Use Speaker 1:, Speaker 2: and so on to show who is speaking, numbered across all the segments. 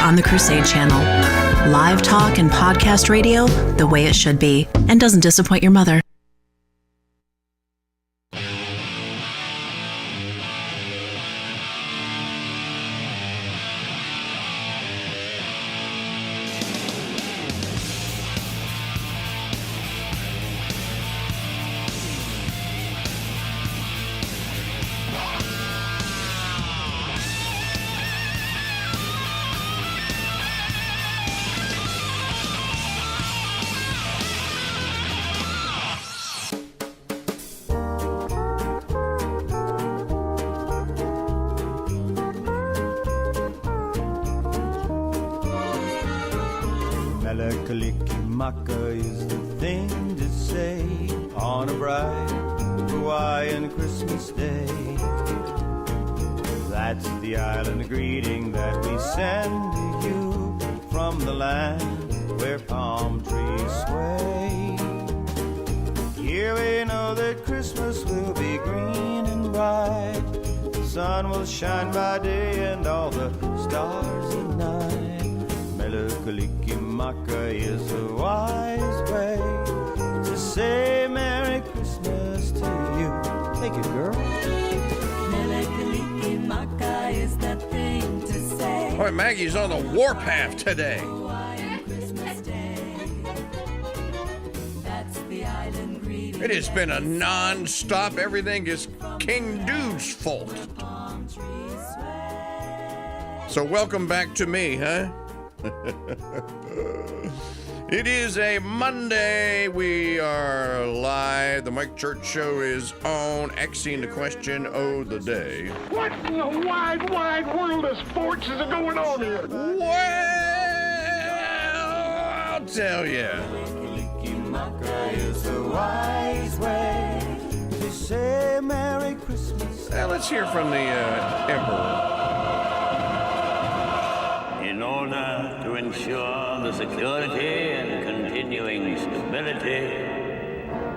Speaker 1: on the Crusade Channel. Live talk and podcast radio the way it should be, and doesn't disappoint your mother.
Speaker 2: Kalikimaka is the thing to say on a bright Hawaiian Christmas day. That's the island greeting that we send to you from the land where palm trees sway. Here we know that Christmas will be green and bright. The sun will shine by day and all the stars at night. Kalikimaka is a wise way to say Merry Christmas to you. Take it, girl.
Speaker 3: Kalikimaka is the thing to say.
Speaker 4: All right, Maggie's on the warpath today. It has been a non-stop. Everything is KingDude's fault. So welcome back to me, huh? It is a Monday. We are live. The Mike Church Show is on. Xing the question of the day.
Speaker 5: What in the wide, wide world of sports is going on here?
Speaker 4: Well, I'll tell you.
Speaker 2: Kalikimaka is a wise way to say Merry Christmas.
Speaker 4: Let's hear from the Emperor.
Speaker 6: In order to ensure the security and continuing stability,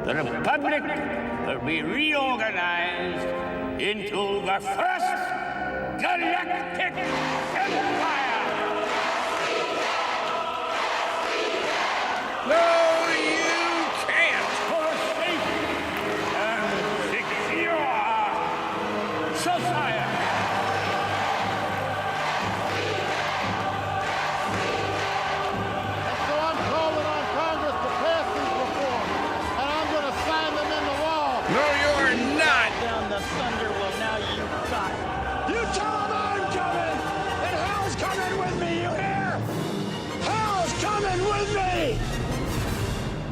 Speaker 6: the Republic will be reorganized into the first galactic empire.
Speaker 4: No, you can't.
Speaker 6: For safe and secure society.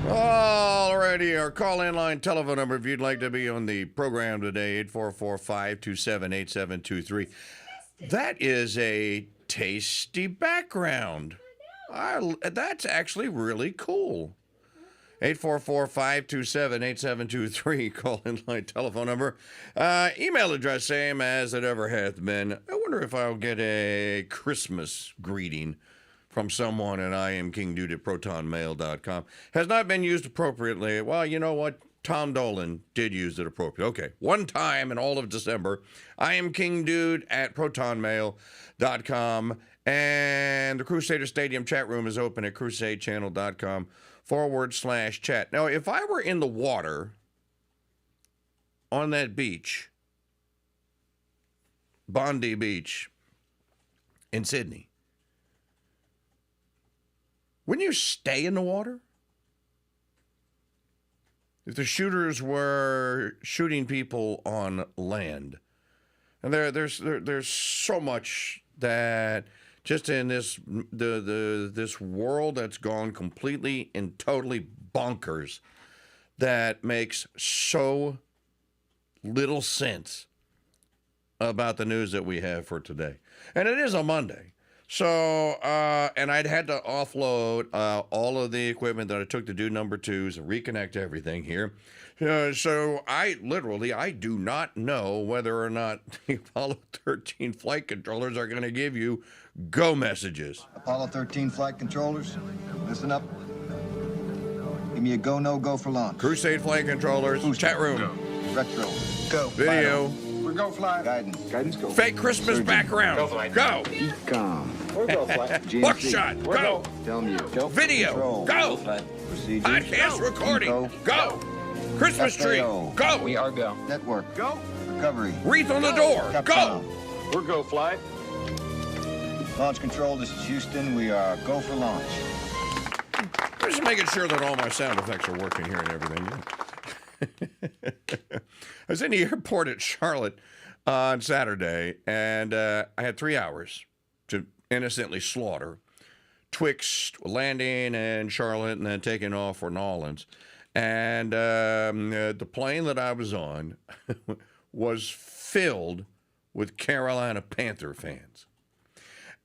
Speaker 4: Alrighty, our call-in line telephone number, if you'd like to be on the program today, 844-527-8723. That is a tasty background. That's actually really cool. 844-527-8723, call-in line telephone number. Email address, same as it ever hath been. I wonder if I'll get a Christmas greeting from someone at IamKingDude at protonmail.com. Has not been used appropriately. Well, you know what? Tom Dolan did use it appropriately. Okay, one time in all of December, IamKingDude at protonmail.com. And the Crusader Stadium chat room is open at crusadechannel.com/chat. Now, if I were in the water on that beach, Bondi Beach in Sydney, wouldn't you stay in the water? If the shooters were shooting people on land, and there's so much that just in this this world that's gone completely and totally bonkers, that makes so little sense about the news that we have for today, and it is a Monday. So, and I'd had to offload all of the equipment that I took to do number twos and reconnect everything here. So I do not know whether or not the Apollo 13 flight controllers are going to give you go messages.
Speaker 7: Apollo 13 flight controllers, listen up. Give me a go, no go for launch.
Speaker 4: Crusade flight controllers,
Speaker 7: Booster.
Speaker 4: chat room,
Speaker 7: Go. Retro, go.
Speaker 4: video,
Speaker 7: We're go fly. Guidance. Guidance, go.
Speaker 4: Fake Christmas
Speaker 7: Surgeon.
Speaker 4: background.
Speaker 6: Go fly.
Speaker 4: Go.
Speaker 7: Ecom. We're go fly. GNC.
Speaker 4: Buckshot. Go.
Speaker 7: Tell me. Go.
Speaker 4: Video.
Speaker 7: Control.
Speaker 4: Go.
Speaker 7: Procedures.
Speaker 4: Podcast recording.
Speaker 7: Info.
Speaker 4: Go. Christmas tree.
Speaker 7: FAO.
Speaker 4: Go.
Speaker 8: We are go.
Speaker 7: Network. Go. Recovery.
Speaker 4: Wreath on the door. Go.
Speaker 7: Capcom.
Speaker 6: We're go fly.
Speaker 7: Launch control, this is Houston. We are go for launch.
Speaker 4: I'm just making sure that all my sound effects are working here and everything. I was in the airport at Charlotte on Saturday, and I had 3 hours to innocently slaughter twixt landing in Charlotte and then taking off for New Orleans. And the plane that I was on was filled with Carolina Panther fans.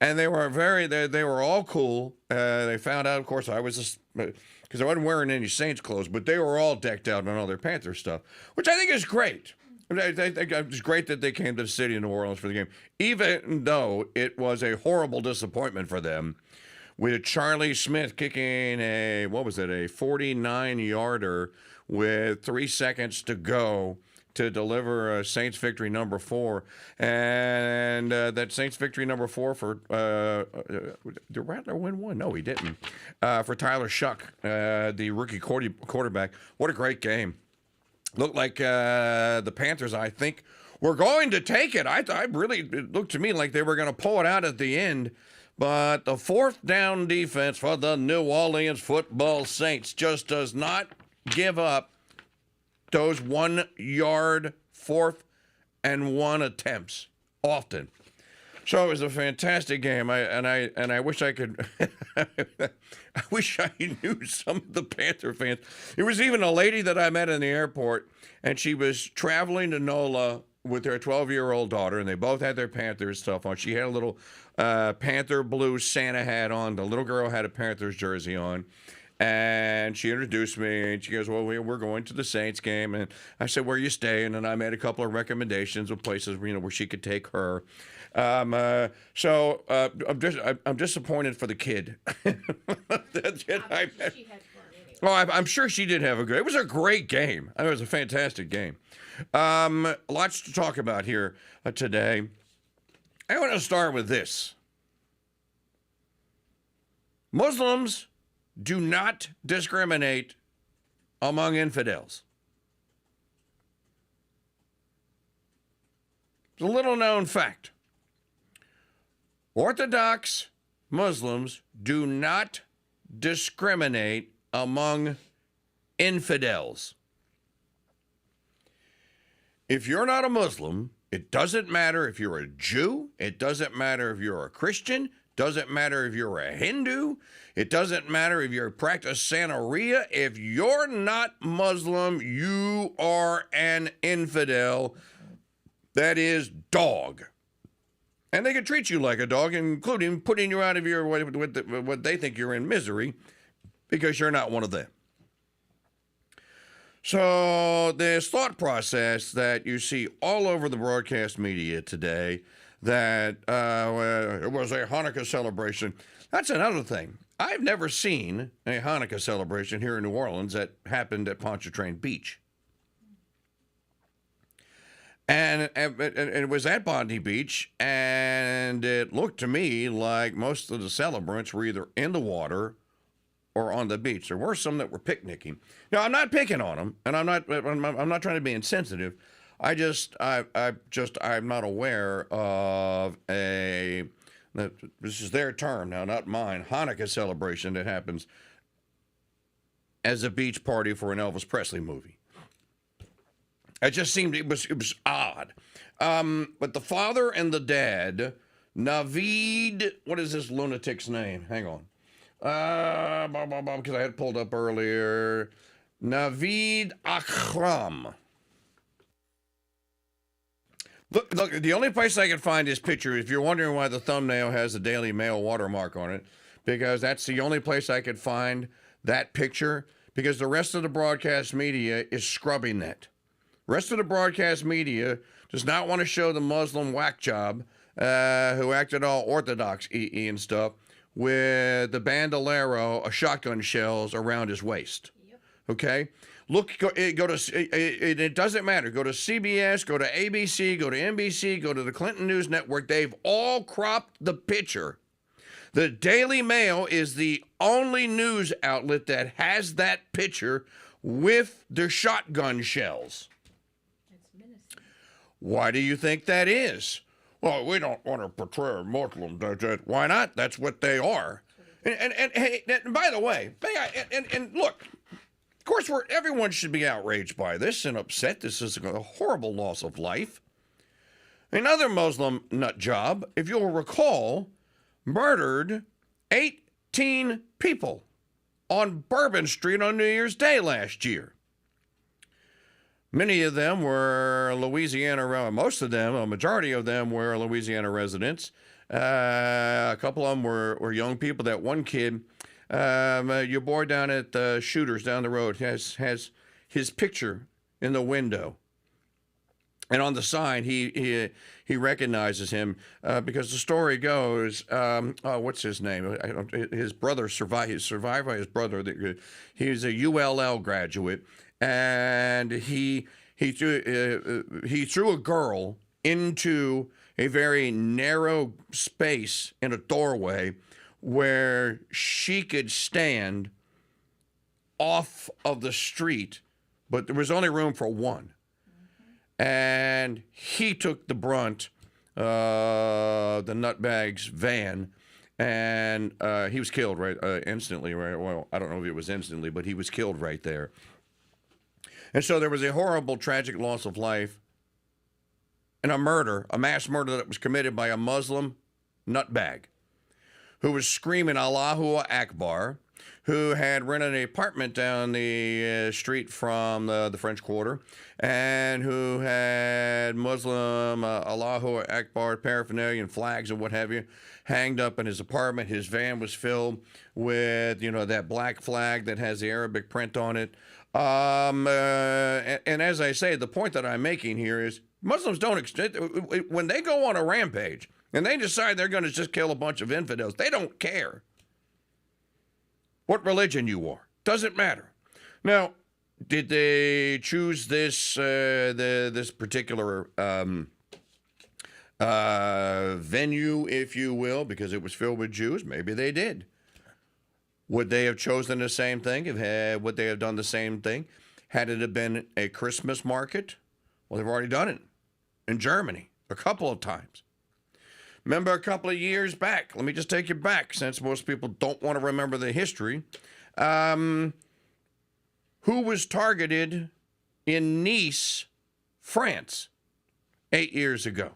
Speaker 4: And they were they were all cool. They found out, of course, I was because I wasn't wearing any Saints clothes, but they were all decked out in all their Panther stuff, which I think is great. I think it's great that they came to the city of New Orleans for the game, even though it was a horrible disappointment for them with Charlie Smith kicking a 49-yarder with 3 seconds to go to deliver a Saints victory number 4. And that Saints victory number 4 for, did Rattler win one? No, he didn't. For Tyler Shuck, the rookie quarterback. What a great game. Looked like the Panthers, I think, were going to take it. It looked to me like they were going to pull it out at the end. But the fourth down defense for the New Orleans Football Saints just does not give up those 1-yard 4th and 1 attempts often. So it was a fantastic game. I wish I could. I wish I knew some of the Panther fans. There was even a lady that I met in the airport, and she was traveling to NOLA with her 12-year-old daughter, and they both had their Panthers stuff on. She had a little Panther blue Santa hat on. The little girl had a Panthers jersey on. And she introduced me, and she goes, well, we're going to the Saints game. And I said, where are you staying? And I made a couple of recommendations of places, where she could take her. I'm disappointed for the kid. I'm sure she did have a good. It was a great game. It was a fantastic game. Lots to talk about here today. I want to start with this. Muslims do not discriminate among infidels. It's a little known fact. Orthodox Muslims do not discriminate among infidels. If you're not a Muslim, it doesn't matter if you're a Jew, it doesn't matter if you're a Christian, doesn't matter if you're a Hindu, it doesn't matter if you practice Santeria. If you're not Muslim, you are an infidel. That is dog. And they can treat you like a dog, including putting you out of your, what they think you're in misery, because you're not one of them. So this thought process that you see all over the broadcast media today, that it was a Hanukkah celebration, that's another thing. I've never seen a Hanukkah celebration here in New Orleans that happened at Pontchartrain Beach. And it was at Bondi Beach, and it looked to me like most of the celebrants were either in the water or on the beach. There were some that were picnicking. Now, I'm not picking on them, and I'm not trying to be insensitive. I'm not aware of this is their term now, not mine, Hanukkah celebration that happens as a beach party for an Elvis Presley movie. It just seemed it was odd. But the father and the dad, Naveed, what is this lunatic's name? Hang on. Because I had pulled up earlier. Naveed Akram. Look, the only place I can find this picture, if you're wondering why the thumbnail has the Daily Mail watermark on it, because that's the only place I could find that picture, because the rest of the broadcast media is scrubbing that. Rest of the broadcast media does not want to show the Muslim whack job who acted all Orthodox and stuff with the bandolero of shotgun shells around his waist. Yep. Okay? It doesn't matter. Go to CBS, go to ABC, go to NBC, go to the Clinton News Network. They've all cropped the picture. The Daily Mail is the only news outlet that has that picture with the shotgun shells. Why do you think that is? Well, we don't want to portray a Muslim. Why not? That's what they are. And by the way, and look, of course, everyone should be outraged by this and upset. This is a horrible loss of life. Another Muslim nut job, if you'll recall, murdered 18 people on Bourbon Street on New Year's Day last year. Many of them were Louisiana, most of them, a majority of them were Louisiana residents. A couple of them were young people. That one kid, your boy down at the Shooters down the road, has his picture in the window. And on the sign, he recognizes him because the story goes, what's his name? His brother survived. He survived by his brother. He's a ULL graduate, and he threw a girl into a very narrow space in a doorway where she could stand off of the street, but there was only room for one. And he took the brunt, the nutbag's van, and he was killed instantly. Right? Well, I don't know if it was instantly, but he was killed right there. And so there was a horrible, tragic loss of life and a mass murder that was committed by a Muslim nutbag who was screaming Allahu Akbar, who had rented an apartment down the street from the French Quarter, and who had Muslim Allahu Akbar paraphernalia and flags and what have you hanged up in his apartment. His van was filled with, that black flag that has the Arabic print on it. And as I say, the point that I'm making here is Muslims when they go on a rampage and they decide they're going to just kill a bunch of infidels, they don't care what religion you are. Doesn't matter. Now, did they choose this this particular venue, if you will, because it was filled with Jews? Maybe they did. Would they have chosen the same thing? Would they have done the same thing had it have been a Christmas market? Well, they've already done it in Germany a couple of times. Remember a couple of years back, let me just take you back since most people don't want to remember the history. Who was targeted in Nice, France, 8 years ago?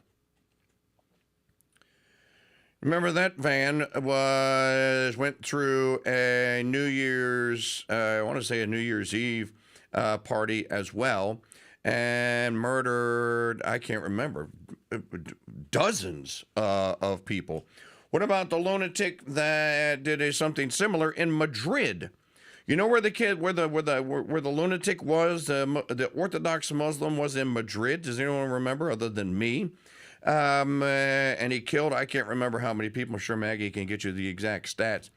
Speaker 4: Remember that van went through a New Year's, I want to say a New Year's Eve party as well, and murdered, I can't remember, dozens of people. What about the lunatic that did something similar in Madrid? You know where the lunatic was? The Orthodox Muslim was in Madrid. Does anyone remember other than me? And he killed, I can't remember how many people. I'm sure Maggie can get you the exact stats.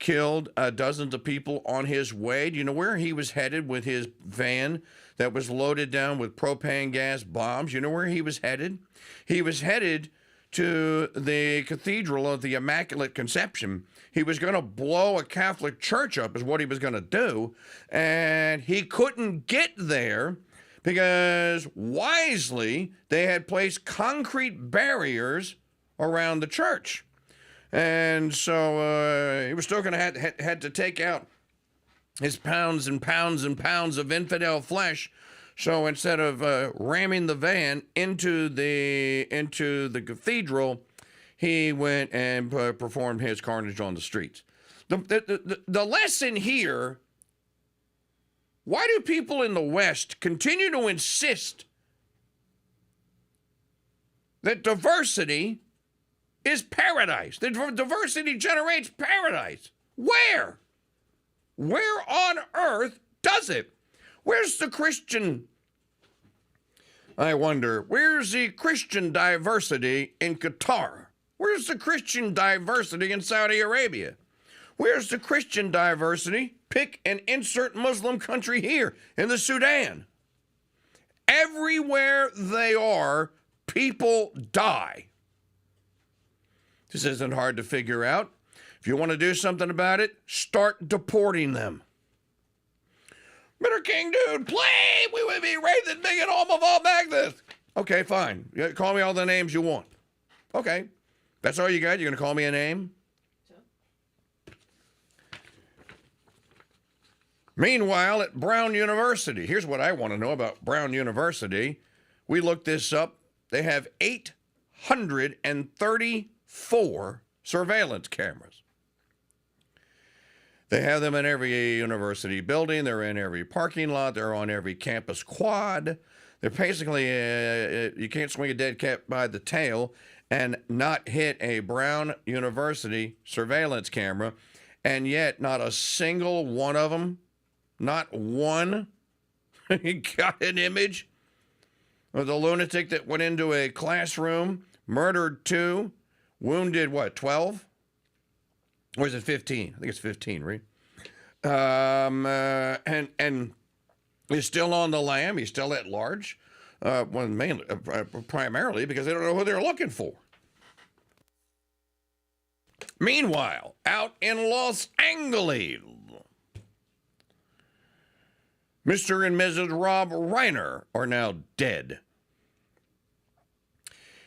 Speaker 4: Killed dozens of people on his way. Do you know where he was headed with his van that was loaded down with propane gas bombs? You know where he was headed? He was headed to the Cathedral of the Immaculate Conception. He was going to blow a Catholic church up is what he was going to do. And he couldn't get there because wisely they had placed concrete barriers around the church. And so he was still going to had to take out his pounds and pounds and pounds of infidel flesh. So instead of ramming the van into the cathedral, he went and performed his carnage on the streets. The lesson here, why do people in the West continue to insist that diversity is paradise? That diversity generates paradise. Where? Where on earth does it? Where's the Christian? I wonder, where's the Christian diversity in Qatar? Where's the Christian diversity in Saudi Arabia? Where's the Christian diversity? Pick and insert Muslim country here in the Sudan. Everywhere they are, people die. This isn't hard to figure out. If you want to do something about it, start deporting them. Mr. KingDude, please, we would be racist, bigot, homophobe, Marxist. Okay, fine. Call me all the names you want. Okay. That's all you got? You're going to call me a name? Meanwhile, at Brown University, here's what I want to know about Brown University. We looked this up. They have 834 surveillance cameras. They have them in every university building. They're in every parking lot. They're on every campus quad. They're basically, you can't swing a dead cat by the tail and not hit a Brown University surveillance camera. And yet, not a single one of them, not one, got an image of the lunatic that went into a classroom, murdered 2, wounded, 12? Or is it 15? I think it's 15, right? And he's still on the lam. He's still at large. Mainly, primarily because they don't know who they're looking for. Meanwhile, out in Los Angeles, Mr. and Mrs. Rob Reiner are now dead.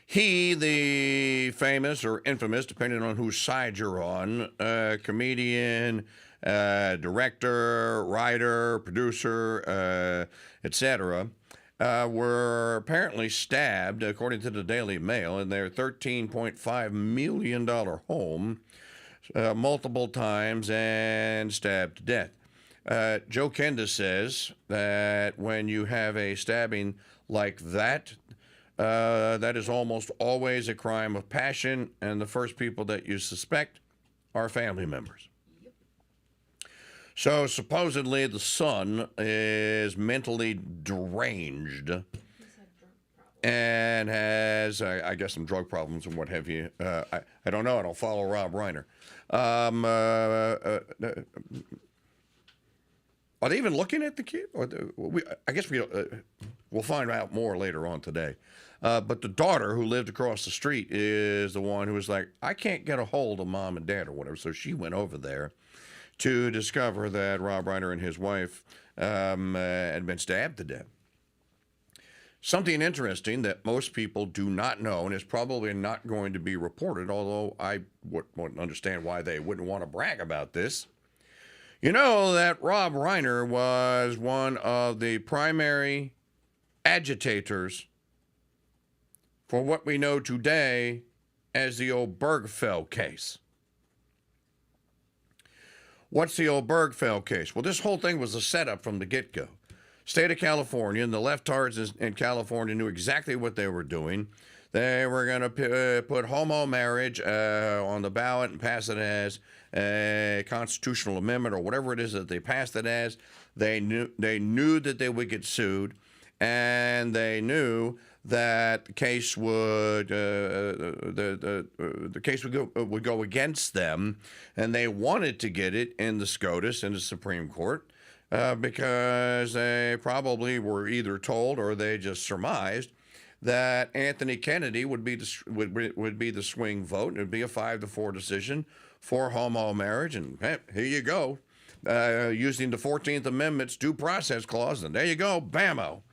Speaker 4: He, the famous or infamous, depending on whose side you're on, comedian, director, writer, producer, etc., were apparently stabbed, according to the Daily Mail, in their $13.5 million home multiple times and stabbed to death. Joe Kenda says that when you have a stabbing like that, that is almost always a crime of passion, and the first people that you suspect are family members. So supposedly the son is mentally deranged and has, I guess, some drug problems and what have you. I don't know. I don't follow Rob Reiner. Are they even looking at the kid? Or I guess we'll find out more later on today. But the daughter who lived across the street is the one who was like, I can't get a hold of mom and dad or whatever. So she went over there to discover that Rob Reiner and his wife had been stabbed to death. Something interesting that most people do not know and is probably not going to be reported, although I wouldn't understand why they wouldn't want to brag about this. You know that Rob Reiner was one of the primary agitators for what we know today as the Obergefell case. What's the Obergefell case? Well, this whole thing was a setup from the get-go. State of California and the leftards in California knew exactly what they were doing. They were going to put homo marriage on the ballot and pass it as a constitutional amendment or whatever it is that they passed it as. They knew that they would get sued, and they knew that the case would the case would go against them, and they wanted to get it in the SCOTUS in the Supreme Court because they probably were either told or they just surmised that Anthony Kennedy would be the swing vote. It would be a 5-4 decision for homo marriage, and hey, here you go, using the 14th Amendment's due process clause, and there you go, bammo.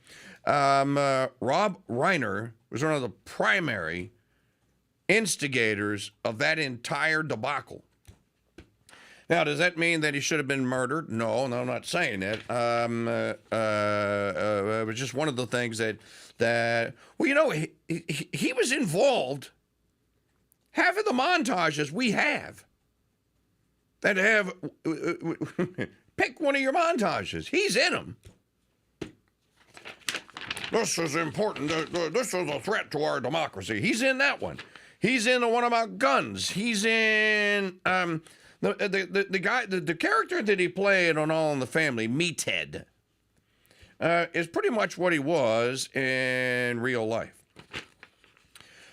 Speaker 4: Rob Reiner was one of the primary instigators of that entire debacle. Now, does that mean that he should have been murdered? No, I'm not saying that. It was just one of the things that well, you know, he was involved. Half of the montages we have that have, pick one of your montages. He's in them. This is important. This is a threat to our democracy. He's in that one. He's in the one about guns. He's in the character that he played on All in the Family, Meathead, is pretty much what he was in real life.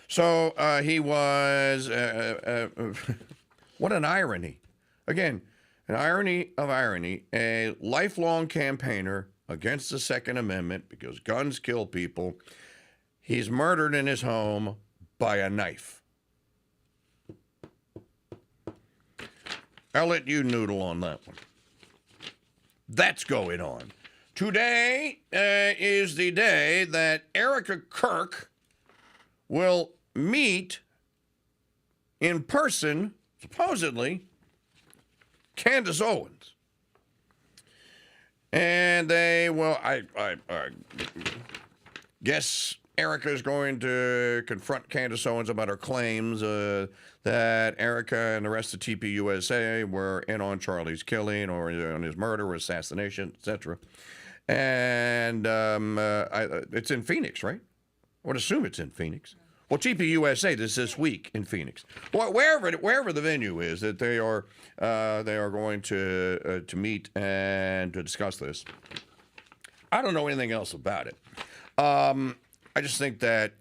Speaker 4: So he was, what an irony. Again, an irony of irony, a lifelong campaigner against the Second Amendment because guns kill people. He's murdered in his home by a knife. I'll let you noodle on that one. That's going on. Today is the day that Erica Kirk will meet in person, supposedly, Candace Owens. And they will, I guess Erica is going to confront Candace Owens about her claims that Erica and the rest of TPUSA were in on Charlie's killing or on his murder or assassination, etc. And it's in Phoenix, right? I would assume it's in Phoenix. Well, TPUSA this week in Phoenix. Well, wherever the venue is that they are going to meet and to discuss this. I don't know anything else about it. I just think that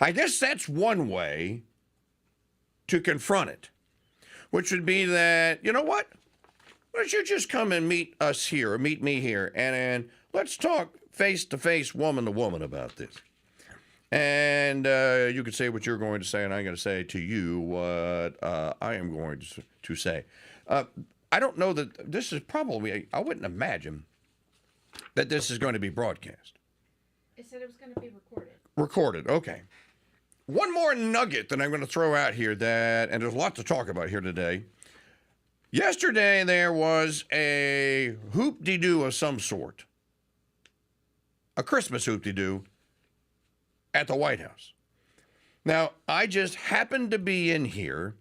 Speaker 4: I guess that's one way to confront it, which would be that, you know what? Why don't you just come and meet us here, or meet me here, and let's talk face-to-face, woman-to-woman about this. And you can say what you're going to say, and I'm going to say to you what I am going to say. I don't know that this is probably, I wouldn't imagine that this is going to be broadcast.
Speaker 8: It said it was going to be recorded.
Speaker 4: Recorded, okay. One more nugget that I'm going to throw out here and there's a lot to talk about here today. Yesterday there was a hoop-de-doo of some sort. A Christmas hoop-de-doo at the White House. Now, I just happened to be in here,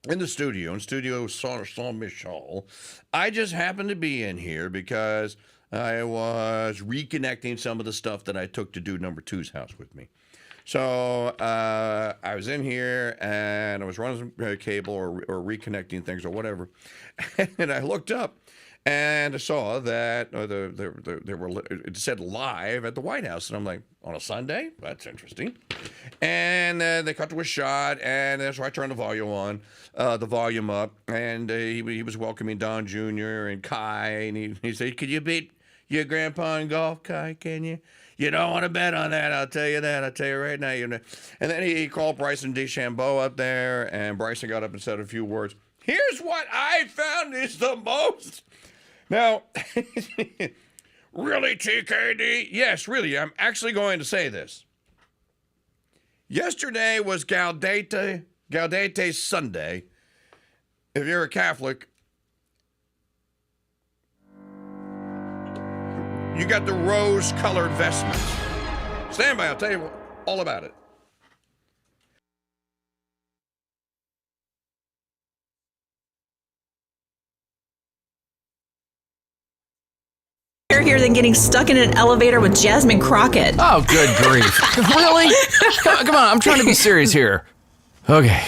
Speaker 4: in the studio, in Studio Saint-Michel. I just happened to be in here because I was reconnecting some of the stuff that I took to do number 2's house with me. So I was in here and I was running some cable or reconnecting things or whatever. And I looked up and I saw that it said live at the White House. And I'm like, on a Sunday? That's interesting. And they cut to a shot, and so I turned the volume up, and he was welcoming Don Jr. and Kai, and he said, "Could you beat your grandpa in golf, Kai? Can you? You don't want to bet on that, I'll tell you that. I'll tell you right now. You know." And then he called Bryson DeChambeau up there, and Bryson got up and said a few words. Here's what I found is the most. Now, really, TKD? Yes, really, I'm actually going to say this. Yesterday was Gaudete Sunday. If you're a Catholic, you got the rose-colored vestments. Stand by, I'll tell you all about it.
Speaker 1: Here than getting stuck in an elevator with Jasmine Crockett.
Speaker 9: Oh, good grief. Really? Come on, I'm trying to be serious here. Okay.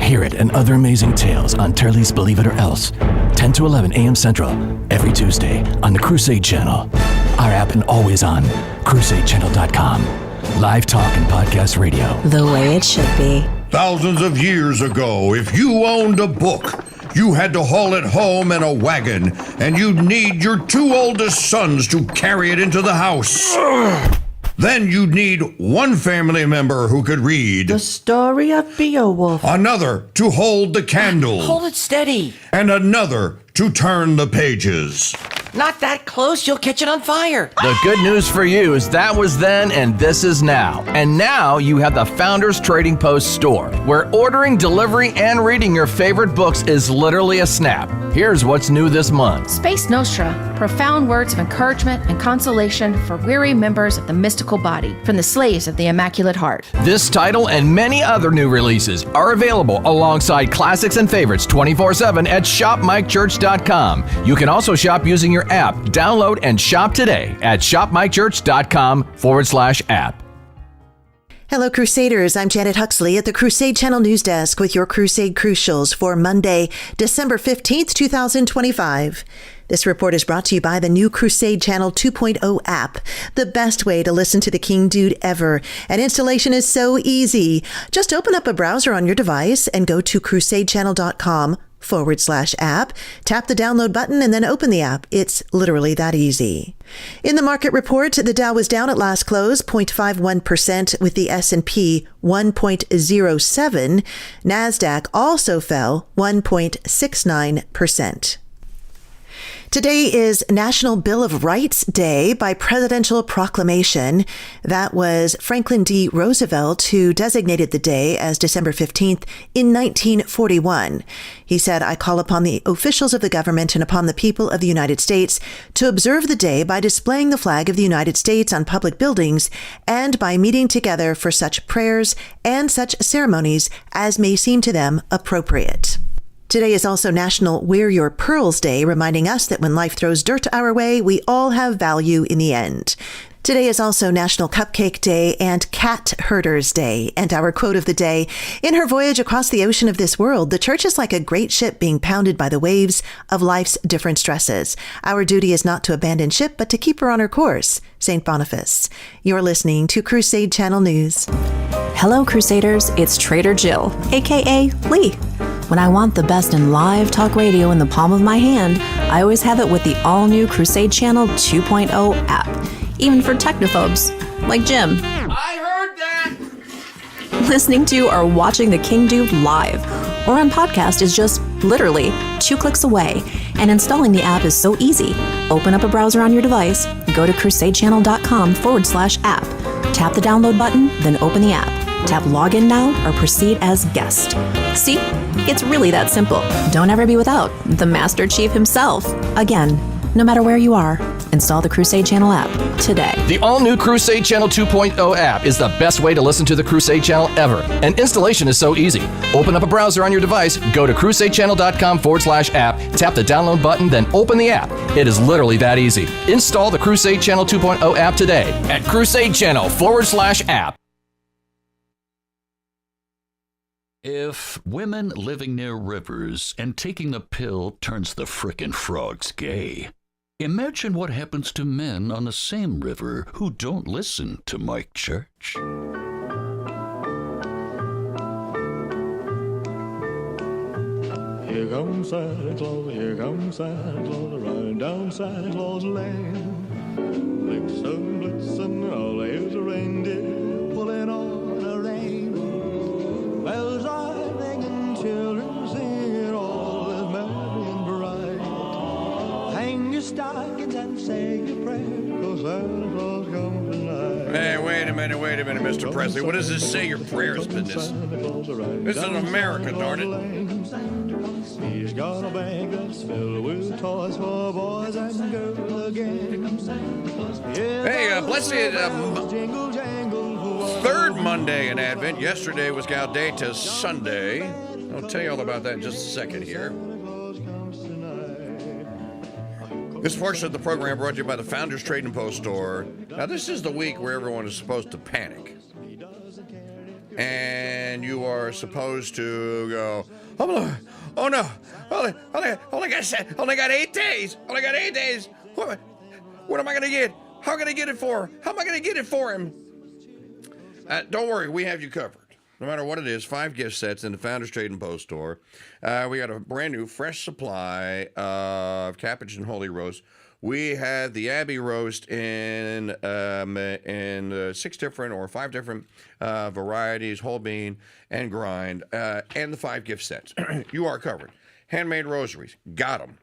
Speaker 9: Hear it and other amazing tales on Turley's Believe It or Else, 10 to 11 a.m. Central, every Tuesday on the Crusade Channel. Our app and always on crusadechannel.com. Live talk and podcast radio.
Speaker 1: The way it should be.
Speaker 4: Thousands of years ago, if you owned a book, you had to haul it home in a wagon, and you'd need your 2 oldest sons to carry it into the house. Then you'd need one family member who could read.
Speaker 10: The story of Beowulf.
Speaker 4: Another to hold the candle.
Speaker 10: Hold it steady.
Speaker 4: And another to turn the pages.
Speaker 10: Not that close, you'll catch it on fire.
Speaker 9: The good news for you is that was then and this is now. And now you have the Founders Trading Post store, where ordering, delivery, and reading your favorite books is literally a snap. Here's what's new this month.
Speaker 11: Space Nostra, profound words of encouragement and consolation for weary members of the mystical body, from the slaves of the Immaculate Heart.
Speaker 9: This title and many other new releases are available alongside classics and favorites 24/7 at shopmikechurch.com. You can also shop using your app. Download and shop today at shopmikechurch.com/app.
Speaker 12: Hello, Crusaders. I'm Janet Huxley at the Crusade Channel News Desk with your Crusade Crucials for Monday, December 15th, 2025. This report is brought to you by the new Crusade Channel 2.0 app, the best way to listen to the KingDude ever. And installation is so easy. Just open up a browser on your device and go to crusadechannel.com/app, tap the download button, and then open the app. It's literally that easy. In the market report, the Dow was down at last close, 0.51%, with the S&P 1.07. NASDAQ also fell 1.69%. Today is National Bill of Rights Day by presidential proclamation. That was Franklin D. Roosevelt who designated the day as December 15th in 1941. He said, "I call upon the officials of the government and upon the people of the United States to observe the day by displaying the flag of the United States on public buildings and by meeting together for such prayers and such ceremonies as may seem to them appropriate." Today is also National Wear Your Pearls Day, reminding us that when life throws dirt our way, we all have value in the end. Today is also National Cupcake Day and Cat Herders Day. And our quote of the day, "In her voyage across the ocean of this world, the church is like a great ship being pounded by the waves of life's different stresses. Our duty is not to abandon ship, but to keep her on her course." St. Boniface. You're listening to Crusade Channel News.
Speaker 1: Hello, Crusaders. It's Trader Jill, a.k.a. Lee. When I want the best in live talk radio in the palm of my hand, I always have it with the all-new Crusade Channel 2.0 app, even for technophobes like Jim.
Speaker 10: I heard that!
Speaker 1: Listening to or watching the KingDude live or on podcast is just literally 2 clicks away, and installing the app is so easy. Open up a browser on your device, go to crusadechannel.com/app, tap the download button, then open the app. Tap Login Now or proceed as guest. See? It's really that simple. Don't ever be without the Master Chief himself. Again, no matter where you are, install the Crusade Channel app today.
Speaker 9: The all-new Crusade Channel 2.0 app is the best way to listen to the Crusade Channel ever. And installation is so easy. Open up a browser on your device, go to crusadechannel.com/app, tap the download button, then open the app. It is literally that easy. Install the Crusade Channel 2.0 app today at crusadechannel.com/app.
Speaker 13: If women living near rivers and taking the pill turns the frickin' frogs gay, imagine what happens to men on the same river who don't listen to Mike Church.
Speaker 2: Here comes Santa Claus, here comes Santa Claus, riding down Santa Claus Lane. Blitzen, blitzen, all here's a reindeer pulling on a rein. Bells are ringing, children singing, all is merry and bright. Hang your stockings and say your prayer, 'cause Santa Claus comes tonight.
Speaker 4: Hey, wait a minute, Mr. Presley. What does this say your prayers business? This is America, darn it.
Speaker 2: He's got a bag that's filled with toys for boys and girls again.
Speaker 4: Hey, blessed third Monday in Advent. Yesterday was Gaudete Sunday. I'll tell you all about that in just a second here. This portion of the program brought to you by the Founders Trading Post Store. Now, this is the week where everyone is supposed to panic. And you are supposed to go, oh no, only got 8 days. Only got 8 days. What am I going to get? How am I going to get it for? How am I going to get it for him? Don't worry, we have you covered. No matter what it is, 5 gift sets in the Founders Trading Post Store. We got a brand new, fresh supply of Cabbage and Holy Roast. We had the Abbey Roast in 6 different or 5 different varieties, whole bean and grind, and the 5 gift sets. You are covered. Handmade rosaries, got them.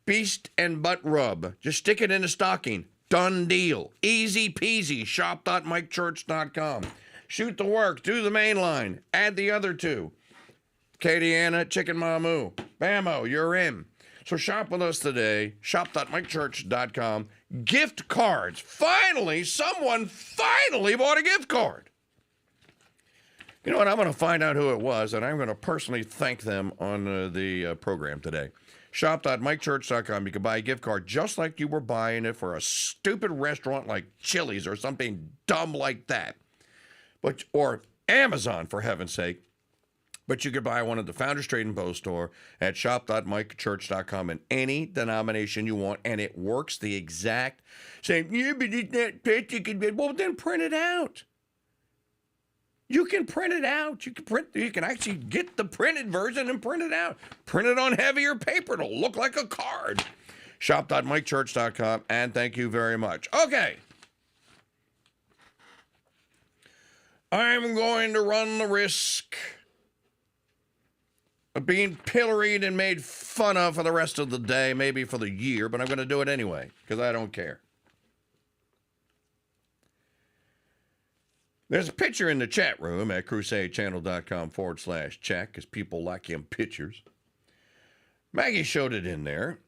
Speaker 4: Beast and butt rub, just stick it in a stocking. Done deal. Easy peasy. Shop.mikechurch.com. Shoot the work. Do the main line. Add the other 2. Katie Anna, Chicken Mamu. Bammo, you're in. So shop with us today. Shop.mikechurch.com. Gift cards. Finally, someone bought a gift card. You know what? I'm going to find out who it was, and I'm going to personally thank them on the program today. Shop.mikechurch.com. You can buy a gift card just like you were buying it for a stupid restaurant like Chili's or something dumb like that. Or Amazon, for heaven's sake. But you could buy one at the Founders Trade and Post store at shop.mikechurch.com in any denomination you want, and it works the exact same. Yeah, but it's not printed. Well, then print it out. You can print it out. You can actually get the printed version and print it out. Print it on heavier paper. It'll look like a card. Shop.mikechurch.com, and thank you very much. Okay. I'm going to run the risk of being pilloried and made fun of for the rest of the day, maybe for the year, but I'm going to do it anyway, because I don't care. There's a picture in the chat room at crusadechannel.com/chat, because people like them pictures. Maggie showed it in there,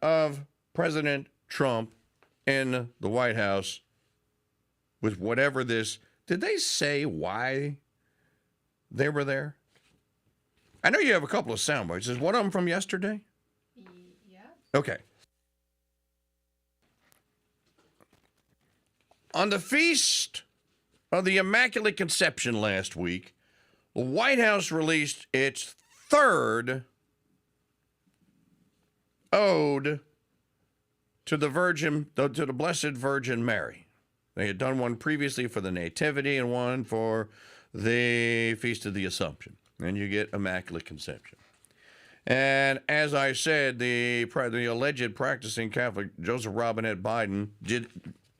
Speaker 4: of President Trump in the White House with whatever this... Did they say why they were there? I know you have a couple of sound bites. Is one of them from yesterday?
Speaker 8: Yeah.
Speaker 4: Okay. On the Feast of the Immaculate Conception last week, the White House released its third ode to the Blessed Virgin Mary. They had done one previously for the Nativity and one for the Feast of the Assumption. And you get Immaculate Conception. And as I said, the alleged practicing Catholic Joseph Robinette Biden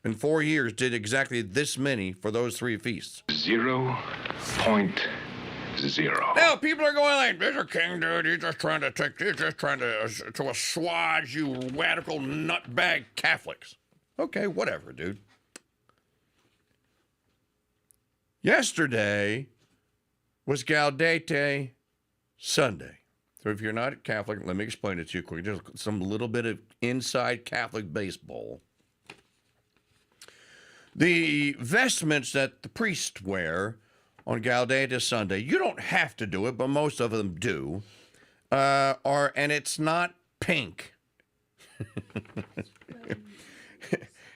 Speaker 4: in 4 years, did exactly this many for those three feasts.
Speaker 5: 0.0.
Speaker 4: Now, people are going like, this is KingDude, he's just trying to assuage you radical nutbag Catholics. Okay, whatever, dude. Yesterday was Gaudete Sunday. So if you're not Catholic, let me explain it to you quickly. Just some little bit of inside Catholic baseball. The vestments that the priests wear on Gaudete Sunday, you don't have to do it, but most of them do, and it's not pink.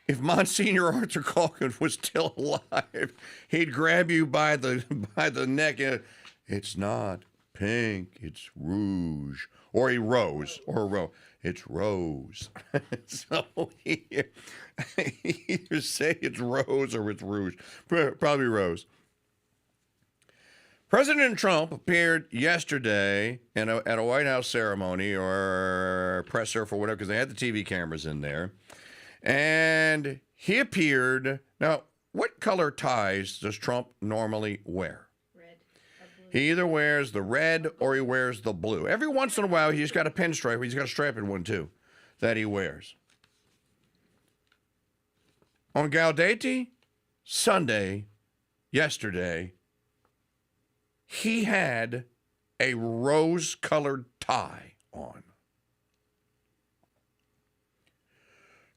Speaker 4: If Monsignor Arthur Calkin was still alive, he'd grab you by the neck. It's not pink, it's rouge. Or he rose, it's rose. So he either say it's rose or it's rouge. Probably rose. President Trump appeared yesterday at a White House ceremony or presser for whatever, because they had the TV cameras in there. And he appeared. Now, what color ties does Trump normally wear?
Speaker 8: Red.
Speaker 4: He either wears the red or he wears the blue. Every once in a while, he's got a pinstripe. He's got a striped one, too, that he wears. On Gaudete Sunday, yesterday, he had a rose-colored tie on.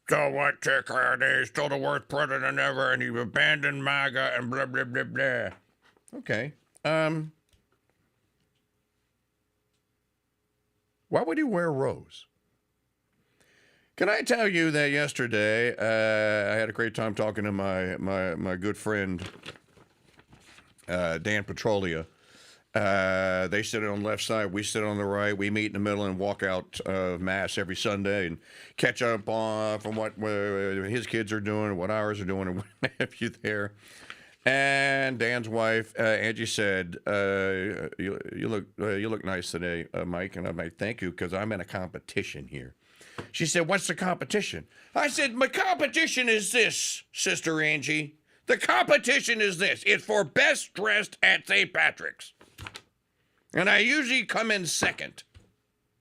Speaker 4: So what, take he's still the worst president ever, and he abandoned MAGA, and blah, blah, blah, blah. Okay. Why would he wear rose? Can I tell you that yesterday, I had a great time talking to my good friend, Dan Petrolia. They sit on the left side, we sit on the right. We meet in the middle and walk out of Mass every Sunday and catch up on from what his kids are doing, what ours are doing, and what have you there. And Dan's wife, Angie, said, "You look nice today, Mike." And I'm like, "Thank you, because I'm in a competition here." She said, "What's the competition?" I said, "My competition is this, Sister Angie. The competition is this. It's for best dressed at St. Patrick's. And I usually come in second.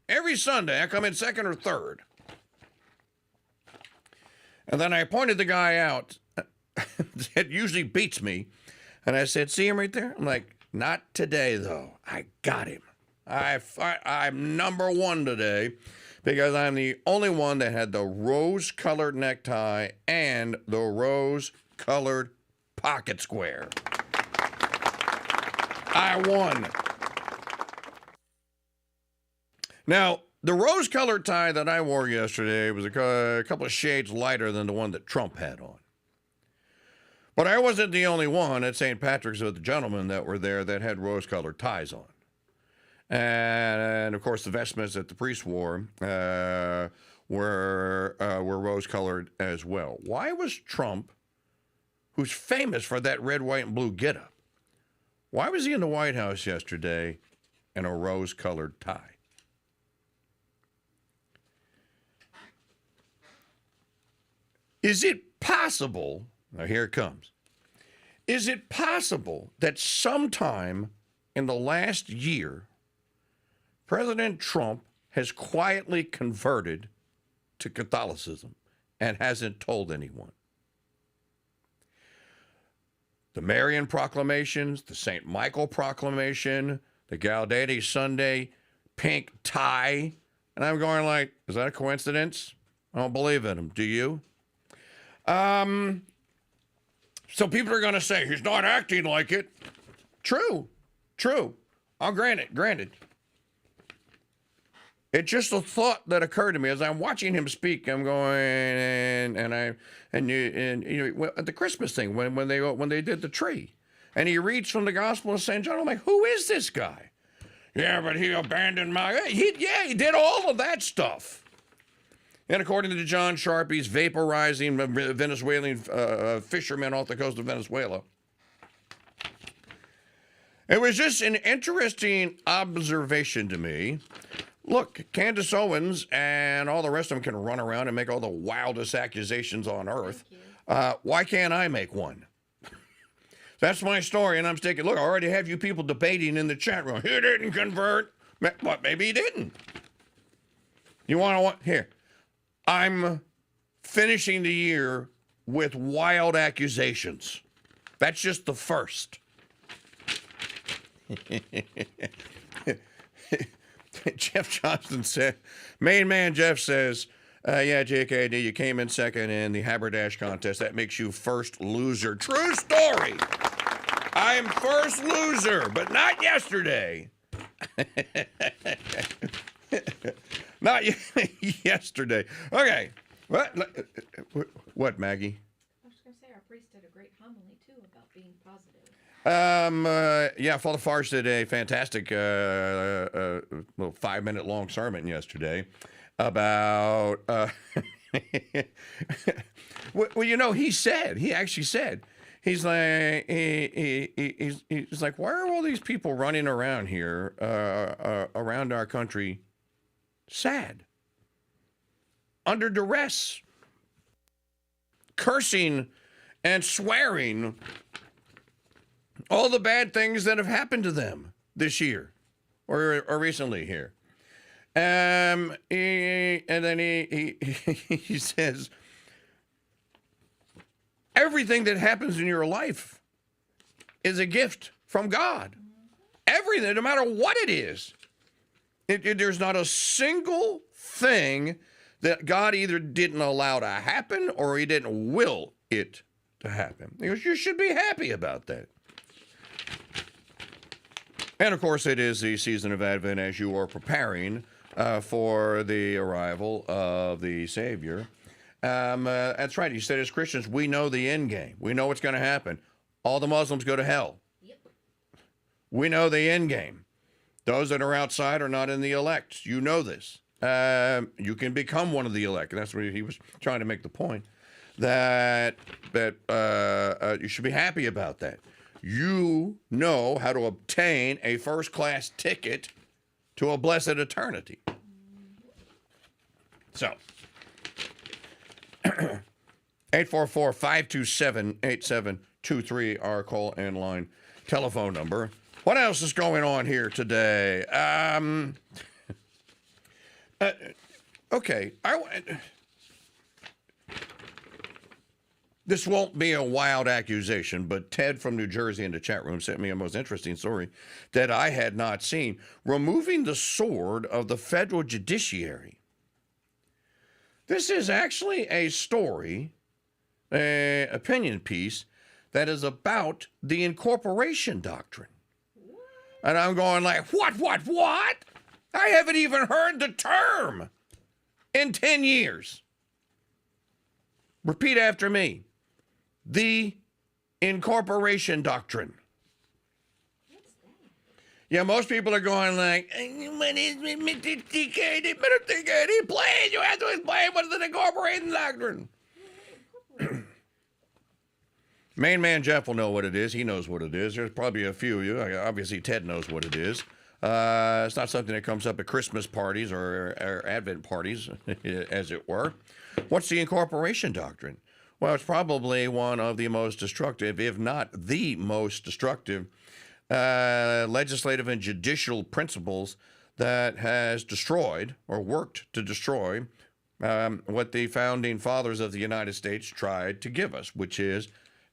Speaker 4: Every Sunday, I come in second or third." And then I pointed the guy out that usually beats me. And I said, "See him right there?" I'm like, "Not today, though. I got him. I'm number one today because I'm the only one that had the rose-colored necktie and the rose-colored pocket square. I won." Now, the rose-colored tie that I wore yesterday was a couple of shades lighter than the one that Trump had on. But I wasn't the only one at St. Patrick's with the gentlemen that were there that had rose-colored ties on. And of course, the vestments that the priests wore were rose-colored as well. Why was Trump, who's famous for that red, white, and blue getup, why was he in the White House yesterday in a rose-colored tie? Is it possible, now here it comes, is it possible that sometime in the last year, President Trump has quietly converted to Catholicism and hasn't told anyone? The Marian proclamations, the St. Michael proclamation, the Gaudete Sunday pink tie, and I'm going like, is that a coincidence? I don't believe in him. Do you? So people are going to say, he's not acting like it. True. I'll grant it. Granted. It's just a thought that occurred to me as I'm watching him speak. I'm going, and you know, at the Christmas thing when they did the tree, and he reads from the Gospel of St. John. I'm like, who is this guy? Yeah, but he abandoned he did all of that stuff. And according to John Sharp, he's vaporizing Venezuelan fishermen off the coast of Venezuela. It was just an interesting observation to me. Look, Candace Owens and all the rest of them can run around and make all the wildest accusations on earth. Why can't I make one? That's my story, and I'm thinking, look, I already have you people debating in the chat room. He didn't convert. What? Maybe he didn't. You want to here? I'm finishing the year with wild accusations. That's just the first. Jeff Johnson said, main man Jeff says, yeah, JKD, you came in second in the Haberdash contest. That makes you first loser. True story. I am first loser, but not yesterday. Not yesterday. Okay. What, Maggie?
Speaker 8: I was going to say, our priest did a great homily, too, about being positive.
Speaker 4: Yeah, Father Farsh did a fantastic little 5-minute long sermon yesterday about, well, you know, he actually said, he's like, he's like, why are all these people running around here, around our country, sad, under duress, cursing and swearing all the bad things that have happened to them this year or recently here. And then he says, everything that happens in your life is a gift from God. Everything, no matter what it is. There's not a single thing that God either didn't allow to happen or he didn't will it to happen. He goes, you should be happy about that. And of course, it is the season of Advent as you are preparing for the arrival of the Savior. That's right. He said, as Christians, we know the end game. We know what's going to happen. All the Muslims go to hell. Yep. We know the end game. Those that are outside are not in the elect. You know this. You can become one of the elect. And that's what he was trying to make the point. That you should be happy about that. You know how to obtain a first-class ticket to a blessed eternity. So, 844-527-8723, our call-in line telephone number. What else is going on here today? Okay. This won't be a wild accusation, but Ted from New Jersey in the chat room sent me a most interesting story that I had not seen. Removing the sword of the federal judiciary. This is actually a story, an opinion piece, that is about the incorporation doctrine. And I'm going like, what? I haven't even heard the term in 10 years. Repeat after me. The incorporation doctrine. Yeah, most people are going like, what is it? Please, you have to explain what is an incorporation doctrine. Main man Jeff will know what it is. He knows what it is. There's probably a few of you. Obviously, Ted knows what it is. It's not something that comes up at Christmas parties or Advent parties, as it were. What's the incorporation doctrine? Well, it's probably one of the most destructive, if not the most destructive, legislative and judicial principles that has destroyed or worked to destroy what the founding fathers of the United States tried to give us, which is,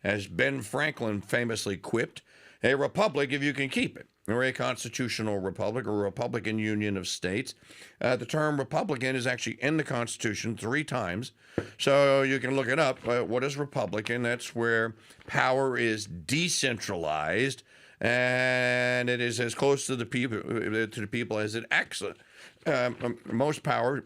Speaker 4: as Ben Franklin famously quipped, a republic if you can keep it, or a constitutional republic, or a Republican Union of States. The term Republican is actually in the Constitution 3 times, so you can look it up. What is Republican? That's where power is decentralized, and it is as close to the people as it acts. Most power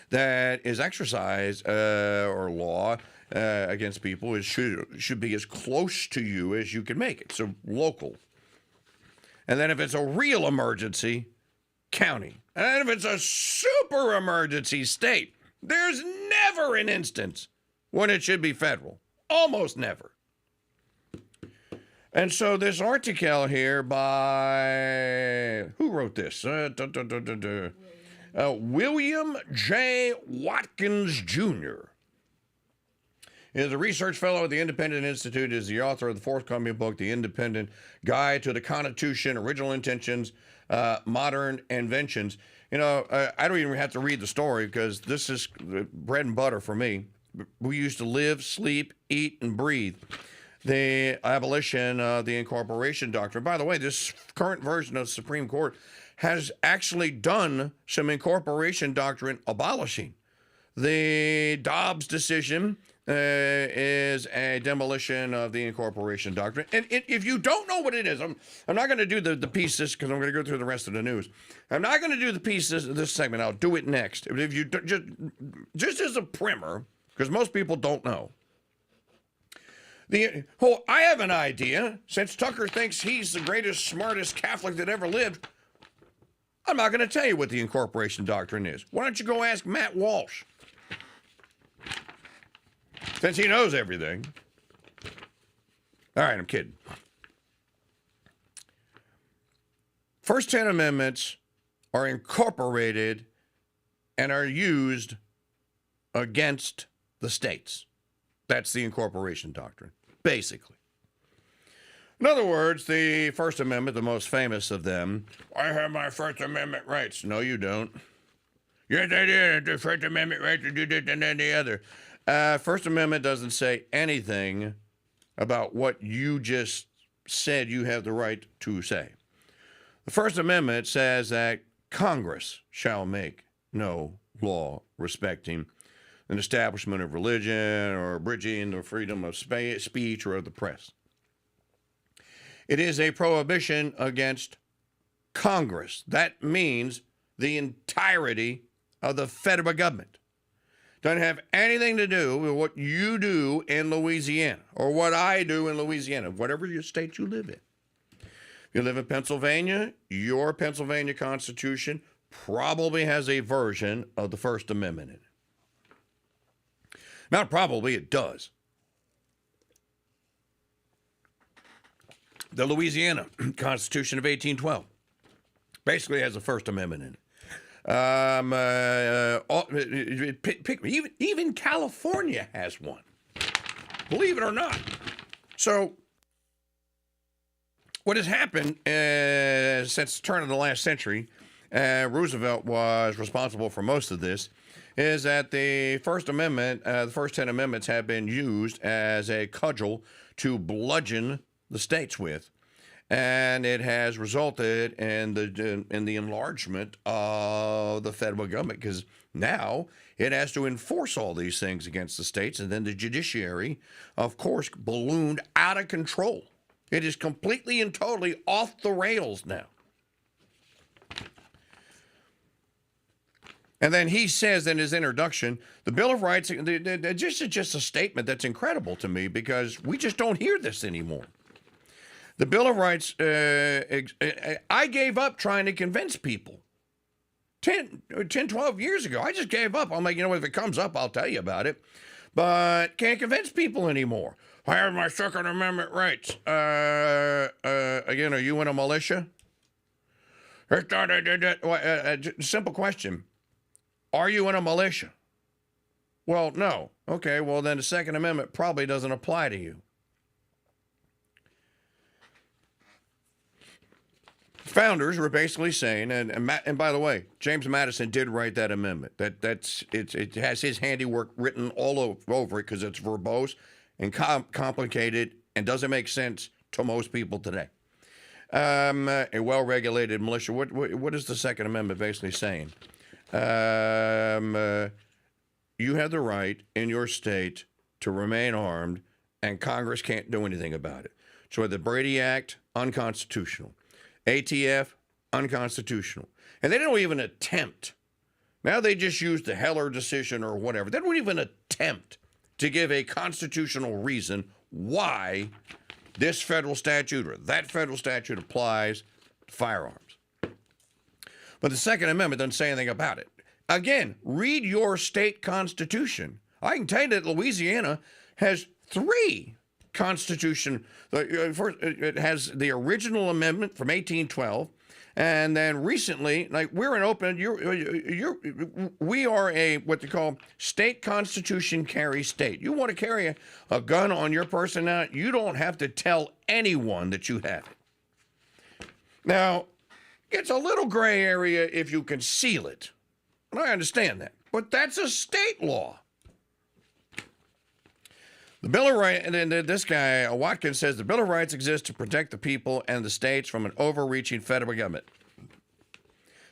Speaker 4: that is exercised or law against people should be as close to you as you can make it. So local. And then if it's a real emergency, county. And then if it's a super emergency, state. There's never an instance when it should be federal. Almost never. And so this article here by, who wrote this? William J. Watkins Jr. is a research fellow at the Independent Institute, is the author of the forthcoming book, The Independent Guide to the Constitution, Original Intentions, Modern Inventions. You know, I don't even have to read the story because this is bread and butter for me. We used to live, sleep, eat, and breathe the abolition of the incorporation doctrine. By the way, this current version of the Supreme Court has actually done some incorporation doctrine abolishing. The Dobbs decision is a demolition of the incorporation doctrine. And if you don't know what it is, I'm not going to do the pieces because I'm going to go through the rest of the news. I'm not going to do the pieces of this segment. I'll do it next. If you just as a primer, because most people don't know. I have an idea. Since Tucker thinks he's the greatest, smartest Catholic that ever lived, I'm not going to tell you what the incorporation doctrine is. Why don't you go ask Matt Walsh? Since he knows everything. All right, I'm kidding. First 10 amendments are incorporated and are used against the states. That's the incorporation doctrine, basically. In other words, the First Amendment, the most famous of them, I have my First Amendment rights. No, you don't. Yes, I did. The First Amendment right to do this and then the other. First Amendment doesn't say anything about what you just said you have the right to say. The First Amendment says that Congress shall make no law respecting an establishment of religion or abridging the freedom of speech or of the press. It is a prohibition against Congress. That means the entirety of the federal government. Doesn't have anything to do with what you do in Louisiana or what I do in Louisiana, whatever your state you live in. If you live in Pennsylvania, your Pennsylvania Constitution probably has a version of the First Amendment in it. Not probably, it does. The Louisiana Constitution of 1812 basically has a First Amendment in it. Even California has one, believe it or not. So what has happened since the turn of the last century, Roosevelt was responsible for most of this, is that the First Amendment, the first 10 amendments have been used as a cudgel to bludgeon the states with. And it has resulted in the enlargement of the federal government because now it has to enforce all these things against the states. And then the judiciary, of course, ballooned out of control. It is completely and totally off the rails now. And then he says in his introduction, the Bill of Rights, just a statement that's incredible to me because we just don't hear this anymore. The Bill of Rights, I gave up trying to convince people. 10, 12 years ago, I just gave up. I'm like, if it comes up, I'll tell you about it. But can't convince people anymore. I have my Second Amendment rights. Again, are you in a militia? Simple question. Are you in a militia? Well, no. Okay, well, then the Second Amendment probably doesn't apply to you. Founders were basically saying, and by the way, James Madison did write that amendment. It has his handiwork written all over it because it's verbose and complicated and doesn't make sense to most people today. A well-regulated militia. What is the Second Amendment basically saying? You have the right in your state to remain armed, and Congress can't do anything about it. So the Brady Act, unconstitutional. ATF, unconstitutional. And they don't even attempt. Now they just use the Heller decision or whatever. They don't even attempt to give a constitutional reason why this federal statute or that federal statute applies to firearms. But the Second Amendment doesn't say anything about it. Again, read your state constitution. I can tell you that Louisiana has 3 constitution. First, it has the original amendment from 1812, and then recently, like we're an open. We are a what they call state constitution carry state. You want to carry a gun on your person now, you don't have to tell anyone that you have it. Now, it's a little gray area if you conceal it, and I understand that, but that's a state law. The Bill of Rights, and then this guy, Watkins, says the Bill of Rights exists to protect the people and the states from an overreaching federal government.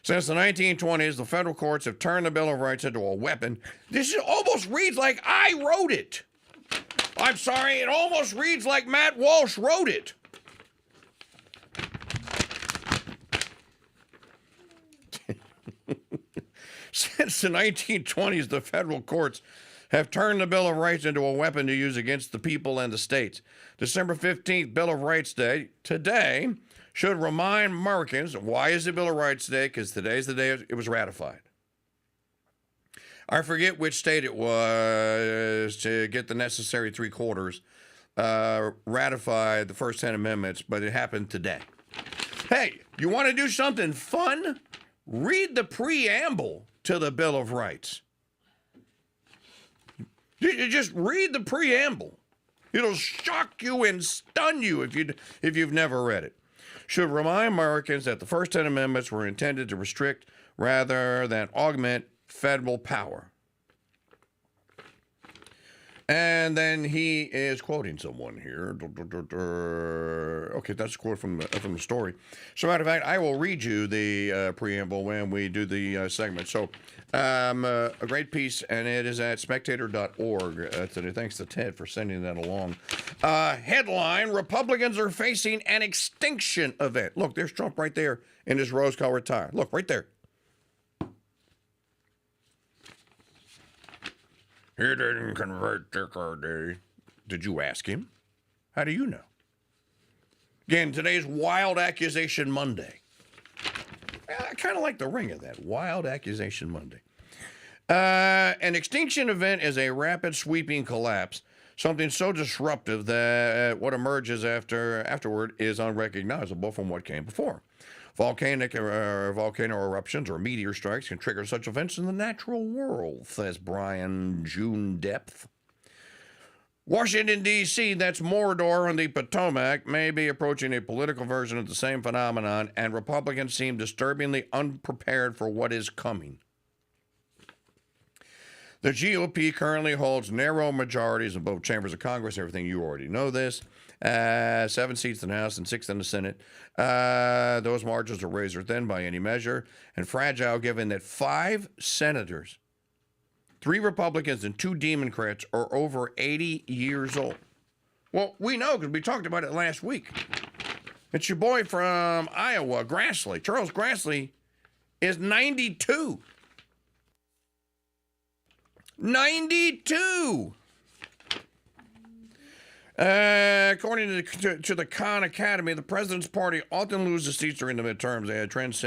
Speaker 4: Since the 1920s, the federal courts have turned the Bill of Rights into a weapon. This almost reads like I wrote it. I'm sorry, it almost reads like Matt Walsh wrote it. Since the 1920s, the federal courts have turned the Bill of Rights into a weapon to use against the people and the states. December 15th, Bill of Rights Day, today, should remind Americans, why is the Bill of Rights Day? Because today's the day it was ratified. I forget which state it was to get the necessary 3/4 ratified the first 10 amendments, but it happened today. Hey, you want to do something fun? Read the preamble to the Bill of Rights. You just read the preamble. It'll shock you and stun you if you've never read it. Should remind Americans that the first 10 amendments were intended to restrict rather than augment federal power. And then he is quoting someone here. Okay, that's a quote from the story. So, matter of fact, I will read you the preamble when we do the segment. So, a great piece, and it is at spectator.org today. Thanks to Ted for sending that along. Headline, Republicans are facing an extinction event. Look, there's Trump right there in his rose-colored tie. Look, right there. He didn't convert to Cardi. Did you ask him? How do you know? Again, today's Wild Accusation Monday. I kind of like the ring of that. Wild Accusation Monday. An extinction event is a rapid sweeping collapse, something so disruptive that what emerges afterward is unrecognizable from what came before. Volcano eruptions or meteor strikes can trigger such events in the natural world, says Brian June Depth. Washington, D.C., that's Mordor on the Potomac, may be approaching a political version of the same phenomenon, and Republicans seem disturbingly unprepared for what is coming. The GOP currently holds narrow majorities in both chambers of Congress. Everything you already know this. 7 seats in the House and 6 in the Senate. Those margins are razor thin by any measure and fragile given that 5 senators, 3 Republicans and 2 Democrats are over 80 years old. Well, we know because we talked about it last week. It's your boy from Iowa, Grassley. Charles Grassley is 92. 92. According to the Khan Academy, the president's party often loses seats during the midterms. They had trends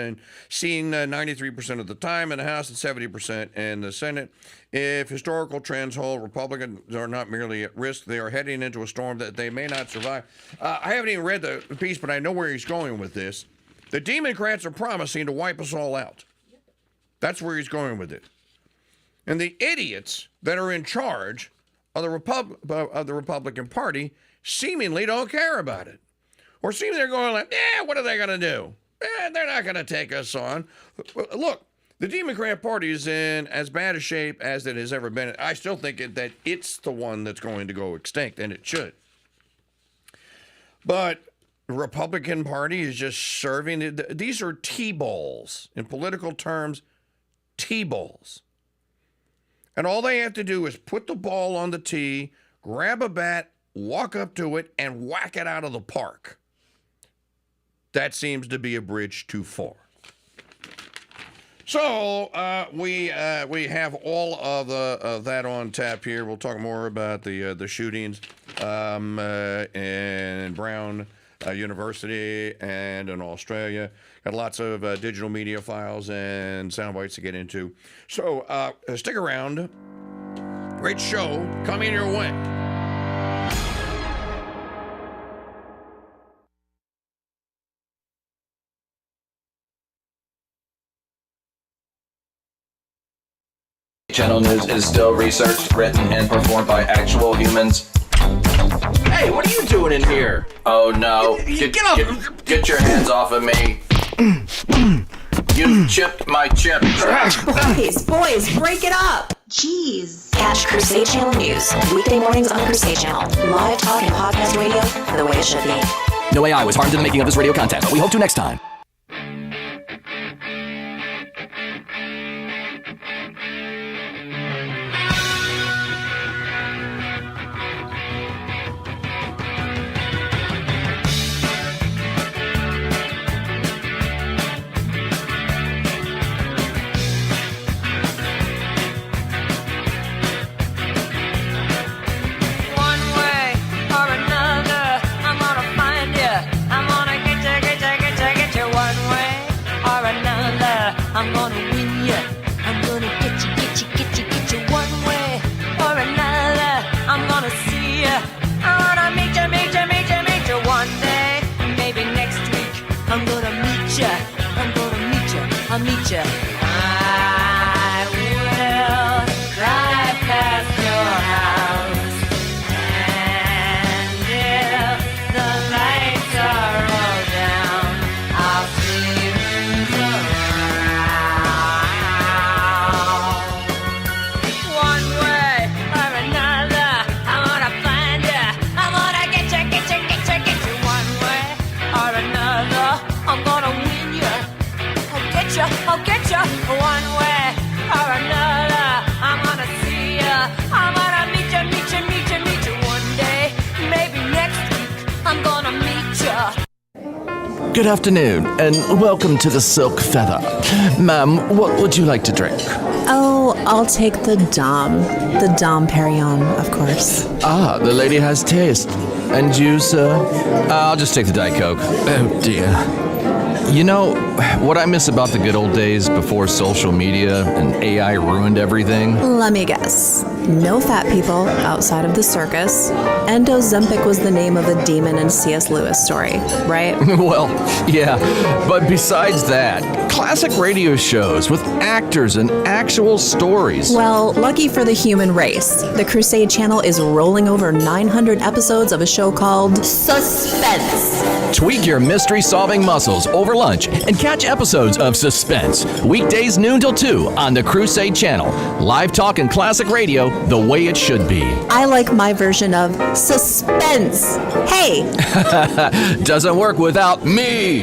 Speaker 4: seen 93% of the time in the House and 70% in the Senate. If historical trends hold, Republicans are not merely at risk, they are heading into a storm that they may not survive. I haven't even read the piece, but I know where he's going with this. The Democrats are promising to wipe us all out. That's where he's going with it. And the idiots that are in charge of the Republican Party seemingly don't care about it. Or seem they're going like, what are they going to do? They're not going to take us on. Look, the Democrat Party is in as bad a shape as it has ever been. I still think that it's the one that's going to go extinct, and it should. But the Republican Party is just serving. These are T-balls. In political terms, T-balls. And all they have to do is put the ball on the tee, grab a bat, walk up to it, and whack it out of the park. That seems to be a bridge too far. So we have all of that on tap here. We'll talk more about the shootings in Brown University and in Australia. Got lots of digital media files and sound bites to get into. So stick around. Great show coming your way.
Speaker 9: Channel news is still researched, written, and performed by actual humans. Hey, what are you doing in here? Oh no. Get your hands off of me. You chipped my chip.
Speaker 1: Boys, break it up. Jeez. Catch Crusade Channel News weekday mornings on the Crusade Channel. Live talk and podcast radio the way it should be.
Speaker 9: No AI was harmed in the making of this radio content, but we hope to next time.
Speaker 3: I'm gonna win ya. I'm gonna get you one way or another. I'm gonna see ya. I wanna meet ya one day. Maybe next week. I'm gonna meet ya. I'll meet ya. I will drive past your house. And if the lights are all down, I'll see you around. One way or another, I'm gonna find ya. I'm gonna get you. One way or another, I'm gonna win ya. I'll get ya. One way or another, I'm gonna see ya. I'm gonna meet ya one day. Maybe next week, I'm gonna meet ya.
Speaker 9: Good afternoon, and welcome to the Silk Feather. Ma'am, what would you like to drink?
Speaker 1: Oh, I'll take the Dom. The Dom Perignon, of course.
Speaker 9: Ah, the lady has taste. And you, sir? I'll just take the Diet Coke. Oh, dear. You know, what I miss about the good old days before social media and AI ruined everything?
Speaker 1: Let me guess. No fat people outside of the circus. And Ozempic was the name of the demon in C.S. Lewis story, right?
Speaker 9: Well, yeah. But besides that, classic radio shows with actors and actual stories.
Speaker 1: Well, lucky for the human race, the Crusade Channel is rolling over 900 episodes of a show called Suspense.
Speaker 9: Tweak your mystery-solving muscles over lunch and catch episodes of Suspense, weekdays noon till 2 on the Crusade Channel. Live talk and classic radio the way it should be.
Speaker 1: I like my version of suspense. Hey!
Speaker 9: Doesn't work without me.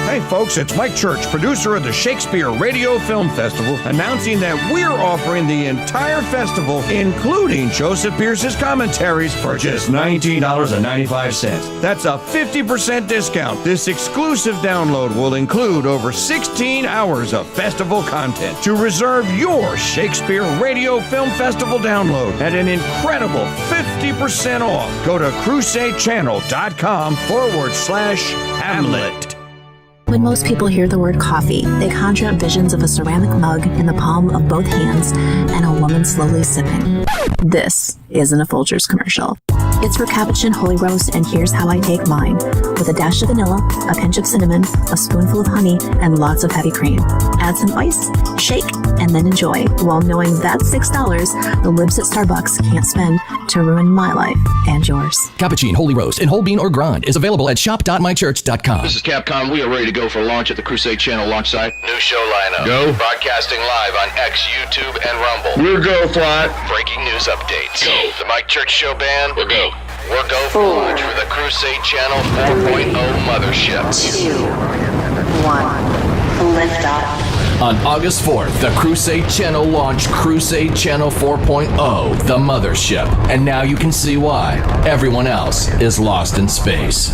Speaker 14: Hey,
Speaker 4: folks, it's Mike Church, producer of the Shakespeare Radio Film Festival, announcing that we're offering the entire festival, including Joseph Pierce's commentaries, for just $19.95. That's a 50% discount. This exclusive download will include over 16 hours of festival content. To reserve your Shakespeare Radio Film Festival download at an incredible 50% off, go to crusadechannel.com/Hamlet.
Speaker 1: When most people hear the word coffee, they conjure up visions of a ceramic mug in the palm of both hands and a woman slowly sipping. This isn't a Folgers commercial. It's for Capuchin Holy Roast, and here's how I take mine. With a dash of vanilla, a pinch of cinnamon, a spoonful of honey, and lots of heavy cream. Add some ice, shake, and then enjoy, while knowing that's $6 the libs at Starbucks can't spend to ruin my life and yours.
Speaker 9: Cappuccino Holy Roast in whole bean or grind is available at shop.mychurch.com.
Speaker 14: This is Capcom. We are ready to go for launch at the Crusade Channel launch site. New show lineup. Go. Broadcasting live on X, YouTube, and Rumble.
Speaker 5: We're go fly.
Speaker 14: Breaking news updates. Go. The Mike Church Show Band. We're go. We're go for launch for the Crusade Channel 4.0 mothership.
Speaker 1: 2, 1, lift off.
Speaker 9: On August 4th, the Crusade Channel launched Crusade Channel 4.0, the mothership. And now you can see why everyone else is lost in space.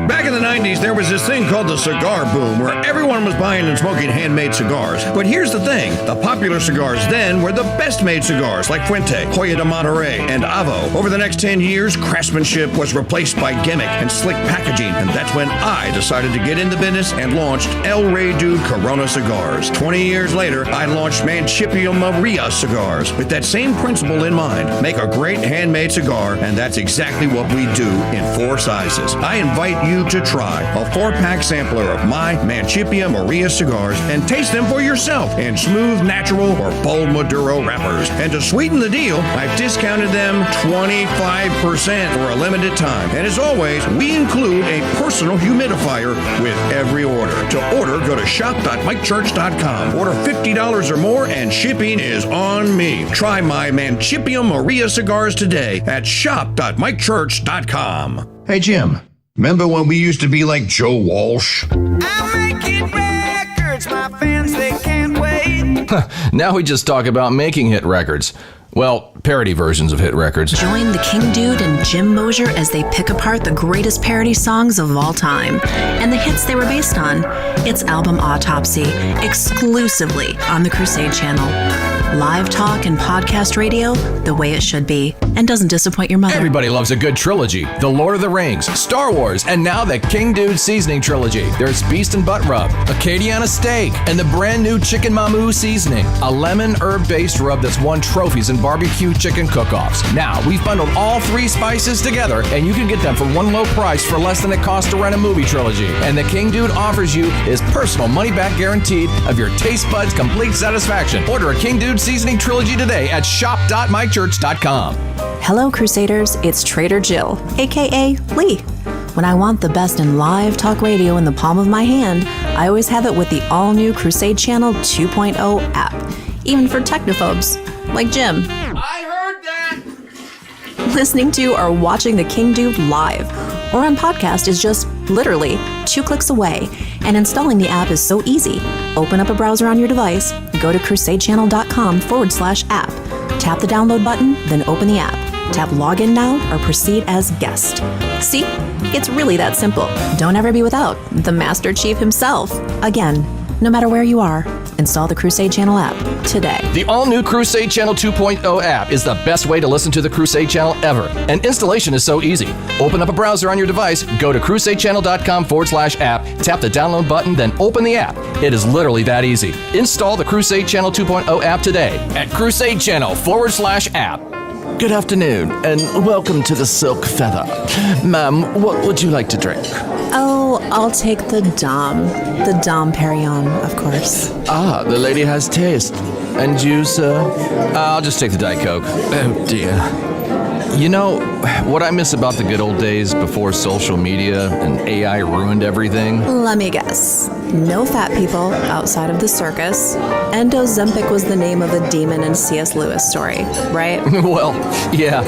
Speaker 4: Back in the 90s, there was this thing called the cigar boom, where everyone was buying and smoking handmade cigars. But here's the thing. The popular cigars then were the best-made cigars, like Fuente, Hoya de Monterrey, and Avo. Over the next 10 years, craftsmanship was replaced by gimmick and slick packaging, and that's when I decided to get in the business and launched El Rey Dude Corona cigars. 20 years later, I launched Mancipio Maria cigars. With that same principle in mind, make a great handmade cigar, and that's exactly what we do in 4 sizes. I invite you to try a 4-pack sampler of my Mancipia Maria cigars and taste them for yourself in smooth, natural, or bold Maduro wrappers. And to sweeten the deal, I've discounted them 25% for a limited time. And as always, we include a personal humidifier with every order. To order, go to shop.mikechurch.com. Order $50 or more, and shipping is on me. Try my Mancipia Maria cigars today at shop.mikechurch.com.
Speaker 14: Hey, Jim. Remember when we used to be like Joe Walsh?
Speaker 3: I'm making records, my fans, they can't wait.
Speaker 9: Now we just talk about making hit records. Well, parody versions of hit records.
Speaker 1: Join the KingDude and Jim Mosier as they pick apart the greatest parody songs of all time and the hits they were based on. It's Album Autopsy, exclusively on the Crusade Channel. Live talk and podcast radio the way it should be, and doesn't disappoint your mother.
Speaker 9: Everybody loves a good trilogy. The Lord of the Rings, Star Wars, and now the KingDude Seasoning Trilogy. There's Beast and Butt Rub, Acadiana Steak, and the brand new Chicken Mamu Seasoning, a lemon herb-based rub that's won trophies in barbecue chicken cook-offs. Now, we've bundled all 3 spices together, and you can get them for one low price for less than it costs to rent a movie trilogy. And the KingDude offers you his personal money-back guaranteed of your taste buds' complete satisfaction. Order a KingDude Seasoning Trilogy today at shop.mychurch.com.
Speaker 1: Hello, Crusaders. It's Trader Jill, aka Lee. When I want the best in live talk radio in the palm of my hand, I always have it with the all-new Crusade Channel 2.0 app, even for technophobes like Jim.
Speaker 10: I heard that!
Speaker 1: Listening to or watching the KingDude live or on podcast is just literally 2 clicks away, and installing the app is so easy. Open up a browser on your device, go to crusadechannel.com/app, tap the download button, then open the app. Tap login now or proceed as guest. See? It's really that simple. Don't ever be without the Master Chief himself. Again, no matter where you are, install the Crusade Channel app today.
Speaker 9: The all-new Crusade Channel 2.0 app is the best way to listen to the Crusade Channel ever. And installation is so easy. Open up a browser on your device, go to crusadechannel.com/app, tap the download button, then open the app. It is literally that easy. Install the Crusade Channel 2.0 app today at crusadechannel.com/app. Good afternoon, and welcome to the Silk Feather. Ma'am, what would you like to drink?
Speaker 1: Oh, I'll take the Dom Perignon, of course.
Speaker 9: Ah, the lady has taste. And you, sir? I'll just take the Diet Coke. Oh, dear. You know, what I miss about the good old days before social media and AI ruined everything?
Speaker 1: Let me guess. No fat people outside of the circus, and Ozempic was the name of a demon in C.S. Lewis story, right?
Speaker 9: Well, yeah,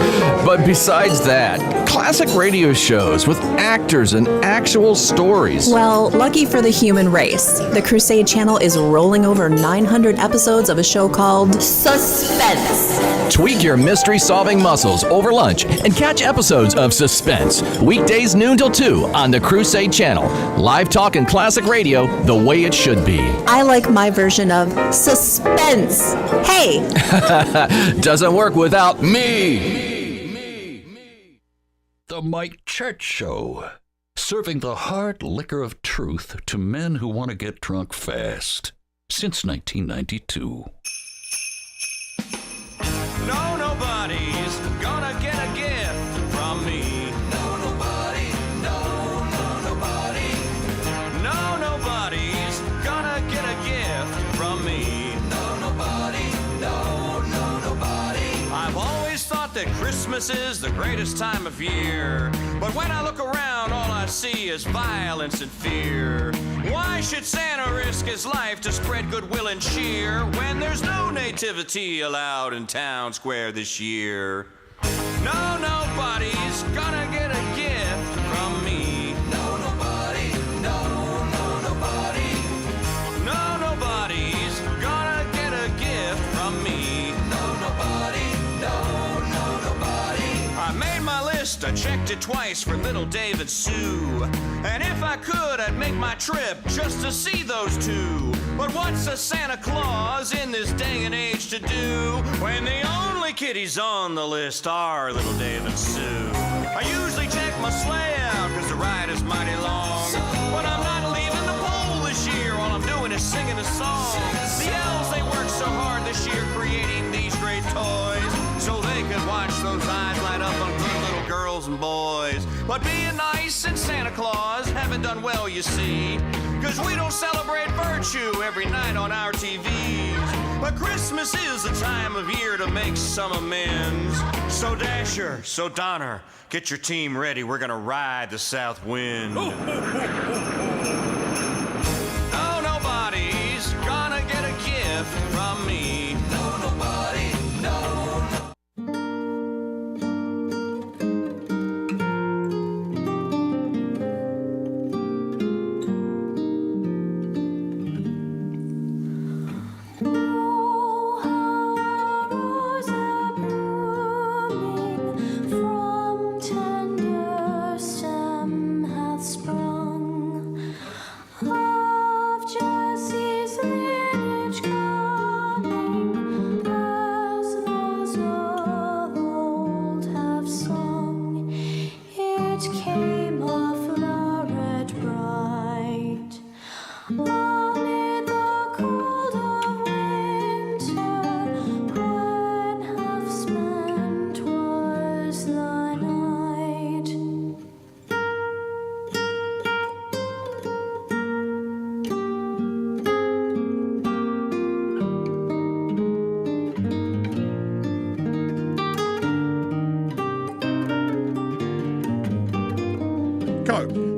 Speaker 9: but besides that, classic radio shows with actors and actual stories.
Speaker 1: Well, lucky for the human race, the Crusade Channel is rolling over 900 episodes of a show called Suspense.
Speaker 9: Tweak your mystery-solving muscles over lunch and catch episodes of Suspense, weekdays noon till 2 on the Crusade Channel. Live talk and classic radio the way it should be.
Speaker 1: I like my version of suspense. Hey!
Speaker 9: Doesn't work without me.
Speaker 13: The Mike Church Show, serving the hard liquor of truth to men who want to get drunk fast since 1992.
Speaker 2: No, nobody's gonna get a gift from me. No, nobody. No, nobody. No, nobody's gonna get a gift from me. No, nobody. No, nobody. I've always thought that Christmas is the greatest time of year. But when I look around, all I see is violence and fear. Why should Santa risk his life to spread goodwill and cheer when there's no nativity allowed in town square this year? No, nobody's gonna get a gift from me. No, nobody. No, nobody. No, nobody's gonna get a gift from me. No, nobody. No, nobody. I made my list, I checked it twice for little Dave and Sue. And if I could, I'd make my trip just to see those two. But what's a Santa Claus in this day and age to do when the only kiddies on the list are little Dave and Sue? I usually check my sleigh out because the ride is mighty long. But I'm not leaving the pole this year, all I'm doing is singing a song. The elves, they worked so hard this year creating these great toys so they could watch those eyes light up on good little girls and boys. But being nice and Santa Claus haven't done well, you see, cause we don't celebrate virtue every night on our TVs. But Christmas is the time of year to make some amends. So Dasher, so Donner, get your team ready, we're gonna ride the south wind. No, nobody's gonna get a gift from me. No, nobody, no.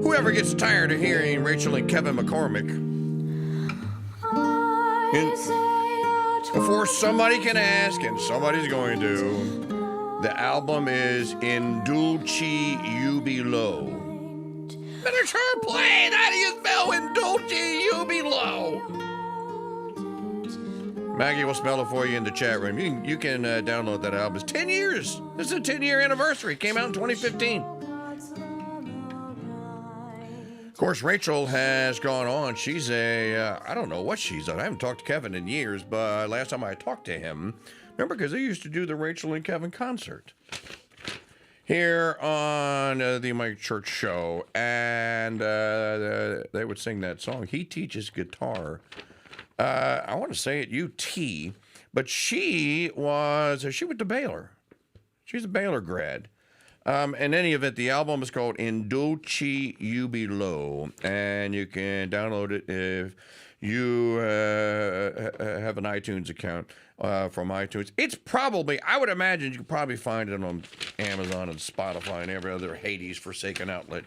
Speaker 4: Whoever gets tired of hearing Rachel and Kevin McCormick, before somebody can ask, and somebody's going to, the album is In Dulce Jubilo. Miniature play, that is spell In Dulce Jubilo. Maggie will spell it for you in the chat room. You can download that album. It's 10 years. This is a 10-year anniversary. It came out in 2015. Of course, Rachel has gone on. She's I don't know what she's on. I haven't talked to Kevin in years, but last time I talked to him, remember, because they used to do the Rachel and Kevin concert here on the Mike Church Show, and they would sing that song. He teaches guitar. I want to say at UT, but she went to Baylor. She's a Baylor grad. In any event, the album is called In Dulce Jubilo, and you can download it if you have an iTunes account from iTunes. It's probably, I would imagine you could probably find it on Amazon and Spotify and every other Hades forsaken outlet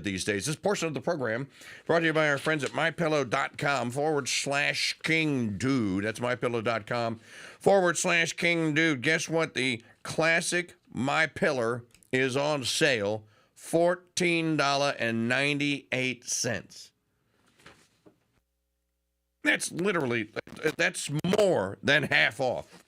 Speaker 4: these days. This portion of the program brought to you by our friends at mypillow.com/KingDude. That's mypillow.com/KingDude. Guess what? The classic MyPillow is on sale, $14.98. That's more than half off.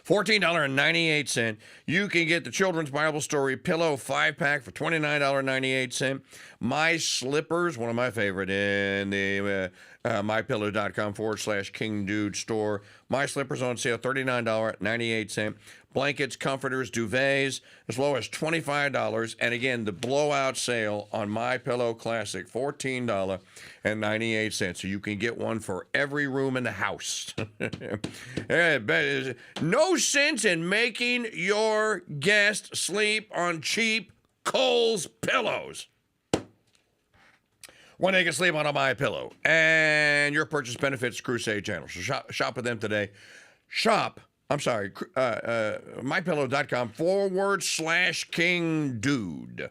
Speaker 4: $14.98. You can get the Children's Bible Story Pillow 5-pack for $29.98. My Slippers, one of my favorite, in the mypillow.com/KingDude store. My Slippers on sale, $39.98. Blankets, comforters, duvets, as low as $25. And again, the blowout sale on My Pillow Classic, $14.98. So you can get one for every room in the house. No sense in making your guest sleep on cheap Kohl's pillows when they can sleep on a My Pillow. And your purchase benefits Crusade Channel. So shop with them today. mypillow.com/KingDude.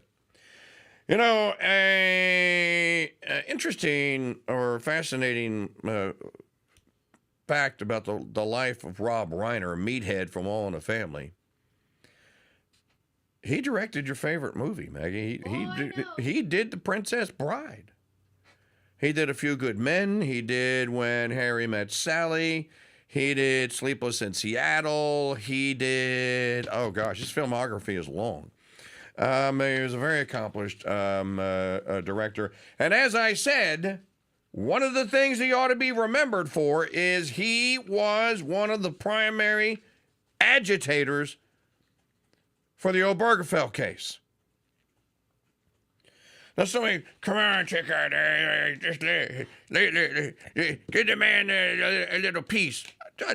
Speaker 4: You know, a interesting or fascinating fact about the life of Rob Reiner, Meathead from All in the Family. He directed your favorite movie, Maggie. He did The Princess Bride. He did A Few Good Men. He did When Harry Met Sally. He did Sleepless in Seattle. He did, oh gosh, his filmography is long. He was a very accomplished director. And as I said, one of the things he ought to be remembered for is he was one of the primary agitators for the Obergefell case. Now somebody, come on, check out, just give the man a little piece.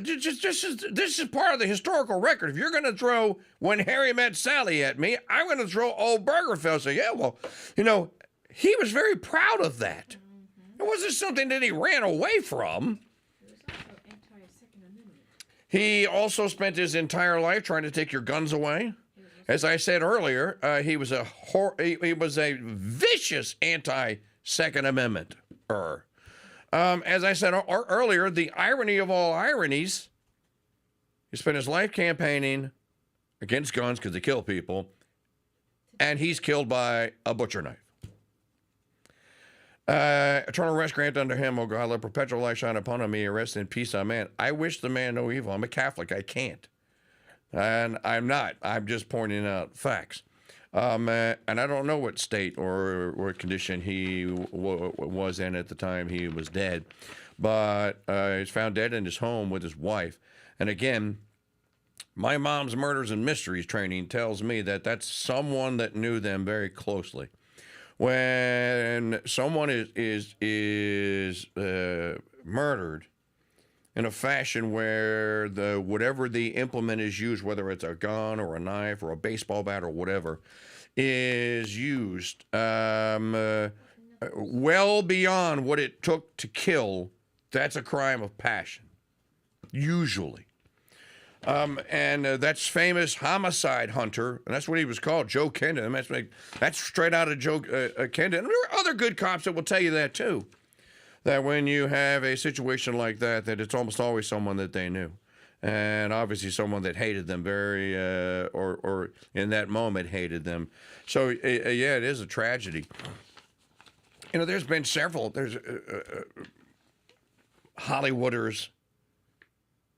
Speaker 4: This is part of the historical record. If you're going to throw When Harry Met Sally at me, I'm going to throw Obergefell. So yeah, well, you know, he was very proud of that. It wasn't something that he ran away from. He also spent his entire life trying to take your guns away. As I said earlier, he was a vicious anti-Second Amendment. As I said earlier, the irony of all ironies, he spent his life campaigning against guns because they kill people, and he's killed by a butcher knife. Eternal rest grant unto him, O God, let perpetual light shine upon him, may rest in peace, amen. I wish the man no evil. I'm a Catholic, I can't. And I'm not. I'm just pointing out facts. And I don't know what state or what condition he was in at the time he was dead. But he's found dead in his home with his wife. And again, my mom's murders and mysteries training tells me that that's someone that knew them very closely. When someone is murdered in a fashion where whatever the implement is used, whether it's a gun or a knife or a baseball bat or whatever, is used well beyond what it took to kill, that's a crime of passion, usually. And that's famous homicide hunter, and that's what he was called, Joe Kendon. That's straight out of Joe Kendon. And there are other good cops that will tell you that too. That when you have a situation like that it's almost always someone that they knew. And obviously someone that hated them very, or in that moment hated them. So, yeah, it is a tragedy. You know, there's been several, Hollywooders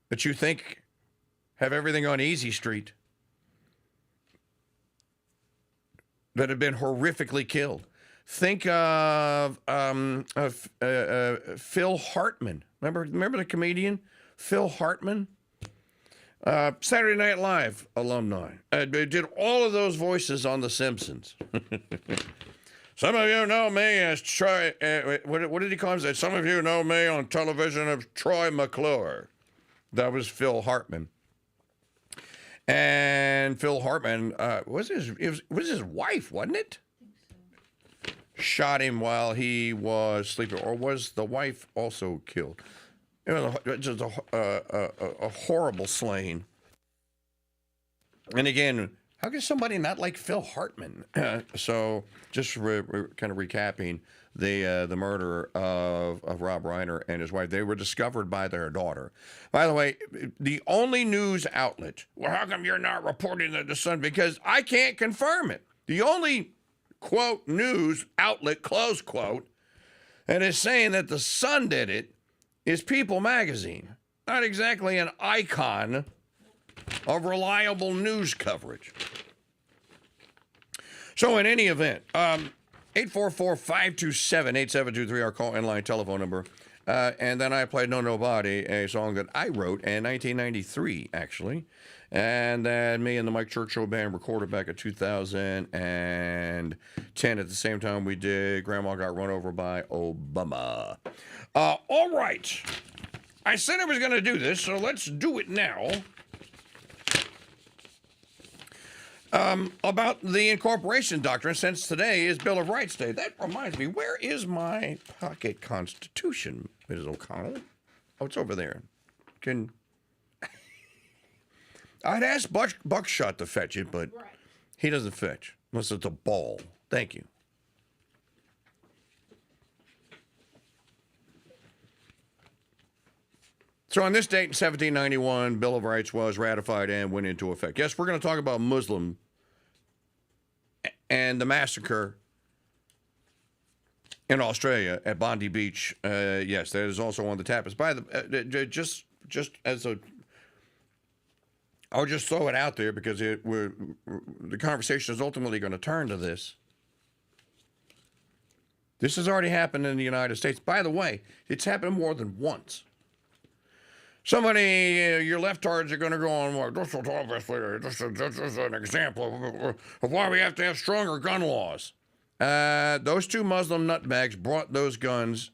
Speaker 4: that you think have everything on Easy Street that have been horrifically killed. Think of Phil Hartman. Remember the comedian Phil Hartman? Saturday Night Live alumni. Did all of those voices on The Simpsons. Some of you know me as Troy. What did he call himself? Some of you know me on television as Troy McClure. That was Phil Hartman. And Phil Hartman was his wife, wasn't it? Shot him while he was sleeping, or was the wife also killed? It was just a horrible slaying. And again, how can somebody not like Phil Hartman? So, just kind of recapping the murder of Rob Reiner and his wife. They were discovered by their daughter. By the way, the only news outlet. Well, how come you're not reporting that the Sun? Because I can't confirm it. The only quote news outlet close quote that is saying that the Sun did it is People Magazine. Not exactly an icon of reliable news coverage. So in any event, 844-527-8723, our call-in-line telephone number. And then I played No Nobody, a song that I wrote in 1993, actually. And then me and the Mike Church Show Band recorded back in 2010. At the same time we did Grandma Got Run Over by Obama. All right. I said I was going to do this, so let's do it now. About the incorporation doctrine, since today is Bill of Rights Day. That reminds me, where is my pocket Constitution, Ms. O'Connell? Oh, it's over there. I'd ask Buckshot to fetch it, but he doesn't fetch, unless it's a ball. Thank you. So on this date in 1791, Bill of Rights was ratified and went into effect. Yes, we're going to talk about Muslim and the massacre in Australia at Bondi Beach. Yes, that is also on the tapestry. By the just as a, I'll just throw it out there because the conversation is ultimately going to turn to this. This has already happened in the United States. By the way, it's happened more than once. Somebody, your leftards are going to go on, well, this is an example of why we have to have stronger gun laws. Those two Muslim nutbags brought those guns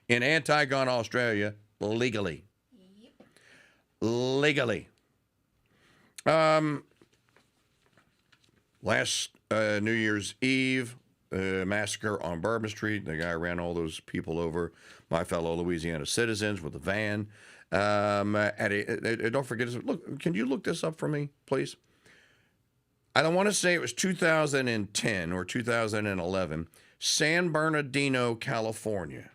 Speaker 4: in anti-gun Australia legally. Legally. Last New Year's Eve, massacre on Bourbon Street. The guy ran all those people over, my fellow Louisiana citizens, with a van. Don't forget, look, can you look this up for me, please? I don't want to say it was 2010 or 2011. San Bernardino, California.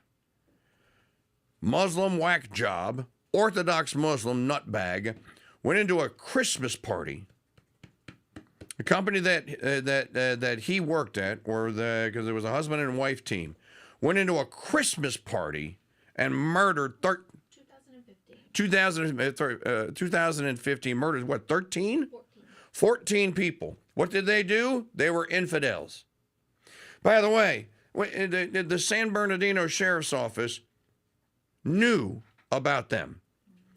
Speaker 4: Muslim whack job, Orthodox Muslim nutbag, went into a Christmas party. A company that he worked at, or because there was a husband and wife team, went into a Christmas party and murdered 2015 murdered, what, 13? 14 people. What did they do? They were infidels. By the way, the San Bernardino Sheriff's Office knew about them.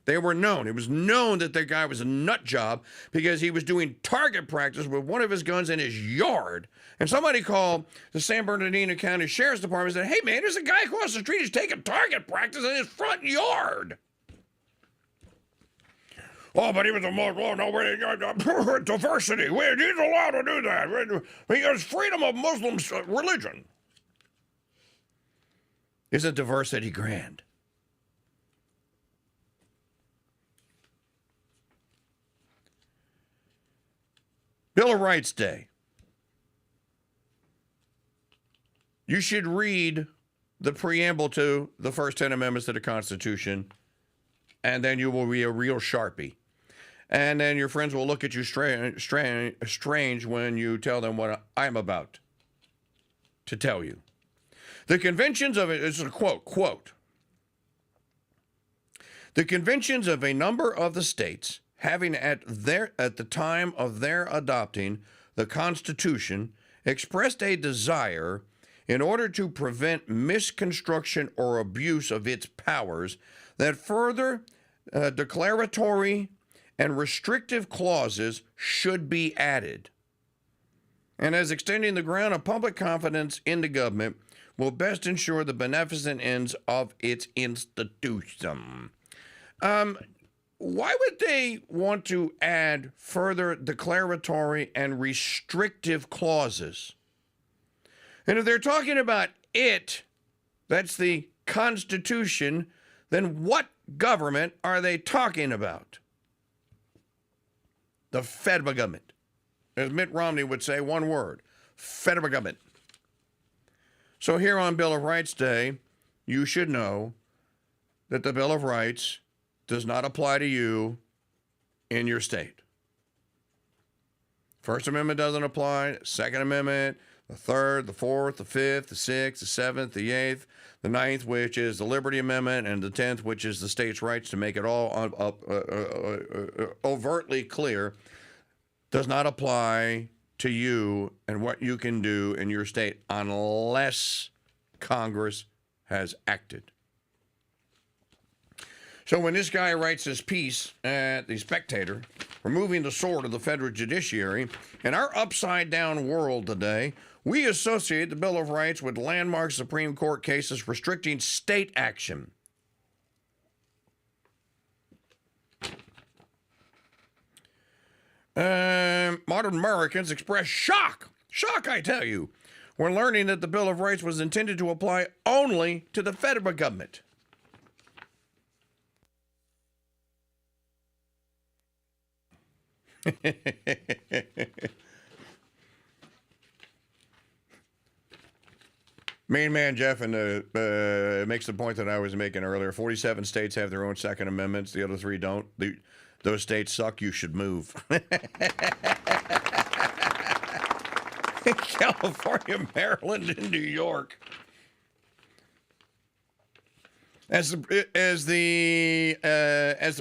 Speaker 4: They were known. It was known that that guy was a nut job because he was doing target practice with one of his guns in his yard. And somebody called the San Bernardino County Sheriff's Department and said, hey, man, there's a guy across the street who's taking target practice in his front yard. Oh, but he was a Muslim. Oh, no, diversity. He's allowed to do that. Because freedom of Muslim religion. Isn't diversity grand? Bill of Rights Day. You should read the preamble to the first 10 amendments to the Constitution, and then you will be a real Sharpie. And then your friends will look at you strange when you tell them what I'm about to tell you. The conventions of it is a quote. The conventions of a number of the states having at the time of their adopting the Constitution expressed a desire in order to prevent misconstruction or abuse of its powers that further declaratory and restrictive clauses should be added. And as extending the ground of public confidence in the government will best ensure the beneficent ends of its institution. why would they want to add further declaratory and restrictive clauses? And if they're talking about it, that's the Constitution, then what government are they talking about? The federal government. As Mitt Romney would say, one word, federal government. So here on Bill of Rights Day, you should know that the Bill of Rights does not apply to you in your state. First Amendment doesn't apply. Second Amendment, the Third, the Fourth, the Fifth, the Sixth, the Seventh, the Eighth, the Ninth, which is the Liberty Amendment, and the 10th, which is the states' rights, to make it all overtly clear, does not apply to you and what you can do in your state unless Congress has acted. So when this guy writes his piece at The Spectator, removing the sword of the federal judiciary, in our upside-down world today, we associate the Bill of Rights with landmark Supreme Court cases restricting state action. Modern Americans express shock, I tell you, when learning that the Bill of Rights was intended to apply only to the federal government. Main man Jeff makes the point that I was making earlier. 47 states have their own Second Amendments. The other 3 don't. Those states suck. You should move. California, Maryland, and New York. As the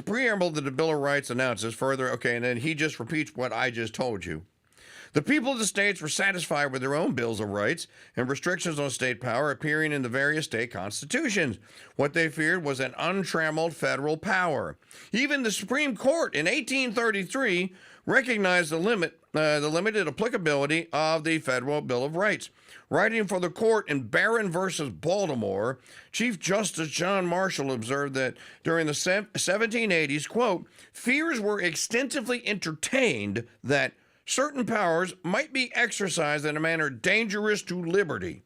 Speaker 4: preamble to the Bill of Rights announces further, okay, and then he just repeats what I just told you. The people of the states were satisfied with their own bills of rights and restrictions on state power appearing in the various state constitutions. What they feared was an untrammeled federal power. Even the Supreme Court in 1833 recognized the limited applicability of the Federal Bill of Rights. Writing for the court in Barron versus Baltimore, Chief Justice John Marshall observed that during the 1780s, quote, fears were extensively entertained that certain powers might be exercised in a manner dangerous to liberty.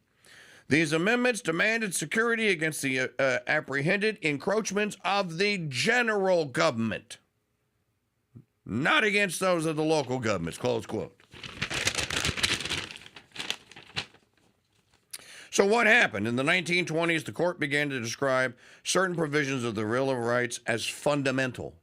Speaker 4: These amendments demanded security against the apprehended encroachments of the general government, not against those of the local governments, close quote. So what happened? In the 1920s, the court began to describe certain provisions of the Bill of Rights as fundamental.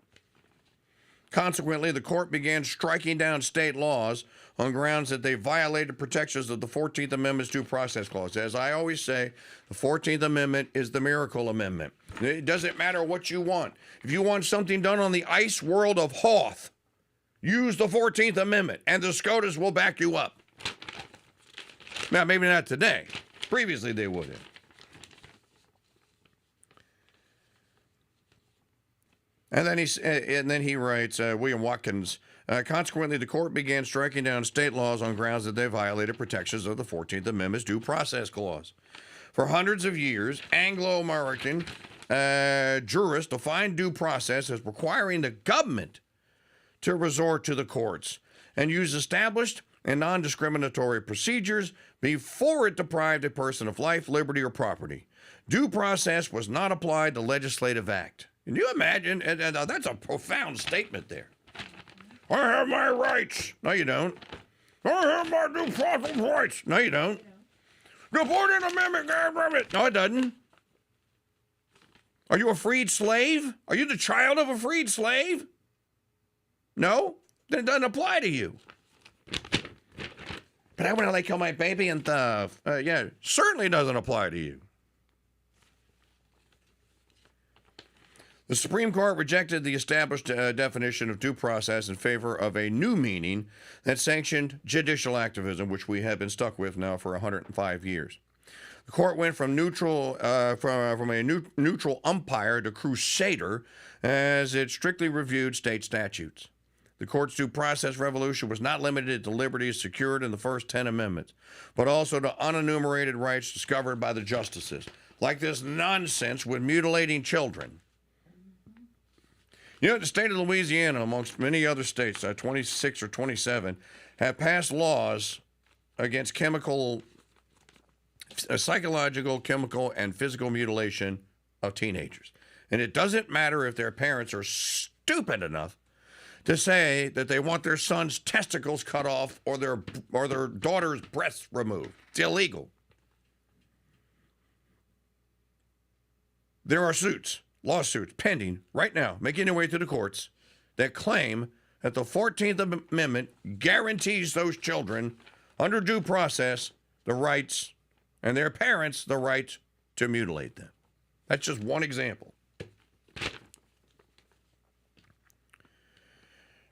Speaker 4: Consequently, the court began striking down state laws on grounds that they violated protections of the 14th Amendment's Due Process Clause. As I always say, the 14th Amendment is the miracle amendment. It doesn't matter what you want. If you want something done on the ice world of Hoth, use the 14th Amendment, and the SCOTUS will back you up. Now, maybe not today. Previously, they would have. And then he writes, William Watkins, consequently, the court began striking down state laws on grounds that they violated protections of the 14th Amendment's Due Process Clause. For hundreds of years, Anglo-American jurists defined due process as requiring the government to resort to the courts and use established and non-discriminatory procedures before it deprived a person of life, liberty, or property. Due process was not applied to legislative act. Can you imagine? And that's a profound statement there. I have my rights. No, you don't. I have my due process rights. No, you don't. The 14th Amendment gave it. No, it doesn't. Are you a freed slave? Are you the child of a freed slave? No? Then it doesn't apply to you. But I want to kill my baby and stuff. Yeah, certainly doesn't apply to you. The Supreme Court rejected the established definition of due process in favor of a new meaning that sanctioned judicial activism, which we have been stuck with now for 105 years. The court went from from a neutral umpire to crusader as it strictly reviewed state statutes. The court's due process revolution was not limited to liberties secured in the first 10 amendments, but also to unenumerated rights discovered by the justices, like this nonsense with mutilating children. You know, the state of Louisiana, amongst many other states, 26 or 27, have passed laws against psychological, chemical, and physical mutilation of teenagers. And it doesn't matter if their parents are stupid enough to say that they want their son's testicles cut off or their daughter's breasts removed. It's illegal. There are lawsuits pending right now, making their way to the courts, that claim that the 14th Amendment guarantees those children, under due process, the rights, and their parents, the right to mutilate them. That's just one example.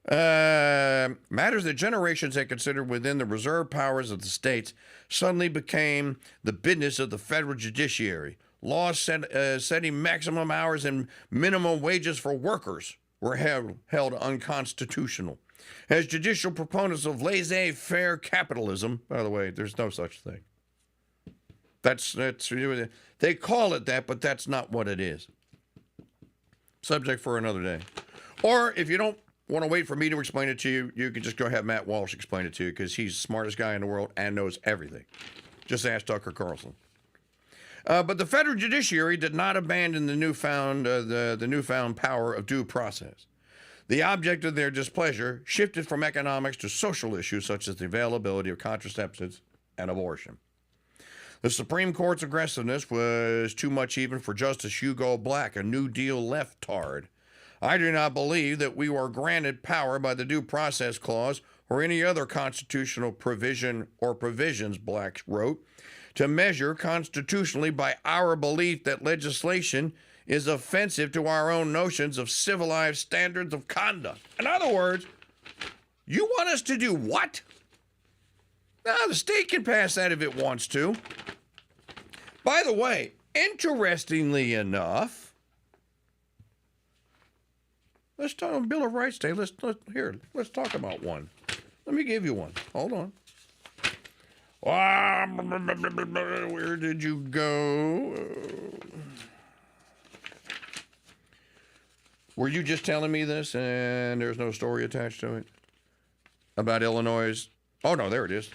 Speaker 4: Matters that generations had considered within the reserved powers of the states suddenly became the business of the federal judiciary. Laws setting maximum hours and minimum wages for workers were held unconstitutional. As judicial proponents of laissez-faire capitalism, by the way, there's no such thing. They call it that, but that's not what it is. Subject for another day. Or if you don't want to wait for me to explain it to you, you can just go have Matt Walsh explain it to you, because he's the smartest guy in the world and knows everything. Just ask Tucker Carlson. But the federal judiciary did not abandon the newfound power of due process. The object of their displeasure shifted from economics to social issues such as the availability of contraceptives and abortion. The Supreme Court's aggressiveness was too much even for Justice Hugo Black, a New Deal leftard. I do not believe that we were granted power by the Due Process Clause or any other constitutional provision or provisions, Black wrote, to measure constitutionally by our belief that legislation is offensive to our own notions of civilized standards of conduct. In other words, you want us to do what? Now, the state can pass that if it wants to. By the way, interestingly enough, let's talk on Bill of Rights Day. Let's talk about one. Let me give you one. Hold on. Where did you go? Were you just telling me this and there's no story attached to it? About Illinois'? Oh, no, there it is.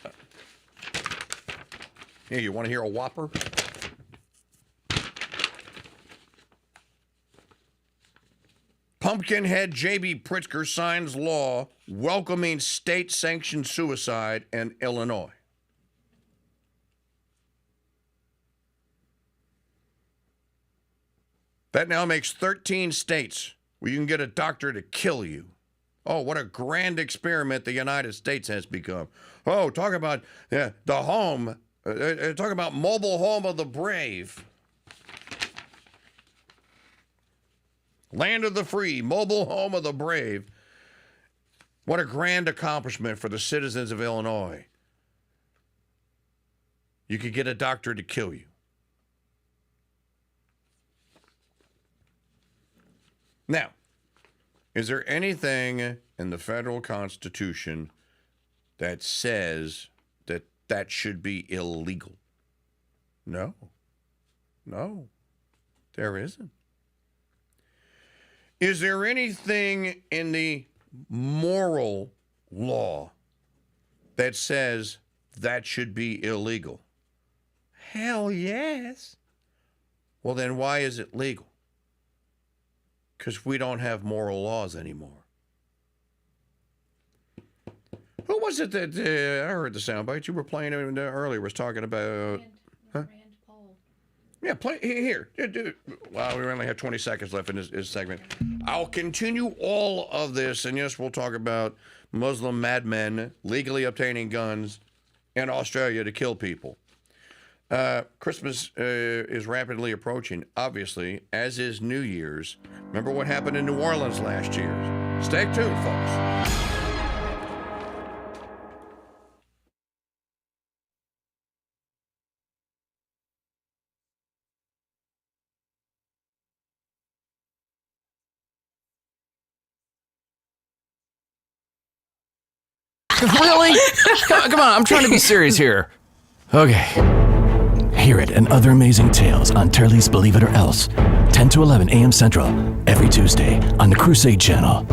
Speaker 4: Here, you want to hear a whopper? Pumpkinhead J.B. Pritzker signs law welcoming state-sanctioned suicide in Illinois. That now makes 13 states where you can get a doctor to kill you. Oh, what a grand experiment the United States has become. Oh, talk about the home. Talk about mobile home of the brave. Land of the free, mobile home of the brave. What a grand accomplishment for the citizens of Illinois. You could get a doctor to kill you. Now, is there anything in the federal Constitution that says that that should be illegal? No. No, there isn't. Is there anything in the moral law that says that should be illegal? Hell yes. Well, then why is it legal? Because we don't have moral laws anymore. Who was it that I heard the soundbite you were playing earlier? Was talking about. Huh? Yeah, play here. Wow, we only have 20 seconds left in this segment. I'll continue all of this, and yes, we'll talk about Muslim madmen legally obtaining guns in Australia to kill people. Christmas is rapidly approaching, obviously, as is New Year's. Remember what happened in New Orleans last year. Stay tuned, folks.
Speaker 9: Really? Come on, I'm trying to be serious here. Okay. Hear it and other amazing tales on Turley's Believe It or Else, 10 to 11 a.m. Central, every Tuesday on the Crusade Channel.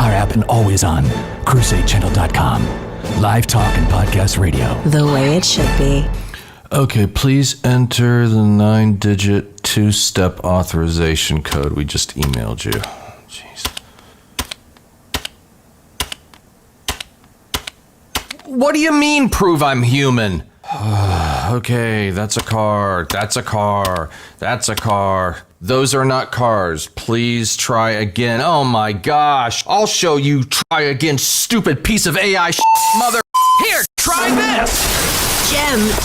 Speaker 9: Our app and always on crusadechannel.com. Live talk and podcast radio.
Speaker 1: The way it should be.
Speaker 15: Okay, please enter the 9-digit two-step authorization code we just emailed you. Jeez. What do you mean, prove I'm human? Okay, that's a car. That's a car. That's a car. Those are not cars. Please try again. Oh my gosh. I'll show you. Try again, stupid piece of AI mother. Here, try this.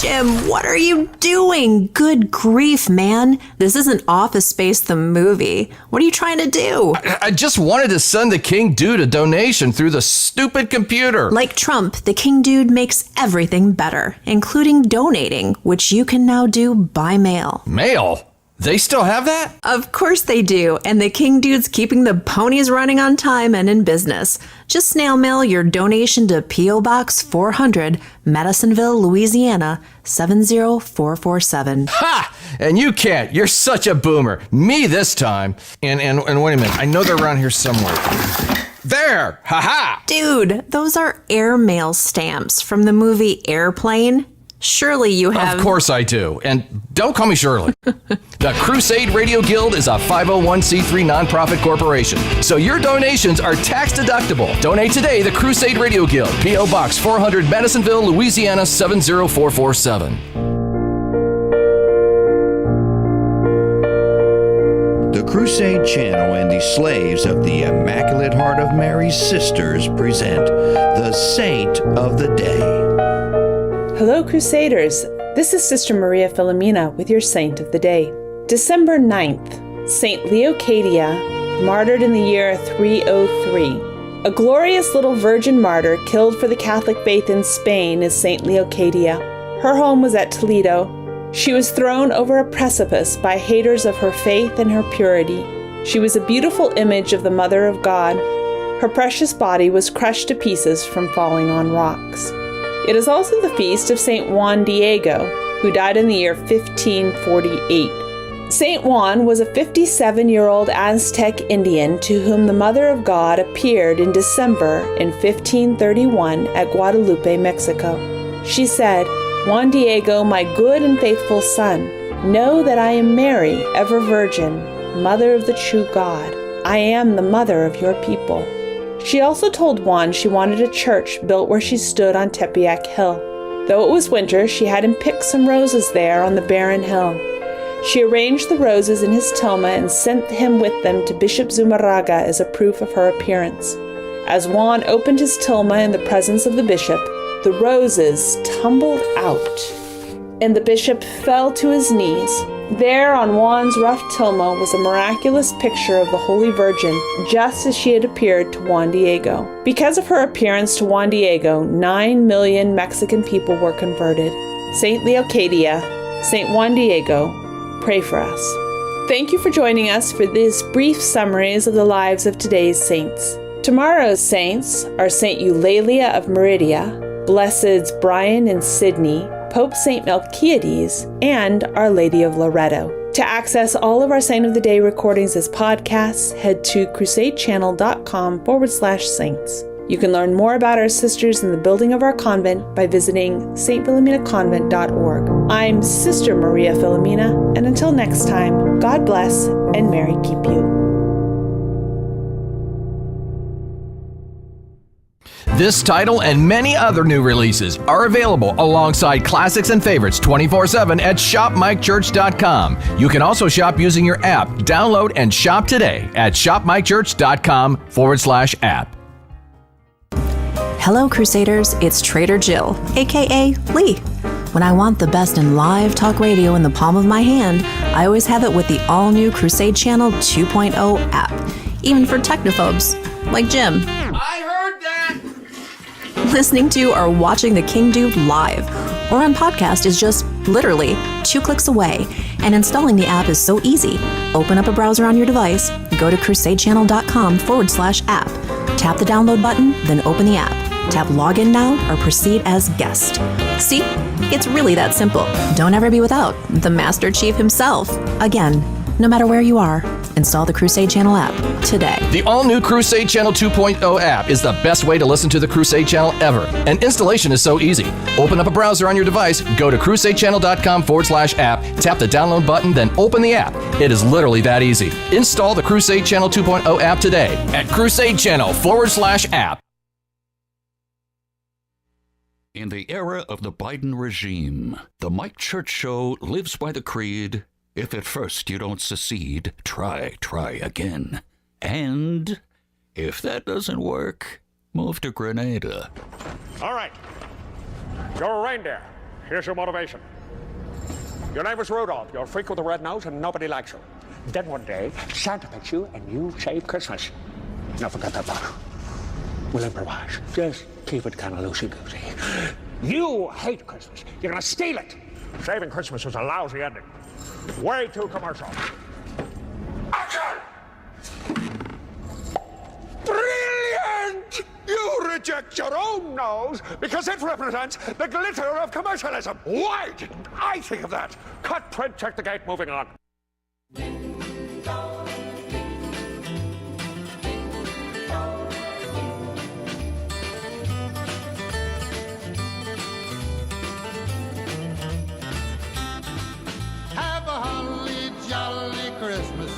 Speaker 1: Jim, what are you doing? Good grief, man. This isn't Office Space the movie. What are you trying to do?
Speaker 15: I just wanted to send the KingDude a donation through the stupid computer.
Speaker 1: Like Trump, the KingDude makes everything better, including donating, which you can now do by mail.
Speaker 15: Mail? They still have that?
Speaker 1: Of course they do, and the KingDude's keeping the ponies running on time and in business. Just snail mail your donation to P.O. Box 400, Madisonville, Louisiana, 70447.
Speaker 15: Ha! And you can't. You're such a boomer. Me this time. And wait a minute. I know they're around here somewhere. There! Ha-ha!
Speaker 1: Dude, those are airmail stamps from the movie Airplane. Surely you have...
Speaker 15: Of course I do. And don't call me Shirley. The Crusade Radio Guild is a 501c3 nonprofit corporation, so your donations are tax deductible. Donate today, the Crusade Radio Guild, P.O. Box 400, Madisonville, Louisiana, 70447.
Speaker 4: The Crusade Channel and the Slaves of the Immaculate Heart of Mary's Sisters present the Saint of the Day.
Speaker 16: Hello, Crusaders. This is Sister Maria Filomena with your Saint of the Day. December 9th, Saint Leocadia, martyred in the year 303. A glorious little virgin martyr killed for the Catholic faith in Spain is Saint Leocadia. Her home was at Toledo. She was thrown over a precipice by haters of her faith and her purity. She was a beautiful image of the Mother of God. Her precious body was crushed to pieces from falling on rocks. It is also the feast of Saint Juan Diego, who died in the year 1548. Saint Juan was a 57-year-old Aztec Indian to whom the Mother of God appeared in December in 1531 at Guadalupe, Mexico. She said, "Juan Diego, my good and faithful son, know that I am Mary, ever virgin, Mother of the true God. I am the mother of your people." She also told Juan she wanted a church built where she stood on Tepeyac Hill. Though it was winter, she had him pick some roses there on the barren hill. She arranged the roses in his tilma and sent him with them to Bishop Zumarraga as a proof of her appearance. As Juan opened his tilma in the presence of the bishop, the roses tumbled out, and the bishop fell to his knees. There on Juan's rough tilma was a miraculous picture of the Holy Virgin, just as she had appeared to Juan Diego. Because of her appearance to Juan Diego, 9 million Mexican people were converted. Saint Leocadia, Saint Juan Diego, pray for us. Thank you for joining us for these brief summaries of the lives of today's saints. Tomorrow's saints are Saint Eulalia of Meridia, Blesseds Brian and Sydney, Pope St. Melchiades, and Our Lady of Loretto. To access all of our Saint of the Day recordings as podcasts, head to crusadechannel.com/saints. You can learn more about our sisters in the building of our convent by visiting stphilomenaconvent.org. I'm Sister Maria Filomena, and until next time, God bless and Mary keep you.
Speaker 9: This title and many other new releases are available alongside classics and favorites 24/7 at shopmikechurch.com. You can also shop using your app. Download and shop today at shopmikechurch.com/app.
Speaker 1: Hello, Crusaders. It's Trader Jill, aka Lee. When I want the best in live talk radio in the palm of my hand, I always have it with the all-new Crusade Channel 2.0 app, even for technophobes like Jim. Listening to or watching the KingDude live or on podcast is just literally 2 clicks away, and installing the app is so easy. Open up a browser on your device, go to crusadechannel.com/app, tap the download button, then open the app. Tap Login now or proceed as guest. See? It's really that simple. Don't ever be without the Master Chief himself. Again, no matter where you are, install the Crusade Channel app today.
Speaker 9: The all-new Crusade Channel 2.0 app is the best way to listen to the Crusade Channel ever. And installation is so easy. Open up a browser on your device, go to crusadechannel.com/app, tap the download button, then open the app. It is literally that easy. Install the Crusade Channel 2.0 app today at crusadechannel.com/app.
Speaker 13: In the era of the Biden regime, the Mike Church Show lives by the creed, if at first you don't succeed, try again. And if that doesn't work, move to Grenada.
Speaker 6: All right. You're a reindeer. Here's your motivation. Your name was Rudolph. You're a freak with a red nose and nobody likes you. Then one day, Santa picks you and you save Christmas. Now forget that part. We'll improvise. Just keep it kind of loosey-goosey. You hate Christmas. You're gonna steal it. Saving Christmas was a lousy ending. Way too commercial. Action! Brilliant! You reject your own nose because it represents the glitter of commercialism. Why didn't I think of that? Cut, print, check the gate, moving on.
Speaker 17: Have a holly jolly Christmas.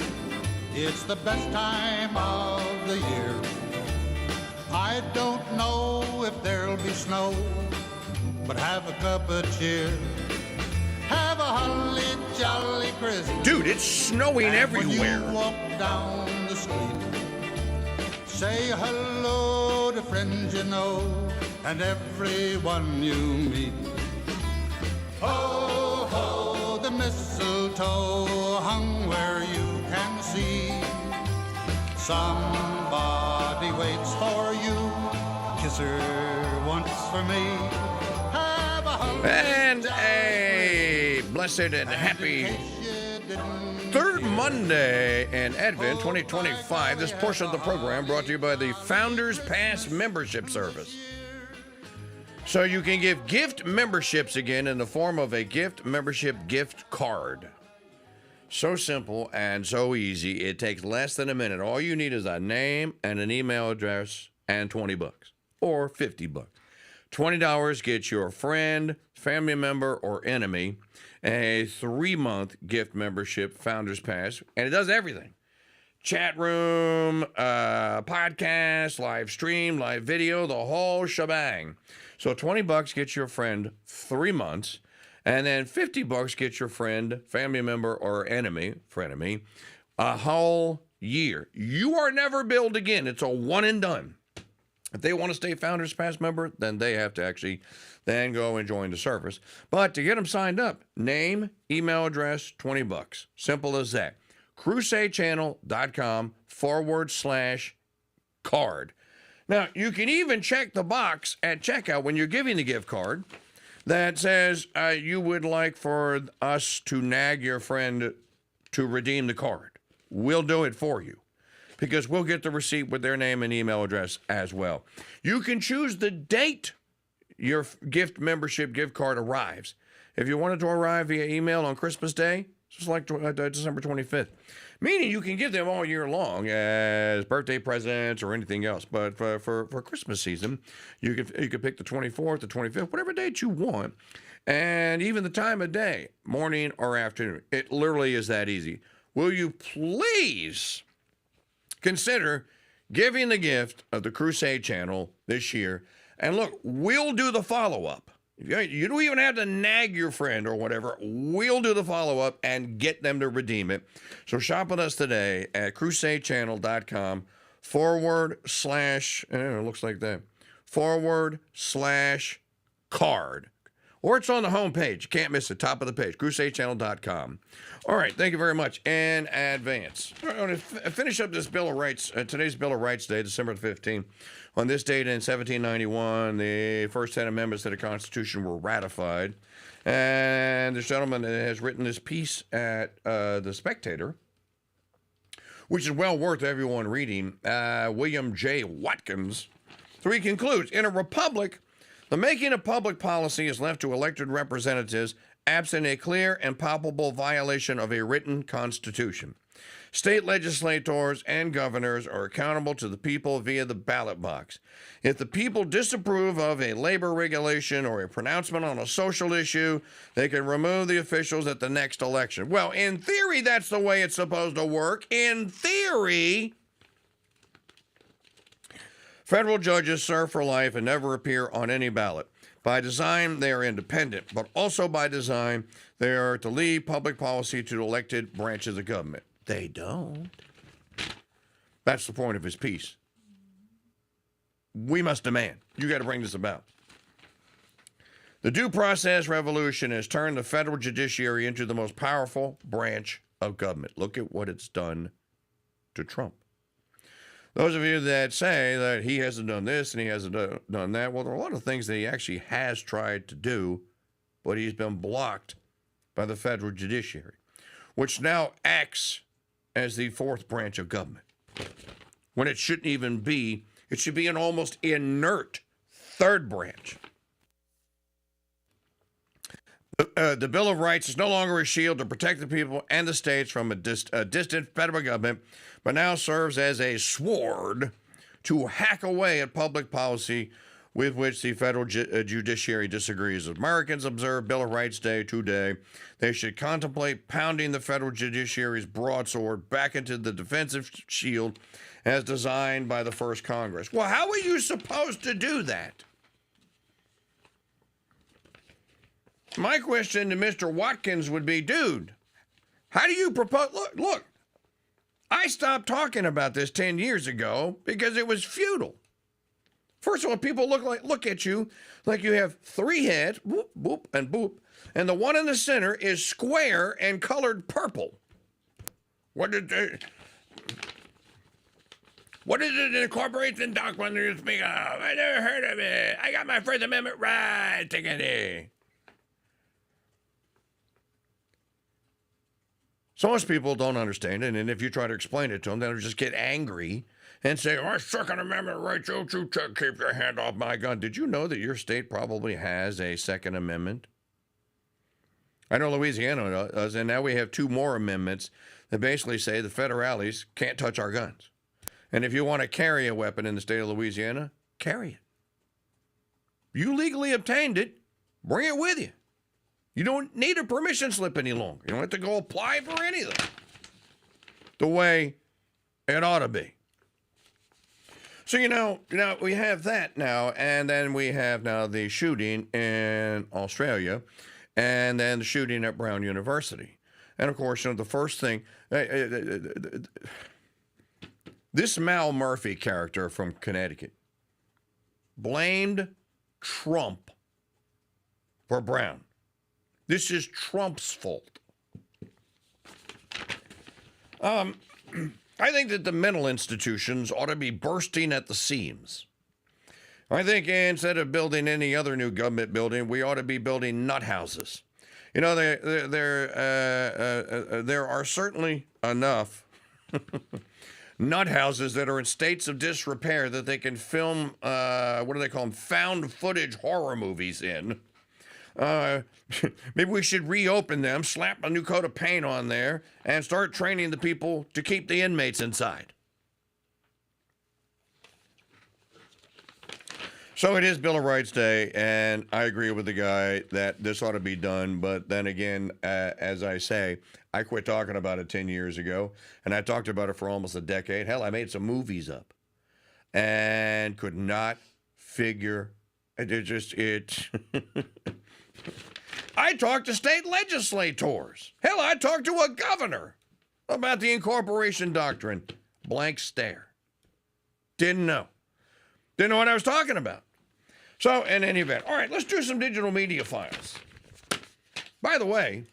Speaker 17: It's the best time of the year. I don't know if there'll be snow, but have a cup of cheer. Have a holly jolly Christmas.
Speaker 4: Dude, it's snowing everywhere.
Speaker 17: When you walk down the street, say hello to friends you know and everyone you meet. Ho, ho, the mistletoe hung where you can see. Somebody waits for you. Kiss her once for me. Have a
Speaker 4: And a blessed and happy third Monday in Advent 2025. This portion of the program brought to you by the Founders Pass membership service. So you can give gift memberships again in the form of a gift membership gift card. So simple and so easy. It takes less than a minute. All you need is a name and an email address and $20 or $50. $20 gets your friend, family member, or enemy a 3-month gift membership Founders Pass, and it does everything. Chat room, podcast, live stream, live video, the whole shebang. So $20 gets your friend 3 months, and then $50 gets your friend, family member, or enemy, frenemy, a whole year. You are never billed again. It's a one and done. If they want to stay Founders Pass member, then they have to actually then go and join the service. But to get them signed up, name, email address, $20. Simple as that. crusadechannel.com/card. Now, you can even check the box at checkout when you're giving the gift card that says you would like for us to nag your friend to redeem the card. We'll do it for you, because we'll get the receipt with their name and email address as well. You can choose the date your gift membership gift card arrives. If you want it to arrive via email on Christmas Day, just like December 25th, meaning you can give them all year long as birthday presents or anything else. But for Christmas season, you could pick the 24th, the 25th, whatever date you want, and even the time of day, morning or afternoon. It literally is that easy. Will you please consider giving the gift of the Crusade Channel this year? And look, we'll do the follow-up. You don't even have to nag your friend or whatever. We'll do the follow-up and get them to redeem it. So shop with us today at crusadechannel.com /, it looks like that, /card. Or it's on the homepage. You can't miss it. Top of the page, crusadechannel.com. All right, thank you very much in advance. I'm going to finish up this Bill of Rights, today's Bill of Rights Day, December 15th. On this date in 1791, the first 10 amendments to the Constitution were ratified. And this gentleman has written this piece at The Spectator, which is well worth everyone reading. William J. Watkins So he concludes, in a republic, the making of public policy is left to elected representatives absent a clear and palpable violation of a written constitution. State legislators and governors are accountable to the people via the ballot box. If the people disapprove of a labor regulation or a pronouncement on a social issue, they can remove the officials at the next election. Well, in theory, that's the way it's supposed to work. In theory, federal judges serve for life and never appear on any ballot. By design, they are independent, but also by design, they are to leave public policy to the elected branches of the government. They don't. That's the point of his piece. We must demand. You got to bring this about. The due process revolution has turned the federal judiciary into the most powerful branch of government. Look at what it's done to Trump. Those of you that say that he hasn't done this and he hasn't done that, well, there are a lot of things that he actually has tried to do, but he's been blocked by the federal judiciary, which now acts as the fourth branch of government, when it shouldn't even be. It should be an almost inert third branch. The Bill of Rights is no longer a shield to protect the people and the states from a distant federal government, but now serves as a sword to hack away at public policy with which the federal judiciary disagrees. As Americans observe Bill of Rights Day today, they should contemplate pounding the federal judiciary's broadsword back into the defensive shield as designed by the first Congress. Well, how are you supposed to do that? My question to Mr. Watkins would be, dude, how do you propose? Look, I stopped talking about this 10 years ago because it was futile. First of all, people look at you like you have three heads, boop, boop, and boop, and the one in the center is square and colored purple. What is it incorporation doctrine you speak of? I never heard of it. I got my First Amendment right, tickety. So most people don't understand it, and if you try to explain it to them, they'll just get angry and say, "Oh, Second Amendment rights, don't you keep your hand off my gun." Did you know that your state probably has a Second Amendment? I know Louisiana does, and now we have two more amendments that basically say the federales can't touch our guns. And if you want to carry a weapon in the state of Louisiana, carry it. You legally obtained it, bring it with you. You don't need a permission slip any longer. You don't have to go apply for anything. The way it ought to be. So, we have that now, and then we have now the shooting in Australia, and then the shooting at Brown University. And of course, the first thing, this Mal Murphy character from Connecticut blamed Trump for Brown. This is Trump's fault. I think that the mental institutions ought to be bursting at the seams. I think instead of building any other new government building, we ought to be building nut houses. There are certainly enough nut houses that are in states of disrepair that they can film, what do they call them, found footage horror movies in. Maybe we should reopen them, slap a new coat of paint on there, and start training the people to keep the inmates inside. So it is Bill of Rights Day, and I agree with the guy that this ought to be done. But then again, as I say, I quit talking about it 10 years ago, and I talked about it for almost a decade. Hell, I made some movies up and could not figure it. I talked to state legislators. Hell, I talked to a governor about the incorporation doctrine. Blank stare. Didn't know what I was talking about. So, in any event, all right, let's do some digital media files. By the way,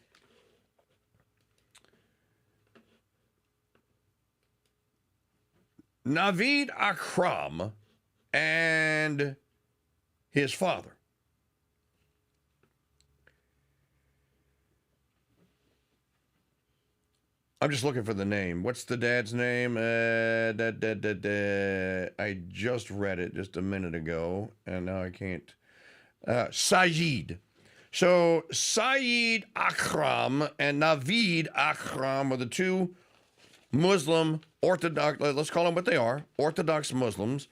Speaker 4: Naveed Akram and his father I'm just looking for the name. What's the dad's name? I just read it just a minute ago, and now I can't. Saeed. So Saeed Akram and Naveed Akram are the two Muslim Orthodox, let's call them what they are, Orthodox Muslims,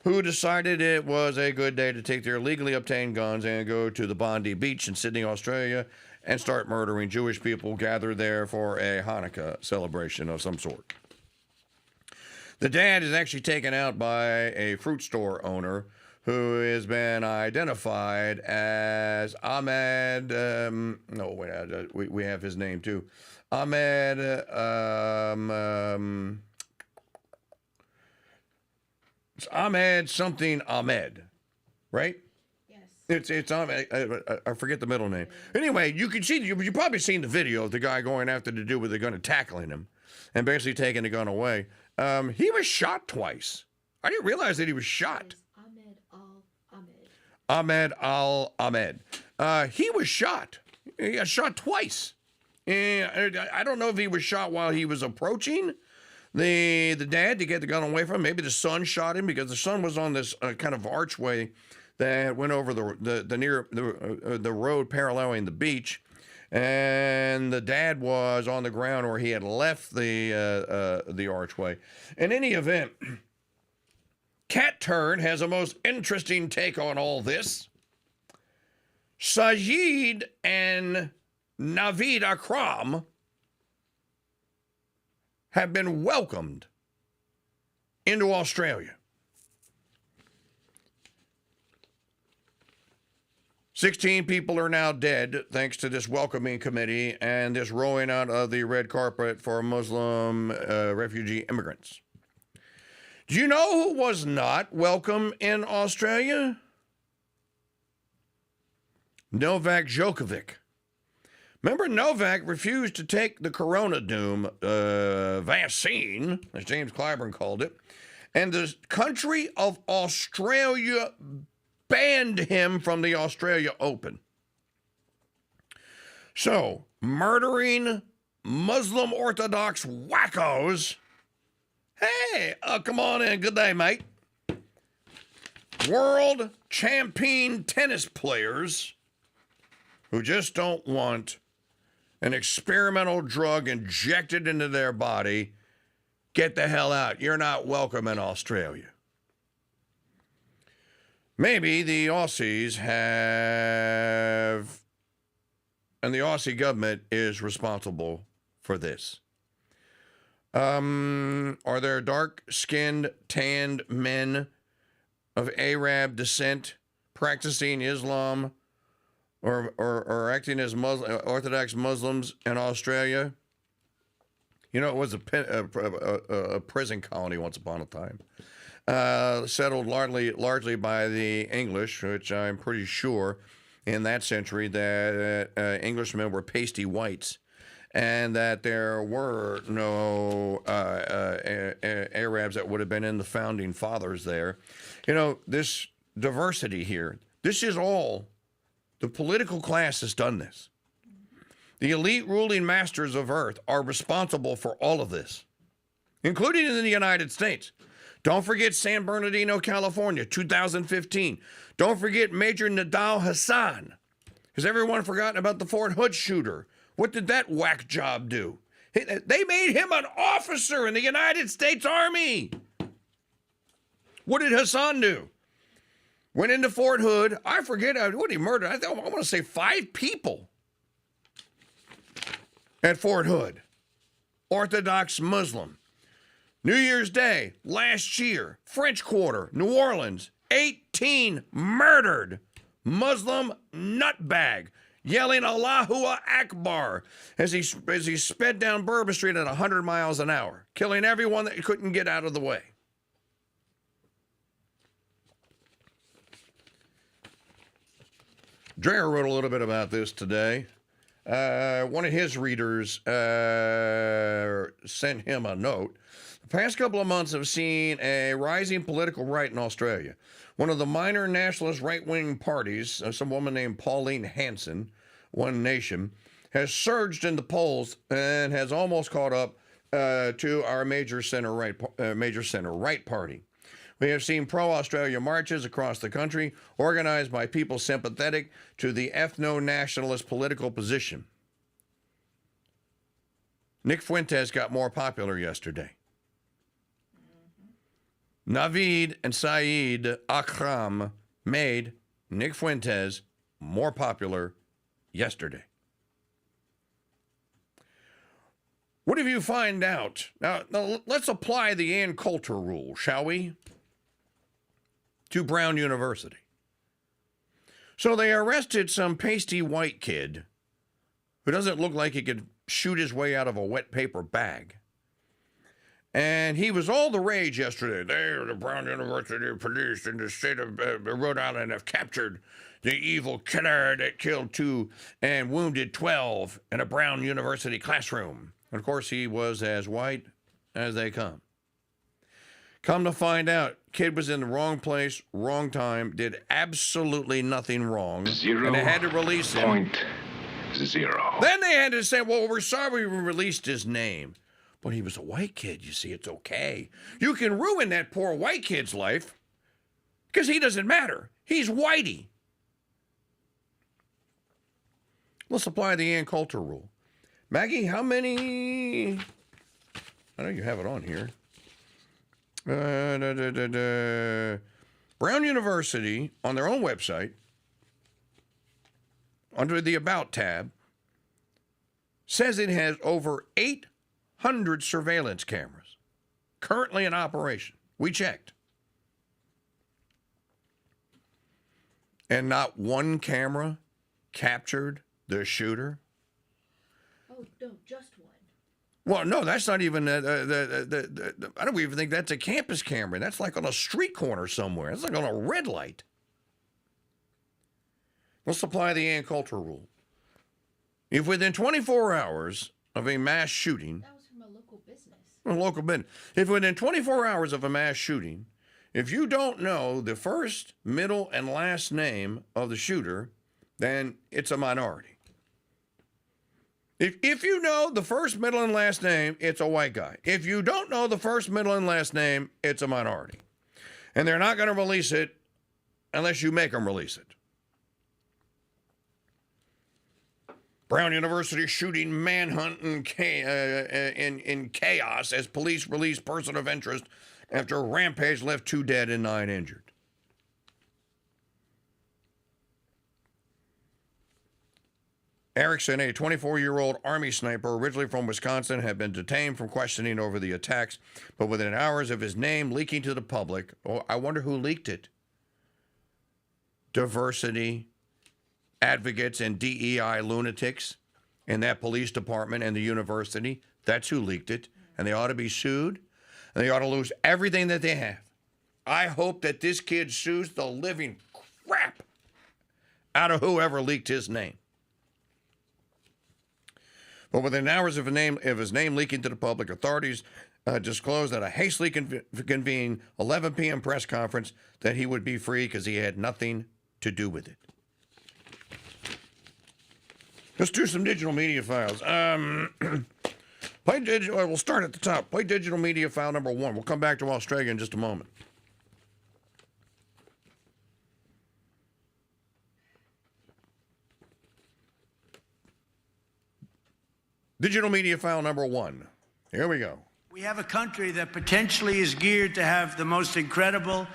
Speaker 4: who decided it was a good day to take their legally obtained guns and go to the Bondi Beach in Sydney, Australia, and start murdering Jewish people gathered there for a Hanukkah celebration of some sort. The dad is actually taken out by a fruit store owner who has been identified as Ahmed. We have his name too. Ahmed. It's Ahmed something Ahmed, right? It's Ahmed. I forget the middle name. Anyway, you can see, you've probably seen the video of the guy going after the dude with the gun and tackling him and basically taking the gun away. He was shot twice. I didn't realize that he was shot. Ahmed Al-Ahmed. He was shot. He got shot twice. And I don't know if he was shot while he was approaching the dad to get the gun away from him. Maybe the son shot him because the son was on this kind of archway that went over the road paralleling the beach, and the dad was on the ground where he had left the archway. In any event, Cat Turd has a most interesting take on all this. Sajid and Naveed Akram have been welcomed into Australia. 16 people are now dead thanks to this welcoming committee and this rolling out of the red carpet for Muslim refugee immigrants. Do you know who was not welcome in Australia? Novak Djokovic. Remember, Novak refused to take the Corona Doom vaccine, as James Clyburn called it, and the country of Australia banned him from the Australia Open. So, murdering Muslim Orthodox wackos. Hey, come on in. Good day, mate. World champion tennis players who just don't want an experimental drug injected into their body, get the hell out. You're not welcome in Australia. Maybe the Aussies have, and the Aussie government is responsible for this. Are there dark-skinned, tanned men of Arab descent practicing Islam or acting as Orthodox Muslims in Australia? You know, it was a prison colony once upon a time. Settled largely by the English, which I'm pretty sure in that century that Englishmen were pasty whites, and that there were no Arabs that would have been in the founding fathers there. You know, this diversity here, this is all, the political class has done this. The elite ruling masters of earth are responsible for all of this, including in the United States. Don't forget San Bernardino, California, 2015. Don't forget Major Nidal Hassan. Has everyone forgotten about the Fort Hood shooter? What did that whack job do? They made him an officer in the United States Army. What did Hassan do? Went into Fort Hood. I forget what he murdered. I want to say 5 people at Fort Hood. Orthodox Muslim. New Year's Day, last year, French Quarter, New Orleans, 18 murdered. Muslim nutbag yelling Allahu Akbar as he sped down Bourbon Street at 100 miles an hour, killing everyone that couldn't get out of the way. Dreher wrote a little bit about this today. One of his readers sent him a note. The past couple of months have seen a rising political right in Australia. One of the minor nationalist right-wing parties, some woman named Pauline Hanson, One Nation, has surged in the polls and has almost caught up to our major center right party. We have seen pro-Australia marches across the country organized by people sympathetic to the ethno-nationalist political position. Nick Fuentes got more popular yesterday. Naveed and Saeed Akram made Nick Fuentes more popular yesterday. What if you find out? Now let's apply the Ann Coulter rule, shall we? To Brown University. So they arrested some pasty white kid who doesn't look like he could shoot his way out of a wet paper bag. And he was all the rage yesterday. The Brown University police in the state of Rhode Island have captured the evil killer that killed 2 and wounded 12 in a Brown University classroom. And of course, he was as white as they come. Come to find out, kid was in the wrong place, wrong time, did absolutely nothing wrong. And they had to release him.
Speaker 5: 0.0.
Speaker 4: Then they had to say, well, we're sorry we released his name. But he was a white kid, you see, it's okay. You can ruin that poor white kid's life because he doesn't matter. He's whitey. Let's apply the Ann Coulter rule. Maggie, how many... I know you have it on here. Brown University, on their own website, under the About tab, says it has over 800 surveillance cameras currently in operation. We checked. And not one camera captured the shooter.
Speaker 8: Oh, no, just one.
Speaker 4: Well, no, that's not even, I don't even think that's a campus camera. That's like on a street corner somewhere. It's like on a red light. Let's apply the Ann Coulter rule. If within 24 hours of a mass shooting...
Speaker 8: That was from a local business.
Speaker 4: A local business. If within 24 hours of a mass shooting, if you don't know the first, middle, and last name of the shooter, then it's a minority. If you know the first, middle, and last name, it's a white guy. If you don't know the first, middle, and last name, it's a minority. And they're not going to release it unless you make them release it. Brown University shooting manhunt in chaos as police release person of interest after a rampage left 2 dead and 9 injured. Erickson, a 24-year-old Army sniper originally from Wisconsin, had been detained from questioning over the attacks, but within hours of his name leaking to the public, I wonder who leaked it. Diversity advocates and DEI lunatics in that police department and the university. That's who leaked it. And they ought to be sued. And they ought to lose everything that they have. I hope that this kid sues the living crap out of whoever leaked his name. But within hours of his name leaking to the public, authorities disclosed at a hastily convened 11 p.m. press conference that he would be free because he had nothing to do with it. Let's do some digital media files. We'll start at the top. Play digital media file number 1. We'll come back to Australia in just a moment. Digital media file number 1. Here we go.
Speaker 18: We have a country that potentially is geared to have the most incredible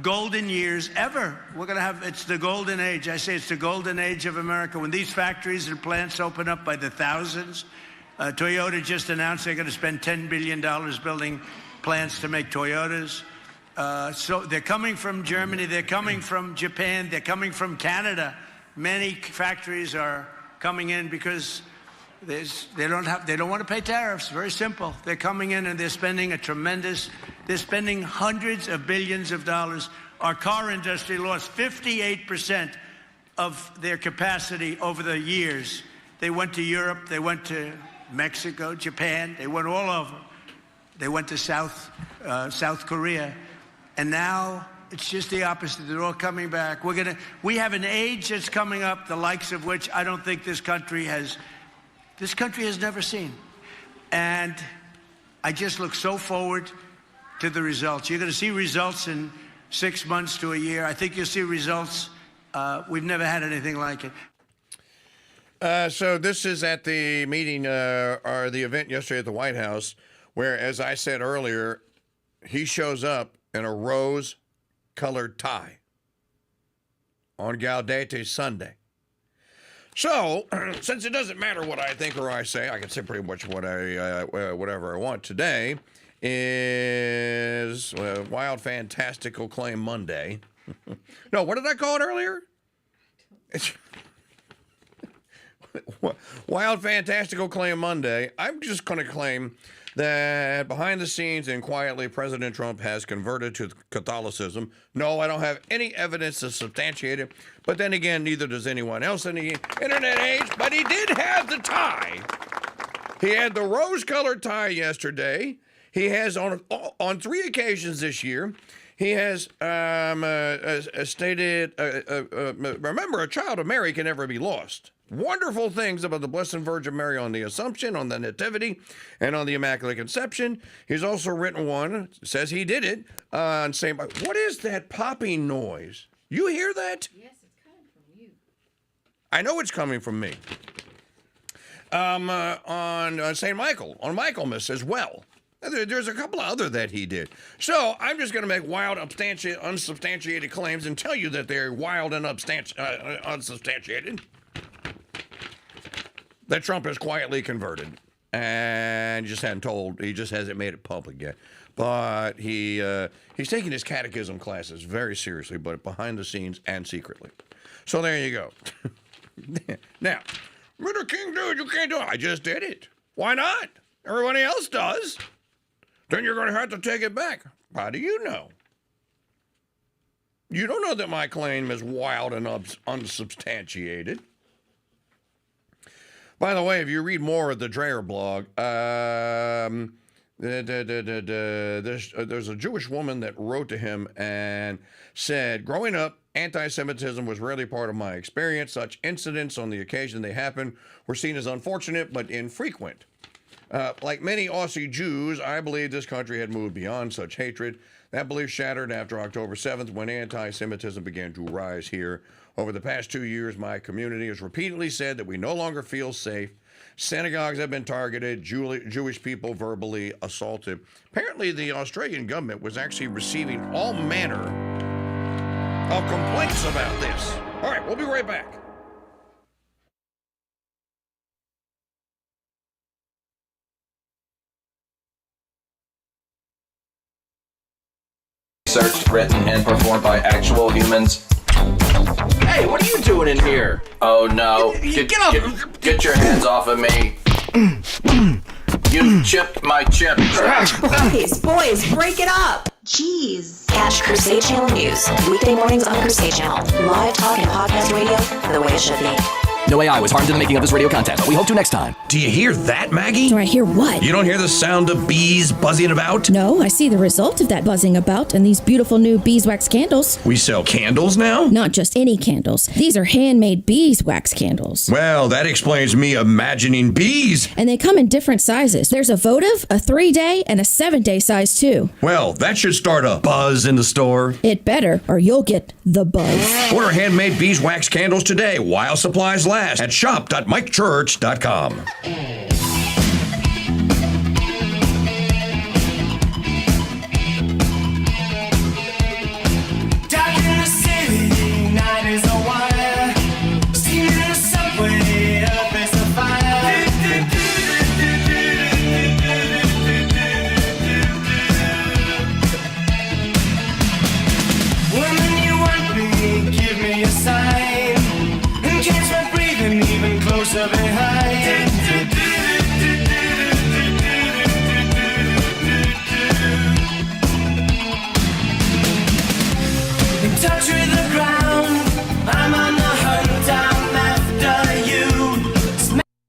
Speaker 18: golden years ever. We're going to have, it's the golden age. I say it's the golden age of America. When these factories and plants open up by the thousands, Toyota just announced they're going to spend $10 billion building plants to make Toyotas. So they're coming from Germany, they're coming from Japan, they're coming from Canada. Many factories are coming in because they don't want to pay tariffs. Very simple. They're coming in and they're spending they're spending hundreds of billions of dollars. Our car industry lost 58% of their capacity over the years. They went to Europe, they went to Mexico, Japan, they went all over. They went to South Korea. And now it's just the opposite. They're all coming back. We have an age that's coming up, the likes of which I don't think this country has this country has never seen. And I just look so forward to the results. You're going to see results in 6 months to a year. I think you'll see results. We've never had anything like it.
Speaker 4: So this is at the meeting or the event yesterday at the White House, where, as I said earlier, he shows up in a rose-colored tie on Gaudete Sunday. So, since it doesn't matter what I think or I say, I can say pretty much whatever I want. Today is Wild Fantastical Claim Monday. No, what did I call it earlier? Wild Fantastical Claim Monday. I'm just going to claim that behind the scenes and quietly, President Trump has converted to Catholicism. No, I don't have any evidence to substantiate it. But then again, neither does anyone else in the internet age. But he did have the tie. He had the rose-colored tie yesterday. He has on 3 occasions this year. He has stated, remember, a child of Mary can never be lost. Wonderful things about the Blessed Virgin Mary on the Assumption, on the Nativity, and on the Immaculate Conception. He's also written one, says he did it, on St. What is that popping noise? You hear that?
Speaker 8: Yes, it's coming from you.
Speaker 4: I know it's coming from me. On St. Michael, on Michaelmas as well. There's a couple of other that he did. So I'm just going to make wild, unsubstantiated claims and tell you that they're wild and unsubstantiated. That Trump has quietly converted and just hasn't made it public yet. But he's taking his catechism classes very seriously, but behind the scenes and secretly. So there you go. Now, Mr. KingDude, you can't do it. I just did it. Why not? Everybody else does. Then you're going to have to take it back. How do you know? You don't know that my claim is wild and unsubstantiated. By the way, if you read more of the Dreher blog, there's a Jewish woman that wrote to him and said, growing up, anti-Semitism was rarely part of my experience. Such incidents on the occasion they happened were seen as unfortunate but infrequent. Like many Aussie Jews, I believe this country had moved beyond such hatred. That belief shattered after October 7th when anti-Semitism began to rise here. Over the past 2 years, my community has repeatedly said that we no longer feel safe. Synagogues have been targeted, Jewish people verbally assaulted. Apparently, the Australian government was actually receiving all manner of complaints about this. All right, we'll be right back.
Speaker 15: Researched, written, and performed by actual humans. Hey, what are you doing in here? Oh no. Get up! Get your hands off of me. You chipped my chip.
Speaker 1: Boys, break it up. Jeez. Catch Crusade Channel News weekday mornings on Crusade Channel. Live talk and podcast radio the way it should be.
Speaker 9: No AI was harmed in the making of this radio content. We hope to next time.
Speaker 19: Do you hear that, Maggie?
Speaker 20: Do I hear what?
Speaker 19: You don't hear the sound of bees buzzing about?
Speaker 20: No, I see the result of that buzzing about in these beautiful new beeswax candles.
Speaker 19: We sell candles now?
Speaker 20: Not just any candles. These are handmade beeswax candles.
Speaker 19: Well, that explains me imagining bees.
Speaker 20: And they come in different sizes. There's a votive, a 3-day, and a 7-day size too.
Speaker 19: Well, that should start a buzz in the store.
Speaker 20: It better, or you'll get the buzz.
Speaker 19: Order handmade beeswax candles today while supplies last at shop.mikechurch.com.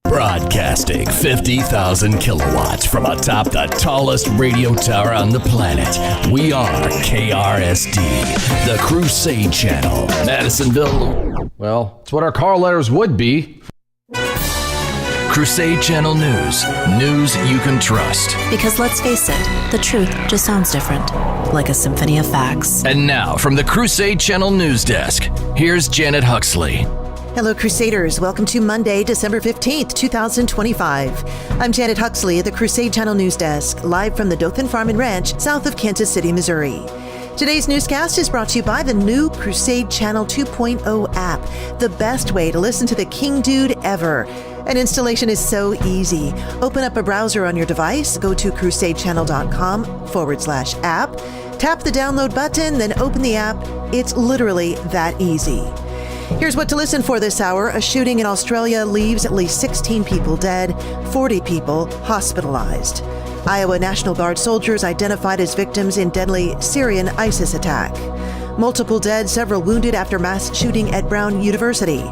Speaker 9: Broadcasting 50,000 kilowatts from atop the tallest radio tower on the planet. We are KRSD, the Crusade Channel, Madisonville.
Speaker 15: Well, it's what our call letters would be.
Speaker 9: Crusade Channel News. News you can trust.
Speaker 1: Because let's face it, the truth just sounds different, like a symphony of facts.
Speaker 9: And now, from the Crusade Channel News Desk, here's Janet Huxley.
Speaker 12: Hello, Crusaders. Welcome to Monday, December 15th, 2025. I'm Janet Huxley at the Crusade Channel News Desk, live from the Dothan Farm and Ranch, south of Kansas City, Missouri. Today's newscast is brought to you by the new Crusade Channel 2.0 app, the best way to listen to the KingDude ever. An installation is so easy. Open up a browser on your device, go to crusadechannel.com/app, tap the download button, then open the app. It's literally that easy. Here's what to listen for this hour. A shooting in Australia leaves at least 16 people dead, 40 people hospitalized. Iowa National Guard soldiers identified as victims in deadly Syrian ISIS attack. Multiple dead, several wounded after mass shooting at Brown University.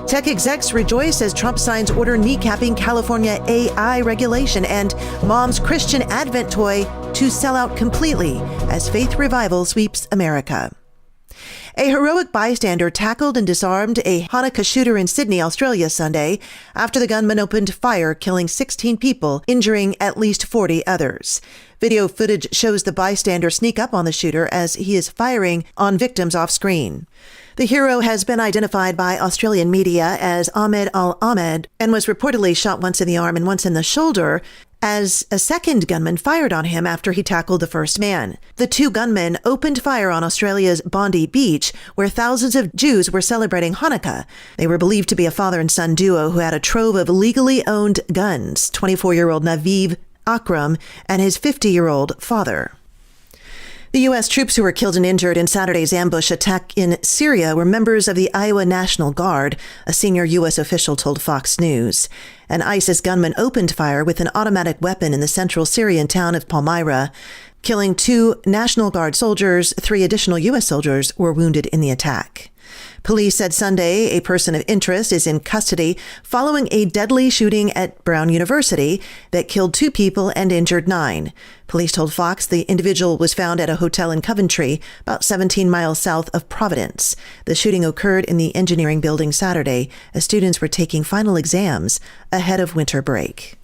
Speaker 12: Tech execs rejoice as Trump signs order kneecapping California AI regulation, and mom's Christian Advent toy to sell out completely as faith revival sweeps America. A heroic bystander tackled and disarmed a Hanukkah shooter in Sydney, Australia Sunday after the gunman opened fire, killing 16 people, injuring at least 40 others. Video footage shows the bystander sneak up on the shooter as he is firing on victims off screen. The hero has been identified by Australian media as Ahmed Al-Ahmed and was reportedly shot once in the arm and once in the shoulder as a second gunman fired on him after he tackled the first man. The two gunmen opened fire on Australia's Bondi Beach, where thousands of Jews were celebrating Hanukkah. They were believed to be a father and son duo who had a trove of legally owned guns, 24-year-old Naviv Akram and his 50-year-old father. The U.S. troops who were killed and injured in Saturday's ambush attack in Syria were members of the Iowa National Guard, a senior U.S. official told Fox News. An ISIS gunman opened fire with an automatic weapon in the central Syrian town of Palmyra, killing 2 National Guard soldiers. 3 additional U.S. soldiers were wounded in the attack. Police said Sunday a person of interest is in custody following a deadly shooting at Brown University that killed 2 people and injured 9. Police told Fox the individual was found at a hotel in Coventry, about 17 miles south of Providence. The shooting occurred in the engineering building Saturday as students were taking final exams ahead of winter break.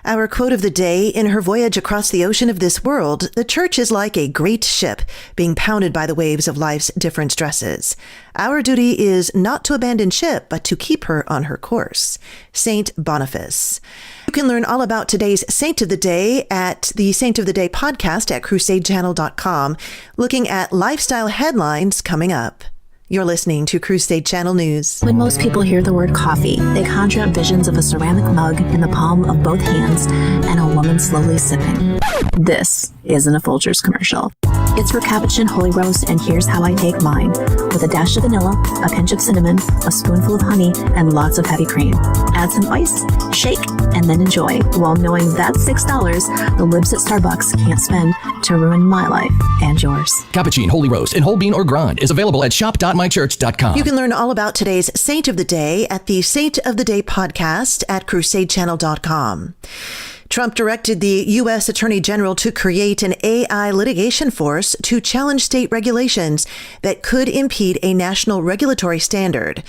Speaker 12: Our quote of the day: in her voyage across the ocean of this world, the church is like a great ship being pounded by the waves of life's different stresses. Our duty is not to abandon ship, but to keep her on her course. Saint Boniface. You can learn all about today's Saint of the Day at the Saint of the Day podcast at crusadechannel.com, looking at lifestyle headlines coming up. You're listening to Crusade Channel News.
Speaker 1: When most people hear the word coffee, they conjure up visions of a ceramic mug in the palm of both hands and a woman slowly sipping. This isn't a Folgers commercial. It's for Capuchin Holy Roast, and here's how I take mine. With a dash of vanilla, a pinch of cinnamon, a spoonful of honey, and lots of heavy cream. Add some ice, shake, and then enjoy, while knowing that's $6 the libs at Starbucks can't spend to ruin my life and yours.
Speaker 9: Cappuccino Holy Roast in whole bean or grind is available at shop.mychurch.com.
Speaker 12: You can learn all about today's Saint of the Day at the Saint of the Day podcast at crusadechannel.com. Trump directed the U.S. Attorney General to create an AI litigation force to challenge state regulations that could impede a national regulatory standard.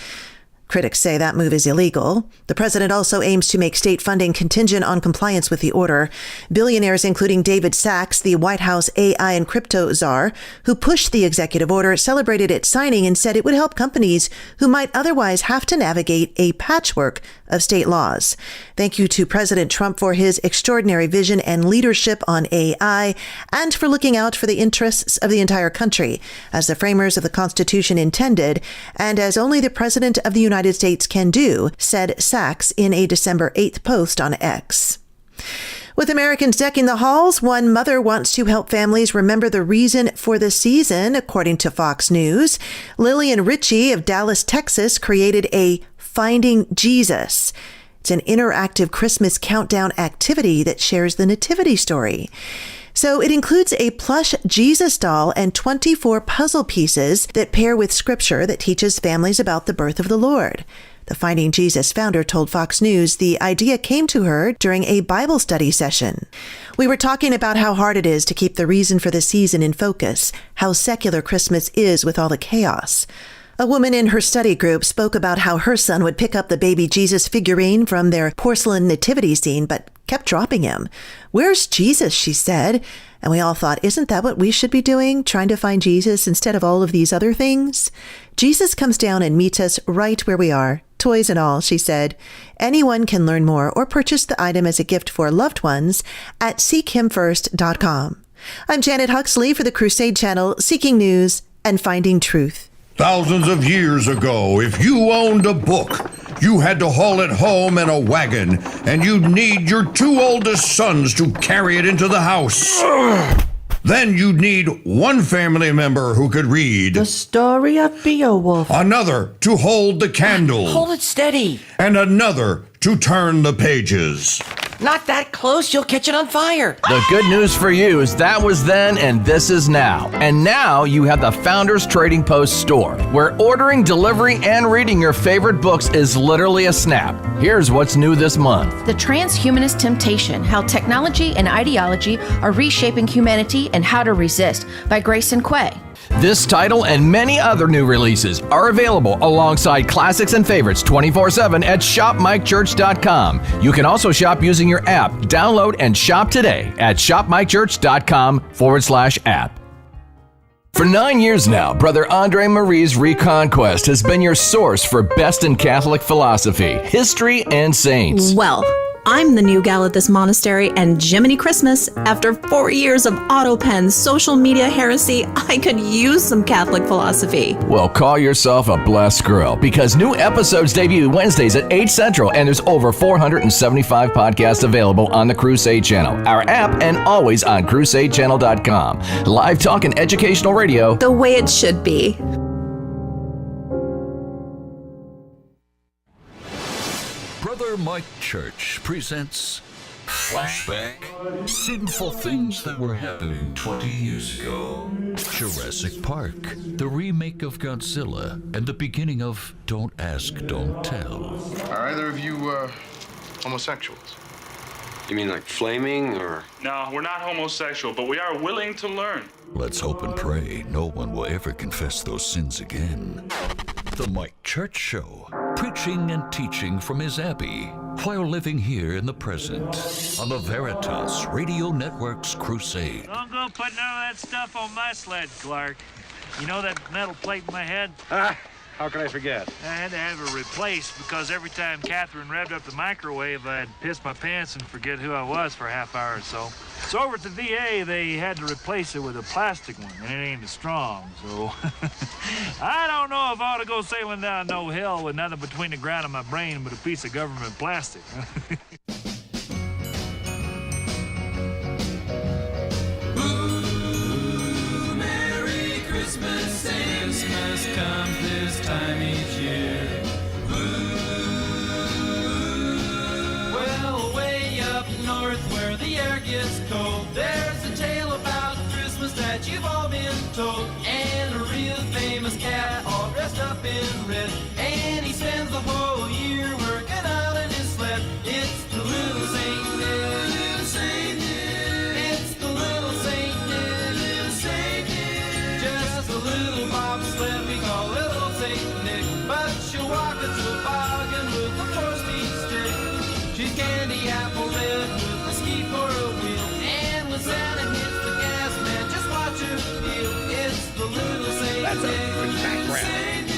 Speaker 12: Critics say that move is illegal. The president also aims to make state funding contingent on compliance with the order. Billionaires, including David Sachs, the White House AI and crypto czar, who pushed the executive order, celebrated its signing and said it would help companies who might otherwise have to navigate a patchwork of state laws. Thank you to President Trump for his extraordinary vision and leadership on AI, and for looking out for the interests of the entire country, as the framers of the Constitution intended, and as only the President of the United States can do, said Sachs in a December 8th post on X. With Americans decking the halls, one mother wants to help families remember the reason for the season, according to Fox News. Lillian Ritchie of Dallas, Texas, created a Finding Jesus. It's an interactive Christmas countdown activity that shares the nativity story. So it includes a plush Jesus doll and 24 puzzle pieces that pair with scripture that teaches families about the birth of the Lord. The Finding Jesus founder told Fox News the idea came to her during a Bible study session. We were talking about how hard it is to keep the reason for the season in focus, how secular Christmas is with all the chaos. A woman in her study group spoke about how her son would pick up the baby Jesus figurine from their porcelain nativity scene, but kept dropping him. "Where's Jesus?" she said. And we all thought, isn't that what we should be doing? Trying to find Jesus instead of all of these other things? Jesus comes down and meets us right where we are, toys and all, she said. Anyone can learn more or purchase the item as a gift for loved ones at seekhimfirst.com. I'm Janet Huxley for the Crusade Channel, seeking news and finding truth.
Speaker 19: Thousands of years ago, if you owned a book, you had to haul it home in a wagon, and you'd need your two oldest sons to carry it into the house. Then you'd need one family member who could read.
Speaker 10: The story of Beowulf.
Speaker 19: Another to hold the candle.
Speaker 10: Hold it steady.
Speaker 19: And another to turn the pages.
Speaker 10: Not that close, you'll catch it on fire.
Speaker 15: The good news for you is that was then and this is now. And now you have the Founders Trading Post store, where ordering, delivery, and reading your favorite books is literally a snap. Here's what's new this month.
Speaker 11: The Transhumanist Temptation, How Technology and Ideology Are Reshaping Humanity and How to Resist by Grayson Quay.
Speaker 15: This title and many other new releases are available alongside classics and favorites 24/7 at shopmikechurch.com. You can also shop using your app. Download and shop today at shopmikechurch.com/app. For 9 years now, Brother Andre Marie's Reconquest has been your source for best in Catholic philosophy, history, and saints.
Speaker 1: Well, I'm the new gal at this monastery, and Jiminy Christmas, after 4 years of auto pens, social media heresy, I could use some Catholic philosophy.
Speaker 15: Well, call yourself a blessed girl, because new episodes debut Wednesdays at 8 Central, and there's over 475 podcasts available on the Crusade Channel, our app, and always on crusadechannel.com. Live talk and educational radio.
Speaker 1: The way it should be.
Speaker 13: Brother Mike Church presents Flashback. Sinful things that were happening 20 years ago. Jurassic Park, the remake of Godzilla, and the beginning of Don't Ask, Don't Tell.
Speaker 21: Are either of you, homosexuals? You mean like flaming, or?
Speaker 22: No, we're not homosexual, but we are willing to learn.
Speaker 13: Let's hope and pray no one will ever confess those sins again. The Mike Church Show, preaching and teaching from his abbey while living here in the present on the Veritas Radio Network's Crusade.
Speaker 23: Don't go putting none of that stuff on my sled, Clark. You know that metal plate in my head?
Speaker 21: How can I forget?
Speaker 23: I had to have it replaced because every time Catherine revved up the microwave, I'd piss my pants and forget who I was for a half hour or so. So over at the VA, they had to replace it with a plastic one, and it ain't as strong, so... I don't know if I ought to go sailing down no hill with nothing between the ground and my brain but a piece of government plastic.
Speaker 3: Merry Christmas, Christmas comes this time each year. Well, way up north where the air gets cold, there's a tale about Christmas that you've all been told. And a real famous cat all dressed up in red, and he spends the whole year working out in his sled. It's the little Saint Nick. It's the little Saint Nick. Just a little bobsled we call little Saint Nick. But she'll walk a toboggan with a 4-speed stick. She's candy apple red with a ski for a wheel. And when Santa hits the gas, man, just watch her feel. It's the little Saint
Speaker 4: That's a good background.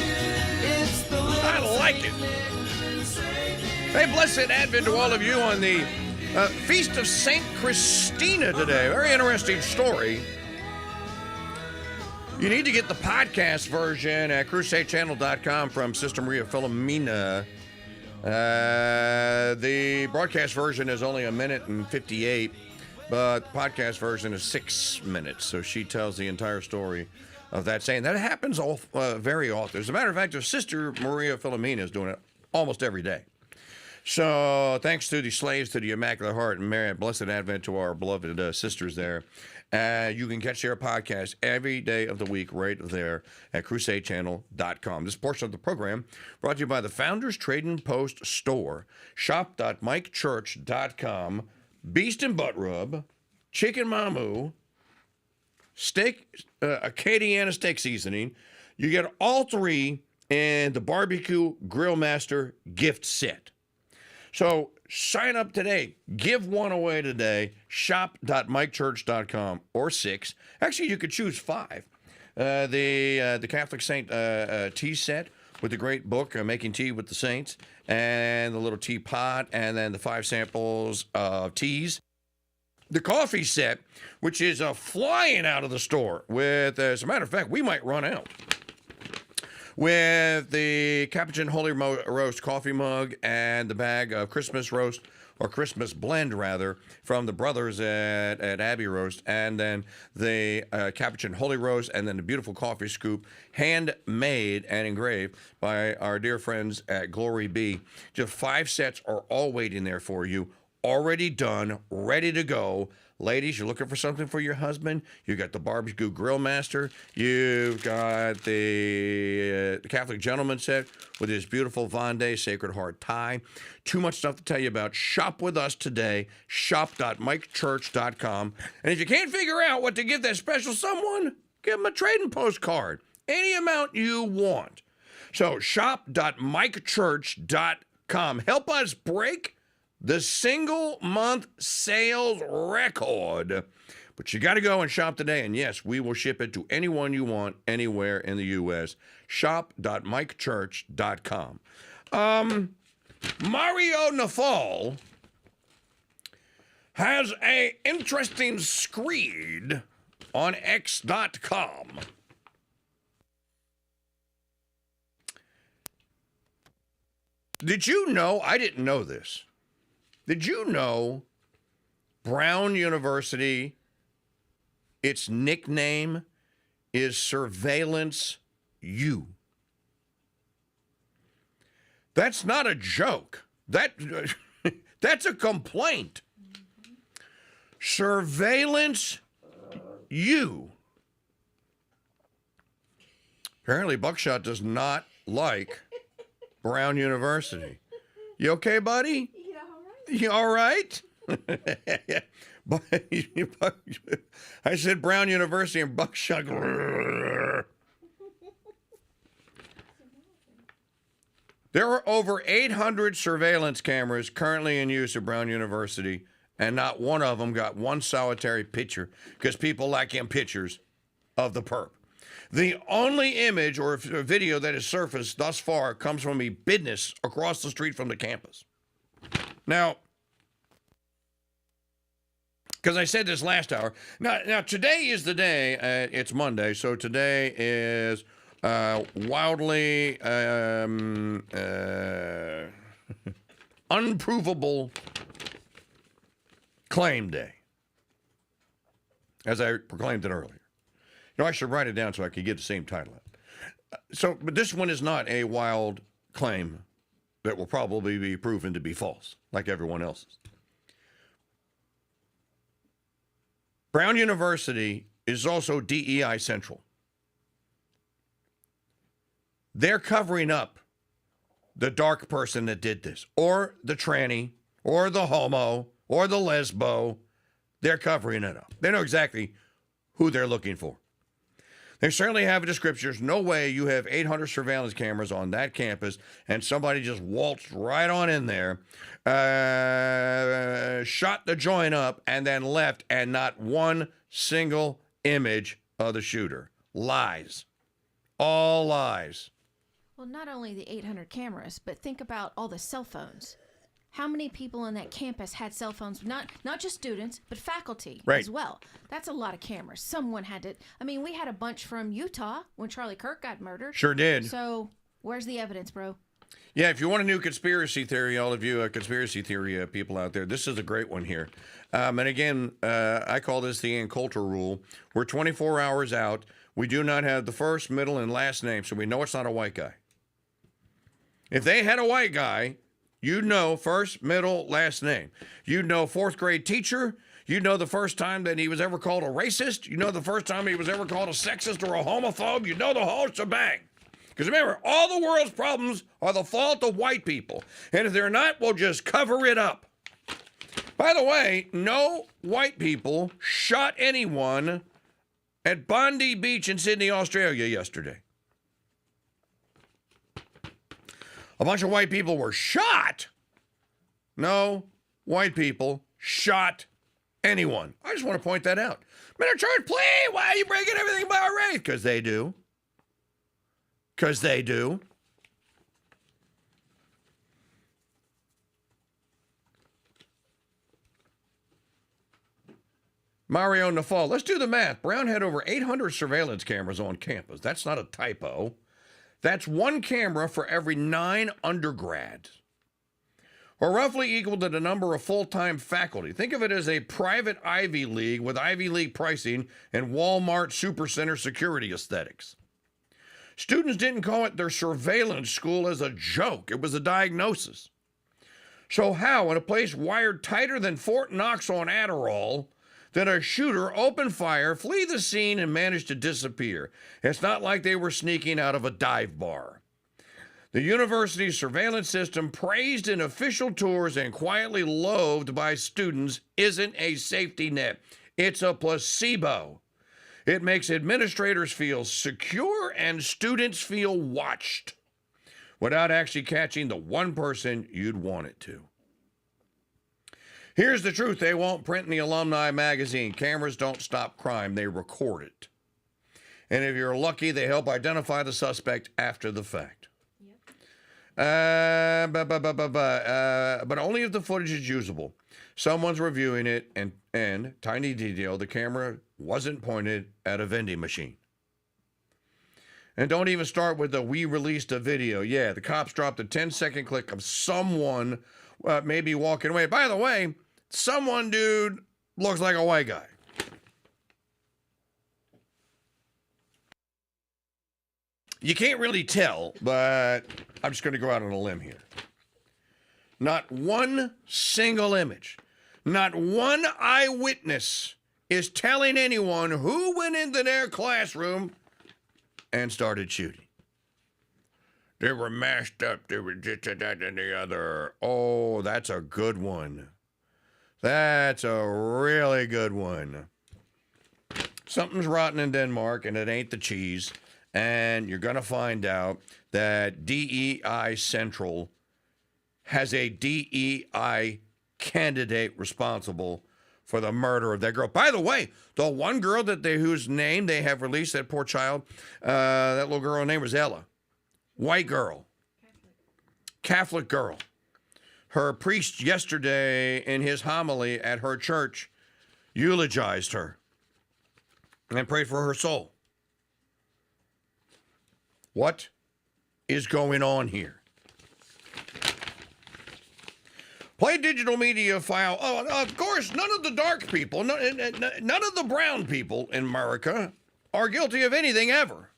Speaker 3: It's the little
Speaker 4: I like it. Hey, blessed Advent to all of you on the Feast of St. Christina today. Very interesting story. You need to get the podcast version at crusadechannel.com from Sister Maria Filomena. The broadcast version is only 1:58, but the podcast version is 6 minutes. So she tells the entire story of that saint. That happens very often. As a matter of fact, Sister Maria Filomena is doing it almost every day. So thanks to the slaves to the Immaculate Heart and Mary, blessed Advent to our beloved sisters there. You can catch their podcast every day of the week right there at crusadechannel.com. This portion of the program brought to you by the Founders Trading Post store, shop.mikechurch.com, Beast and Butt Rub, Chicken Mamu, steak, Acadiana steak seasoning. You get all three in the Barbecue Grill Master gift set. So sign up today. Give one away today. Shop.mikechurch.com or 6. Actually, you could choose 5. The Catholic Saint tea set with the great book, Making Tea with the Saints, and the little teapot, and then the 5 samples of teas. The coffee set, which is flying out of the store with, as a matter of fact, we might run out. With the Capuchin Holy Roast coffee mug and the bag of Christmas roast, or Christmas blend rather, from the brothers at Abbey Roast, and then the Capuchin Holy Roast, and then the beautiful coffee scoop, handmade and engraved by our dear friends at Glory Be. Just 5 sets are all waiting there for you, already done, ready to go. Ladies, you're looking for something for your husband? You got the Barbecue Grill Master. You've got the Catholic Gentleman set with his beautiful Vendée Sacred Heart tie. Too much stuff to tell you about. Shop with us today. Shop.mikechurch.com. And if you can't figure out what to give that special someone, give them a trading postcard. Any amount you want. So shop.mikechurch.com. Help us break the single month sales record. But you got to go and shop today. And yes, we will ship it to anyone you want anywhere in the U.S. Shop.mikechurch.com. Mario Nafal has a interesting screed on X.com. Did you know? I didn't know this. Did you know Brown University, its nickname is Surveillance U? That's not a joke. That's a complaint. Surveillance U. Apparently, Buckshot does not like Brown University. You okay, buddy? You all right? I said Brown University and Buckshot. There are over 800 surveillance cameras currently in use at Brown University, and not one of them got one solitary picture because people like them pictures of the perp. The only image or video that has surfaced thus far comes from a business across the street from the campus. Now, because I said this last hour. Now today is the day. It's Monday, so today is wildly unprovable claim day, as I proclaimed it earlier. You know, I should write it down so I could get the same title. But this one is not a wild claim that will probably be proven to be false, like everyone else's. Brown University is also DEI Central. They're covering up the dark person that did this, or the tranny, or the homo, or the lesbo. They're covering it up. They know exactly who they're looking for. They certainly have a description. There's no way you have 800 surveillance cameras on that campus and somebody just waltzed right on in there, shot the joint up, and then left, and not one single image of the shooter. Lies. All lies.
Speaker 11: Well, not only the 800 cameras, but think about all the cell phones. How many people on that campus had cell phones? Not just students, but faculty as well. That's a lot of cameras. Someone had to. I mean, we had a bunch from Utah when Charlie Kirk got murdered.
Speaker 4: Sure did.
Speaker 11: So where's the evidence, bro?
Speaker 4: Yeah, if you want a new conspiracy theory, all of you conspiracy theory people out there, this is a great one here. And again, I call this the Ann Coulter rule. We're 24 hours out. We do not have the first, middle, and last name, so we know it's not a white guy. If they had a white guy, you'd know first, middle, last name. You'd know fourth grade teacher. You'd know the first time that he was ever called a racist. You know the first time he was ever called a sexist or a homophobe. You know the whole shebang. Because remember, all the world's problems are the fault of white people. And if they're not, we'll just cover it up. By the way, no white people shot anyone at Bondi Beach in Sydney, Australia yesterday. A bunch of white people were shot. No, white people shot anyone. I just want to point that out. Men of church, please, why are you breaking everything about race? Because they do. Because they do. Mario Nafal, let's do the math. Brown had over 800 surveillance cameras on campus. That's not a typo. That's one camera for every 9 undergrads, or roughly equal to the number of full-time faculty. Think of it as a private Ivy League with Ivy League pricing and Walmart Supercenter security aesthetics. Students didn't call it their surveillance school as a joke. It was a diagnosis. So how, in a place wired tighter than Fort Knox on Adderall, did a shooter open fire, flee the scene, and manage to disappear? It's not like they were sneaking out of a dive bar. The university's surveillance system, praised in official tours and quietly loathed by students, isn't a safety net. It's a placebo. It makes administrators feel secure and students feel watched without actually catching the one person you'd want it to. Here's the truth they won't print in the alumni magazine. Cameras don't stop crime, they record it. And if you're lucky, they help identify the suspect after the fact. But only if the footage is usable. Someone's reviewing it, and tiny detail, the camera wasn't pointed at a vending machine. And don't even start with the "we released a video." Yeah, the cops dropped a 10-second clip of someone maybe walking away. By the way, someone, dude, looks like a white guy. You can't really tell, but I'm just going to go out on a limb here. Not one single image, not one eyewitness is telling anyone who went into their classroom and started shooting. They were mashed up. They were just that and the other. Oh, that's a good one. That's a really good one. Something's rotten in Denmark, and it ain't the cheese. And you're going to find out that DEI Central has a DEI candidate responsible for the murder of that girl. By the way, the one girl whose name they have released, that poor child, that little girl, her name was Ella. White girl. Catholic girl. Her priest yesterday in his homily at her church eulogized her and prayed for her soul. What is going on here? Play digital media file. Oh, of course, none of the dark people, none of the brown people in America are guilty of anything ever.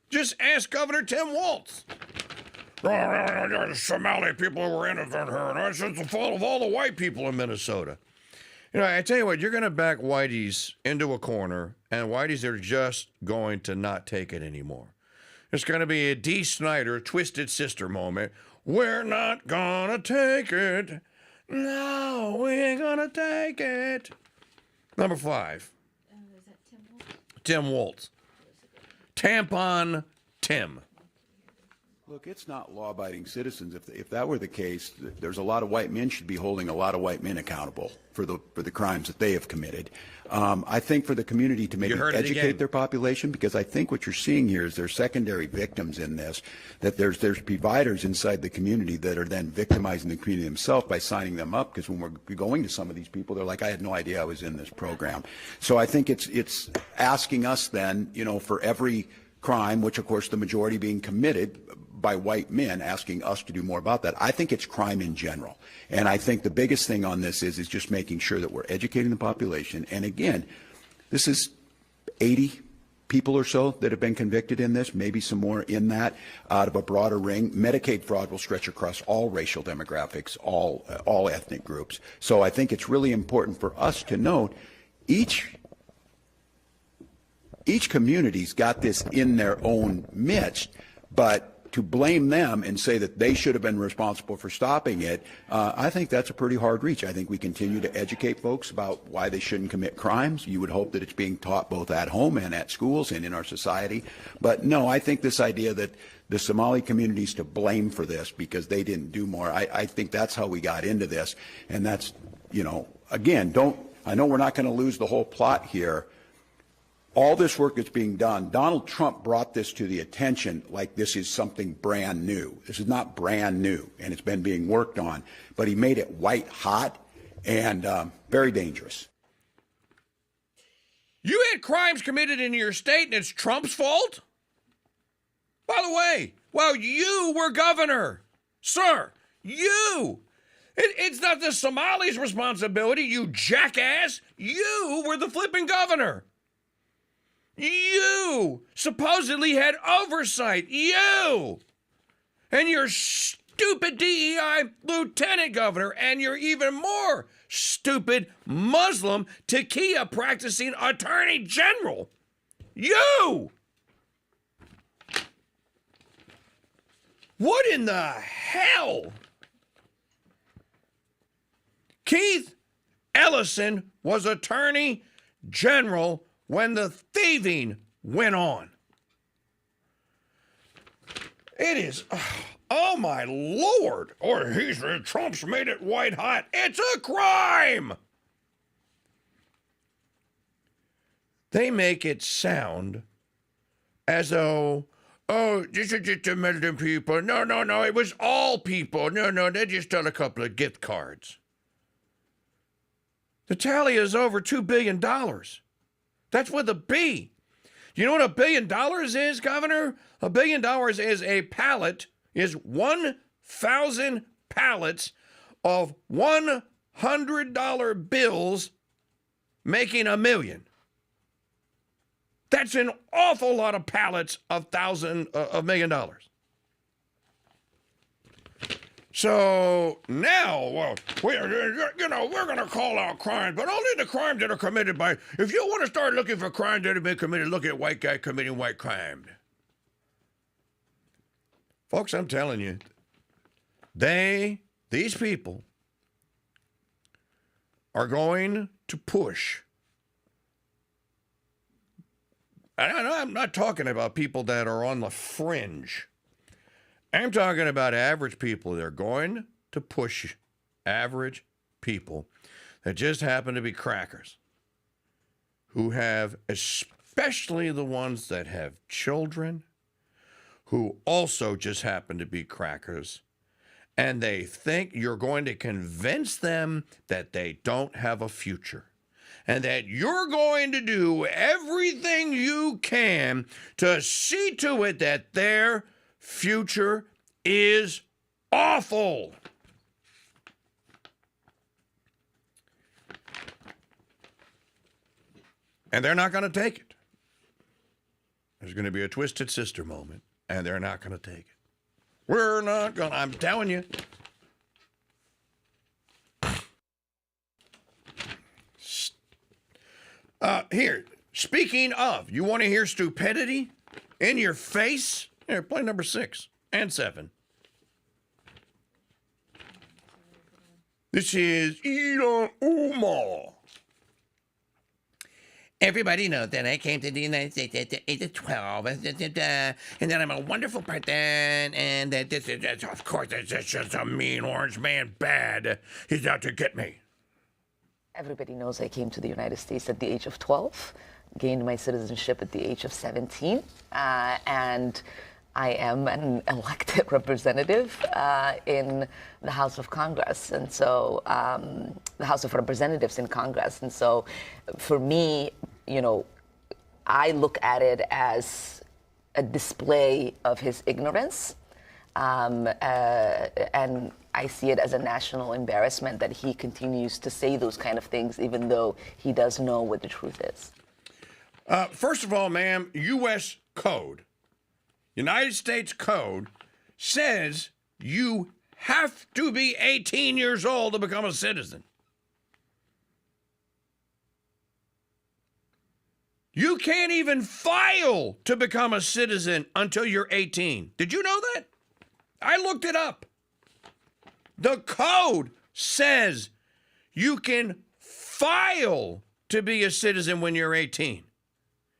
Speaker 4: Just ask Governor Tim Walz. The Somali people were innocent here, and it's just the fault of all the white people in Minnesota. You know, I tell you what, you're going to back whiteys into a corner, and whiteys are just going to not take it anymore. It's going to be a Dee Snider, Twisted Sister moment. We're not going to take it. No, we ain't going to take it. Number 5.
Speaker 8: Is that Tim Walz?
Speaker 4: Tim Walz. Tampon Tim.
Speaker 2: Look, it's not law-abiding citizens. If that were the case, there's a lot of white men should be holding a lot of white men accountable for the crimes that they have committed. I think for the community to maybe educate their population, because I think what you're seeing here is there's secondary victims in this, that there's providers inside the community that are then victimizing the community themselves by signing them up, because when we're going to some of these people, they're like, I had no idea I was in this program. So I think it's asking us then, you know, for every crime, which of course the majority being committed by white men, asking us to do more about that. I think it's crime in general. And I think the biggest thing on this is just making sure that we're educating the population. And again, this is 80 people or so that have been convicted in this, maybe some more in that, out of a broader ring. Medicaid fraud will stretch across all racial demographics, all ethnic groups. So I think it's really important for us to note each community's got this in their own midst, but to blame them and say that they should have been responsible for stopping it, I think that's a pretty hard reach. I think we continue to educate folks about why they shouldn't commit crimes. You would hope that it's being taught both at home and at schools and in our society. But no, I think this idea that the Somali community is to blame for this because they didn't do more, I think that's how we got into this. And that's, you know, again, I know we're not going to lose the whole plot here. All this work that's being done, Donald Trump brought this to the attention like this is something brand new. This is not brand new, and it's been being worked on. But he made it white hot and very dangerous.
Speaker 4: You had crimes committed in your state, and it's Trump's fault? By the way, while you were governor, sir, you. It's not the Somalis' responsibility, you jackass. You were the flipping governor. You supposedly had oversight. You and your stupid DEI lieutenant governor and your even more stupid Muslim Takia practicing attorney general. You! What in the hell? Keith Ellison was attorney general when the thieving went on. It is, oh my Lord, or Trump's made it white hot. It's a crime. They make it sound as though, oh, this is just a million people. No, it was all people. No, they just stole a couple of gift cards. The tally is over $2 billion. That's with a B. You know what $1 billion is, Governor? $1 billion is a pallet, is 1,000 pallets of $100 bills making $1 million. That's an awful lot of pallets of $1 million. So now, well, we're going to call out crimes, but only the crimes that are committed by. If you want to start looking for crimes that have been committed, look at white guy committing white crime. Folks, I'm telling you, these people are going to push. I'm not talking about people that are on the fringe. I'm talking about average people. They're going to push average people that just happen to be crackers, who have, especially the ones that have children, who also just happen to be crackers, and they think you're going to convince them that they don't have a future, and that you're going to do everything you can to see to it that their future is awful. And they're not going to take it. There's going to be a Twisted Sister moment, and they're not going to take it. We're not going to, I'm telling you. Here, speaking of, you want to hear stupidity in your face? Here, play number 6 and 7. This is Elon Umar. Everybody knows that I came to the United States at the age of 12, and that I'm a wonderful person, and that this is, of course, it's just a mean orange man bad. He's out to get me.
Speaker 7: Everybody knows I came to the United States at the age of 12, gained my citizenship at the age of 17, and I am an elected representative in the House of Congress, and so the House of Representatives in Congress. And so for me, you know, I look at it as a display of his ignorance, and I see it as a national embarrassment that he continues to say those kind of things, even though he does know what the truth is.
Speaker 4: First of all, ma'am, U.S. Code, United States Code, says you have to be 18 years old to become a citizen. You can't even file to become a citizen until you're 18. Did you know that? I looked it up. The code says you can file to be a citizen when you're 18.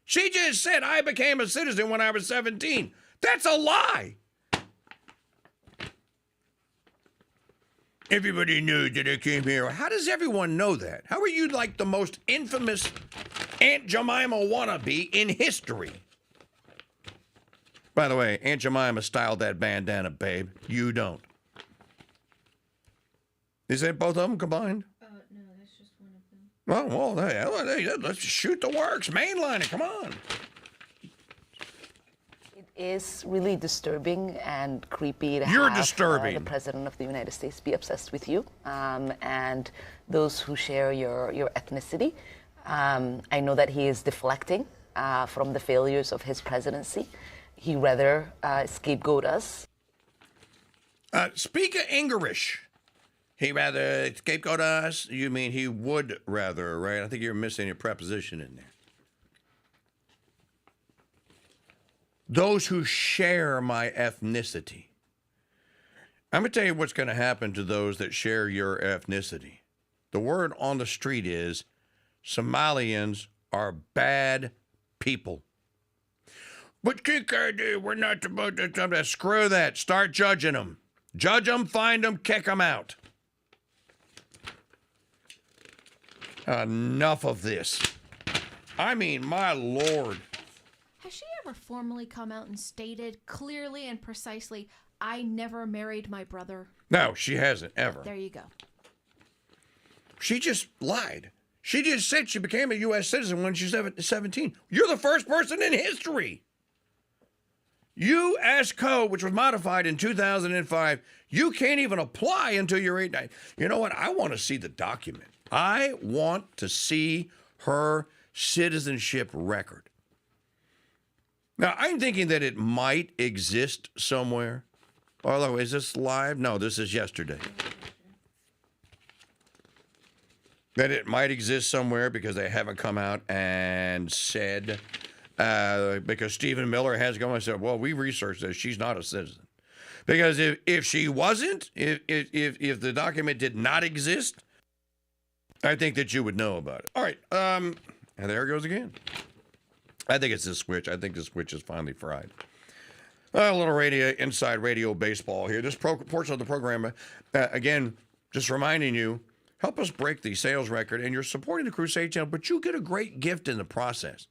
Speaker 4: She just said I became a citizen when I was 17. That's a lie. Everybody knew that I came here. How does everyone know that? How are you like the most infamous Aunt Jemima wannabe in history? By the way, Aunt Jemima styled that bandana, babe. You don't. Is that both of them combined?
Speaker 11: No, that's just one of them.
Speaker 4: Oh, well, hey, let's shoot the works. Mainline it, come on.
Speaker 7: It is really disturbing and creepy to
Speaker 4: You're
Speaker 7: have
Speaker 4: disturbing.
Speaker 7: The President of the United States be obsessed with you and those who share your ethnicity. I know that he is deflecting from the failures of his presidency. He rather scapegoat us.
Speaker 4: Speak of English. He rather scapegoat us? You mean he would rather, right? I think you're missing a preposition in there. Those who share my ethnicity. I'm going to tell you what's going to happen to those that share your ethnicity. The word on the street is Somalians are bad people. What can I do? We're not supposed to. Screw that. Start judging them. Judge them, find them, kick them out. Enough of this. I mean, my Lord.
Speaker 11: Has she ever formally come out and stated clearly and precisely, I never married my brother?
Speaker 4: No, she hasn't, ever.
Speaker 11: There you go.
Speaker 4: She just lied. She just said she became a U.S. citizen when she was 17. You're the first person in history. U.S. Code, which was modified in 2005, you can't even apply until you're 18. You know what? I want to see the document. I want to see her citizenship record. Now, I'm thinking that it might exist somewhere. Although, is this live? No, this is yesterday. That it might exist somewhere because they haven't come out and said, because Stephen Miller has gone and said, well, we researched this. She's not a citizen. Because if she wasn't, if the document did not exist, I think that you would know about it. All right. And there it goes again. I think it's this switch. I think the switch is finally fried. A little radio, inside radio baseball here. This portion of the program, again, just reminding you, help us break the sales record, and you're supporting the Crusade Channel, but you get a great gift in the process.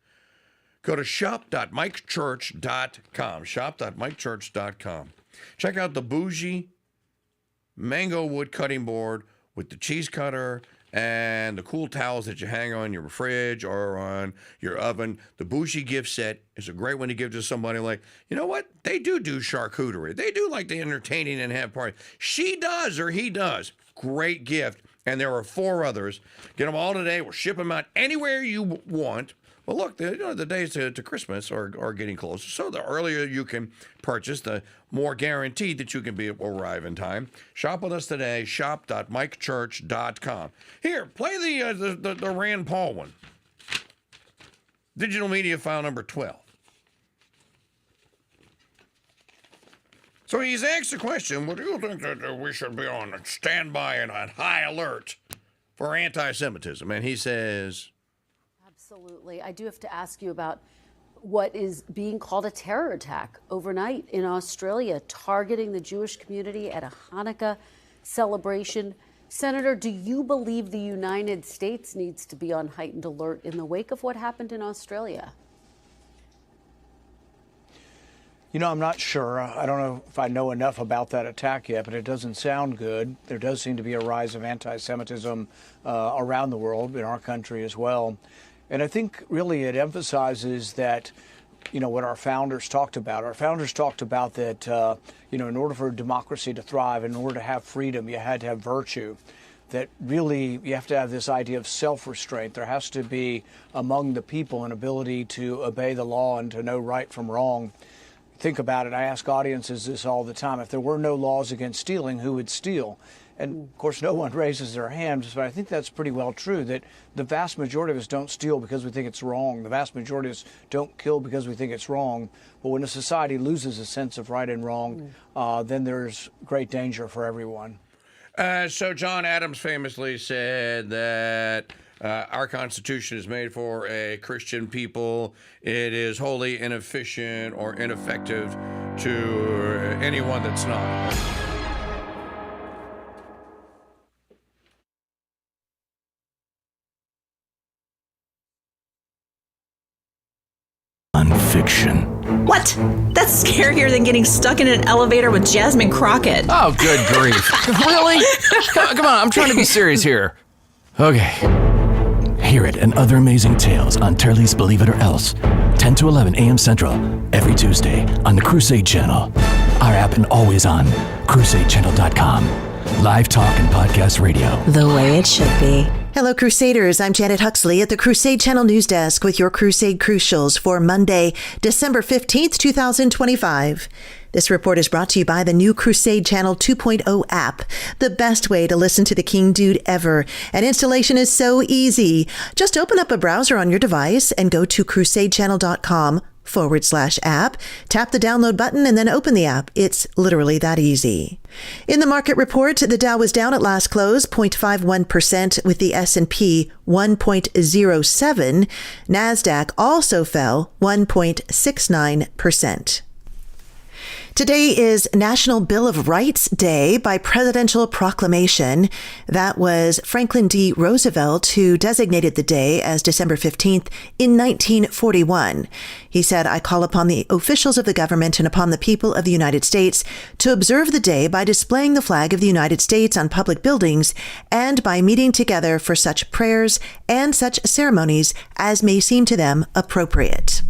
Speaker 4: Go to shop.mikechurch.com. Shop.mikechurch.com. Check out the bougie mango wood cutting board with the cheese cutter and the cool towels that you hang on your fridge or on your oven. The bougie gift set is a great one to give to somebody like, you know what? They do charcuterie. They do like the entertaining and have parties. She does or he does. Great gift. And there are 4 others. Get them all today. We'll ship them out anywhere you want. Well, look, the days to Christmas are getting closer. So the earlier you can purchase, the more guaranteed that you can arrive in time. Shop with us today. Shop.mikechurch.com. Here, play the Rand Paul one. Digital media file number 12. So he's asked the question, well, do you think that we should be on standby and on high alert for anti-Semitism? And he says...
Speaker 6: Absolutely. I do have to ask you about what is being called a terror attack overnight in Australia, targeting the Jewish community at a Hanukkah celebration. Senator, do you believe the United States needs to be on heightened alert in the wake of what happened in Australia?
Speaker 14: You know, I'm not sure. I don't know if I know enough about that attack yet, but it doesn't sound good. There does seem to be a rise of anti-Semitism around the world, in our country as well. And I think really it emphasizes that, you know, what our founders talked about. Our founders talked about that, you know, in order for democracy to thrive, in order to have freedom, you had to have virtue. That really you have to have this idea of self-restraint. There has to be among the people an ability to obey the law and to know right from wrong. Think about it. I ask audiences this all the time. If there were no laws against stealing, who would steal? And of course, no one raises their hands, but I think that's pretty well true, that the vast majority of us don't steal because we think it's wrong. The vast majority of us don't kill because we think it's wrong. But when a society loses a sense of right and wrong, then there's great danger for everyone.
Speaker 4: So John Adams famously said that our Constitution is made for a Christian people. It is wholly inefficient or ineffective to anyone that's not.
Speaker 9: Fiction.
Speaker 1: What? That's scarier than getting stuck in an elevator with Jasmine Crockett.
Speaker 9: Oh, good grief. Really? Come on, I'm trying to be serious here. Okay. Hear it and other amazing tales on Turley's Believe It or Else, 10 to 11 a.m. Central, every Tuesday on the Crusade Channel. Our app and always on crusadechannel.com. Live talk and podcast radio.
Speaker 1: The way it should be.
Speaker 12: Hello, Crusaders. I'm Janet Huxley at the Crusade Channel News Desk with your Crusade Crucials for Monday, December 15th, 2025. This report is brought to you by the new Crusade Channel 2.0 app, the best way to listen to the KingDude ever. And installation is so easy. Just open up a browser on your device and go to crusadechannel.com/app, tap the download button, and then open the app. It's literally that easy. In the market report, the Dow was down at last close, 0.51%, with the S&P 1.07. NASDAQ also fell 1.69%. Today is National Bill of Rights Day by presidential proclamation. That was Franklin D. Roosevelt who designated the day as December 15th in 1941. He said, "I call upon the officials of the government and upon the people of the United States to observe the day by displaying the flag of the United States on public buildings and by meeting together for such prayers and such ceremonies as may seem to them appropriate."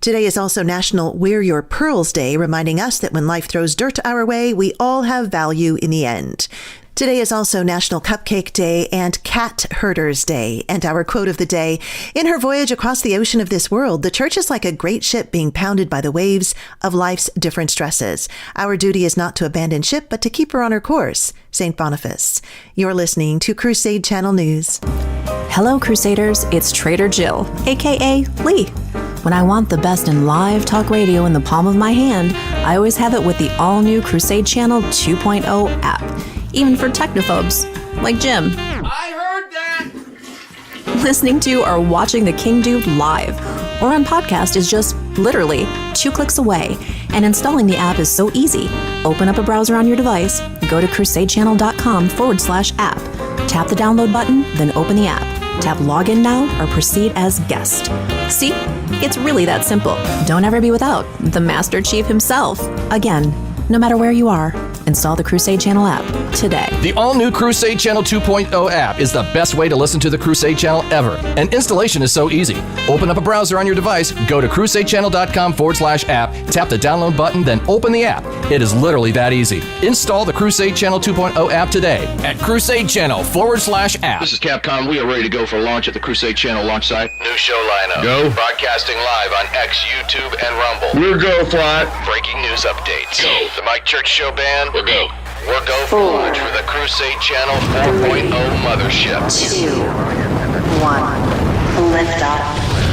Speaker 12: Today is also National Wear Your Pearls Day, reminding us that when life throws dirt our way, we all have value in the end. Today is also National Cupcake Day and Cat Herders Day. And our quote of the day, "In her voyage across the ocean of this world, the church is like a great ship being pounded by the waves of life's different stresses. Our duty is not to abandon ship, but to keep her on her course." St. Boniface. You're listening to Crusade Channel News.
Speaker 1: Hello, Crusaders. It's Trader Jill, a.k.a. Lee. When I want the best in live talk radio in the palm of my hand, I always have it with the all-new Crusade Channel 2.0 app, even for technophobes like Jim.
Speaker 10: I heard that!
Speaker 1: Listening to or watching the KingDude live or on podcast is just literally 2 clicks away, and installing the app is so easy. Open up a browser on your device, go to crusadechannel.com/app, tap the download button, then open the app. Tap Login Now or proceed as guest. See? It's really that simple. Don't ever be without the Master Chief himself. Again, no matter where you are, install the Crusade Channel app today.
Speaker 15: The all-new Crusade Channel 2.0 app is the best way to listen to the Crusade Channel ever. And installation is so easy. Open up a browser on your device, go to crusadechannel.com/app, tap the download button, then open the app. It is literally that easy. Install the Crusade Channel 2.0 app today at crusadechannel.com/app.
Speaker 5: This is Capcom. We are ready to go for launch at the Crusade Channel launch site. New show lineup. Go. Broadcasting live on X, YouTube, and Rumble.
Speaker 19: We're go fly.
Speaker 5: Breaking news updates. Go. The Mike Church Show Band. We're go. We're go for launch for the Crusade Channel 4.0 mothership.
Speaker 16: 2, 1, lift off.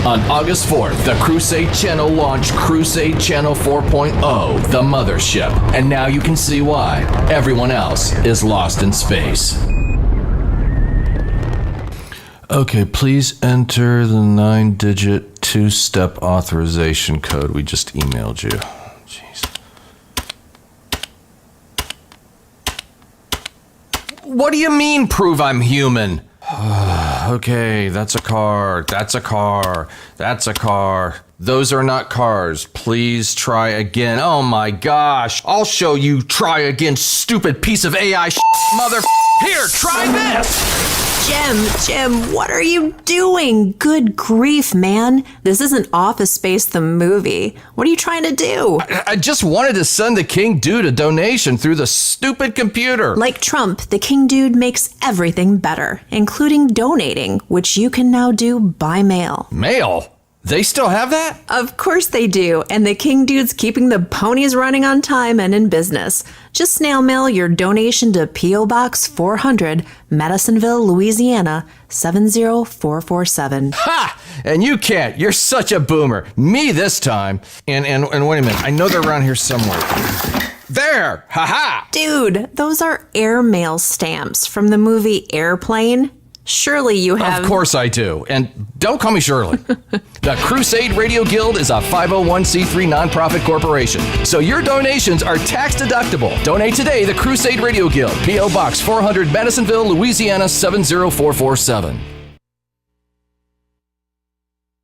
Speaker 15: On August 4th, the Crusade Channel launched Crusade Channel 4.0, the mothership. And now you can see why everyone else is lost in space.
Speaker 9: Okay, please enter the 9-digit 2-step authorization code we just emailed you. Jeez.
Speaker 15: What do you mean, prove I'm human?
Speaker 9: Okay, that's a car. That's a car. That's a car.
Speaker 15: Those are not cars. Please try again. Oh my gosh. I'll show you. Try again, stupid piece of AI mother. Here, try this.
Speaker 1: Jim, what are you doing? Good grief, man. This isn't Office Space the movie. What are you trying to do?
Speaker 15: I just wanted to send the KingDude a donation through the stupid computer.
Speaker 1: Like Trump, the KingDude makes everything better, including donating, which you can now do by mail.
Speaker 15: Mail? They still have that?
Speaker 1: Of course they do, and the King Dude's keeping the ponies running on time and in business. Just snail mail your donation to P.O. Box 400, Madisonville, Louisiana, 70447.
Speaker 15: Ha! And you can't. You're such a boomer. Me this time. And wait a minute. I know they're around here somewhere. There! Ha-ha!
Speaker 1: Dude, those are airmail stamps from the movie Airplane. Surely you have...
Speaker 15: Of course I do. And don't call me Shirley. The Crusade Radio Guild is a 501c3 nonprofit corporation, so your donations are tax deductible. Donate today, the Crusade Radio Guild, P.O. Box 400, Madisonville, Louisiana, 70447.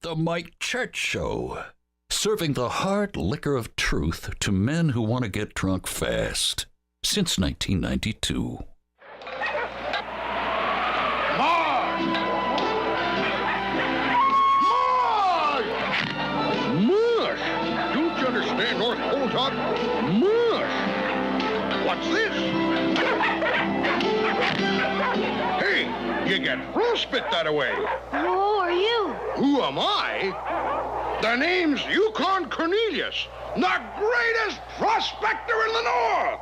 Speaker 13: The Mike Church Show. Serving the hard liquor of truth to men who want to get drunk fast. Since 1992.
Speaker 19: Mush! Don't you understand, North Pole talk? Mush! What's this? Hey, you get frostbite that away.
Speaker 3: Who are you?
Speaker 19: Who am I? The name's Yukon Cornelius, the greatest prospector in the North.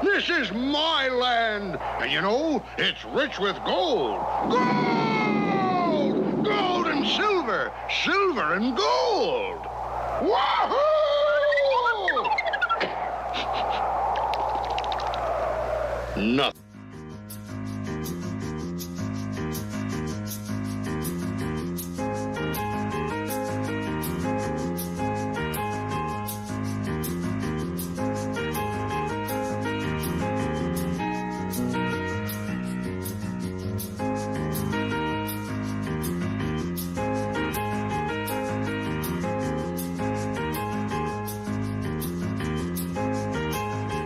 Speaker 19: This is my land, and you know, it's rich with gold. Gold! Gold and silver, silver and gold. Wahoo! Nothing.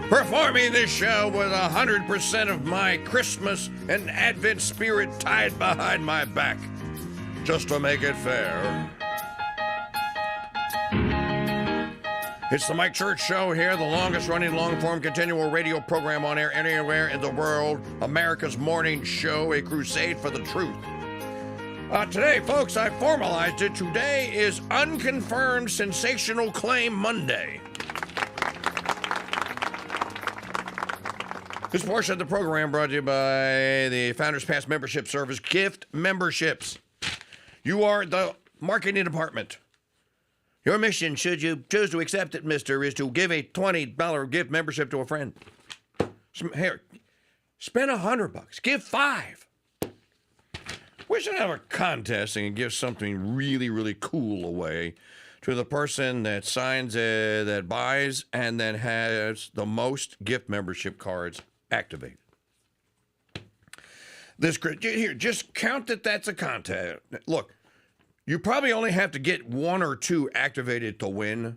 Speaker 4: Performing this show with 100% of my Christmas and Advent spirit tied behind my back, just to make it fair. It's the Mike Church Show here, the longest-running, long-form, continual radio program on air anywhere in the world. America's morning show, a crusade for the truth. Today, folks, I formalized it. Today is Unconfirmed Sensational Claim Monday. This portion of the program brought to you by the Founders Pass membership service, Gift Memberships. You are the marketing department. Your mission, should you choose to accept it, mister, is to give a $20 gift membership to a friend. Here, spend $100. Give $5. We should have a contest and give something really, really cool away to the person that signs, that buys, and then has the most gift membership cards activated. This here, just count that that's a contest. Look, you probably only have to get 1 or 2 activated to win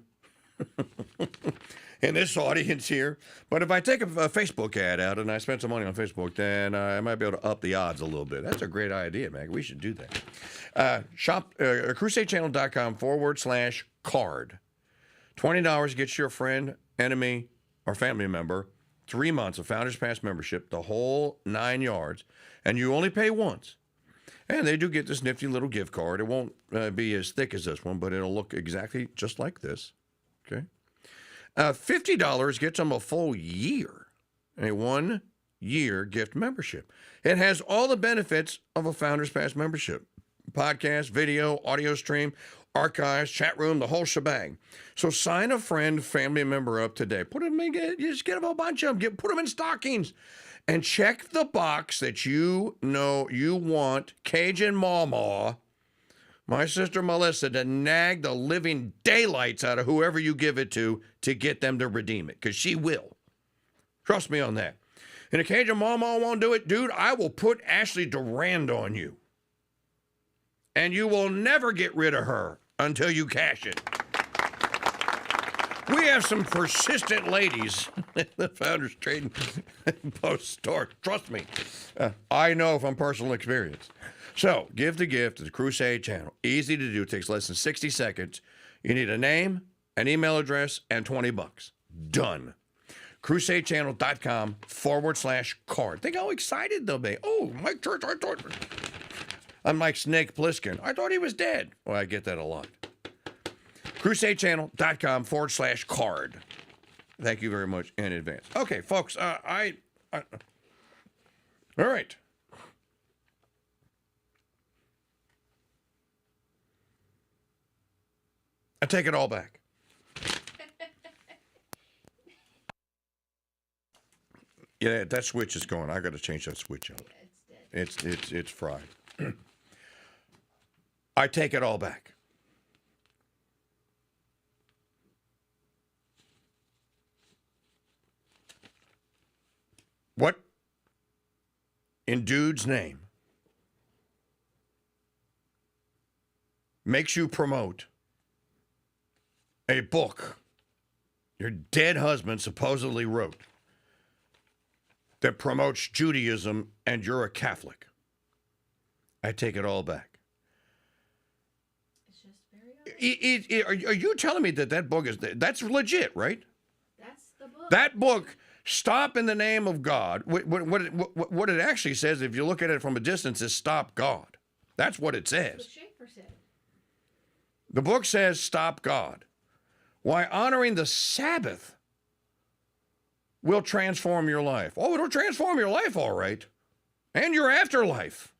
Speaker 4: in this audience here. But if I take a Facebook ad out and I spend some money on Facebook, then I might be able to up the odds a little bit. That's a great idea, man. We should do that. Shop crusadechannel.com/card. $20 gets you a friend, enemy, or family member 3 months of Founders Pass membership, the whole 9 yards, and you only pay once. And they do get this nifty little gift card. It won't be as thick as this one, but it'll look exactly just like this. Okay. $50 gets them a full year, a 1-year gift membership. It has all the benefits of a Founders Pass membership: podcast, video, audio stream, archives, chat room, the whole shebang. So sign a friend, family member up today. Put them in, just get a bunch of them. Put them in stockings. And check the box that you know you want Cajun Mama, my sister Melissa, to nag the living daylights out of whoever you give it to get them to redeem it, because she will. Trust me on that. And if Cajun Mama won't do it, dude, I will put Ashley Durand on you. And you will never get rid of her until you cash it. We have some persistent ladies at the Founders Trading Post store. Trust me. I know from personal experience. So, give the gift to the Crusade channel. Easy to do. It takes less than 60 seconds. You need a name, an email address, and $20. Done. crusadechannel.com/card. Think how excited they'll be. Oh, Mike Church, I thought... I'm like Snake Plissken. I thought he was dead. Well, I get that a lot. crusadechannel.com/card. Thank you very much in advance. Okay, folks, all right. I take it all back. Yeah, that switch is going. I got to change that switch out. It's fried. I take it all back. What in Dude's name makes you promote a book your dead husband supposedly wrote that promotes Judaism and you're a Catholic? I take it all back.
Speaker 8: It's just very
Speaker 4: Are you telling me that book that's legit, right?
Speaker 8: That's the book.
Speaker 4: That book, Stop in the Name of God, what it actually says, if you look at it from a distance, is Stop God. That's what it says.
Speaker 8: That's what Schaefer said.
Speaker 4: The book says Stop God. Why honoring the Sabbath will transform your life. Oh, it'll transform your life, all right. And your afterlife.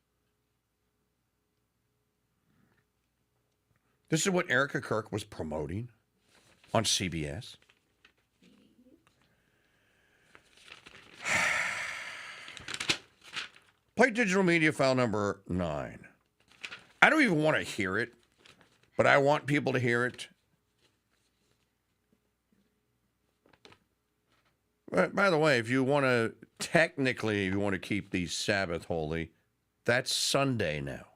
Speaker 4: This is what Erica Kirk was promoting on CBS. Play digital media file number 9. I don't even want to hear it, but I want people to hear it. By the way, if you want to keep the Sabbath holy, that's Sunday now.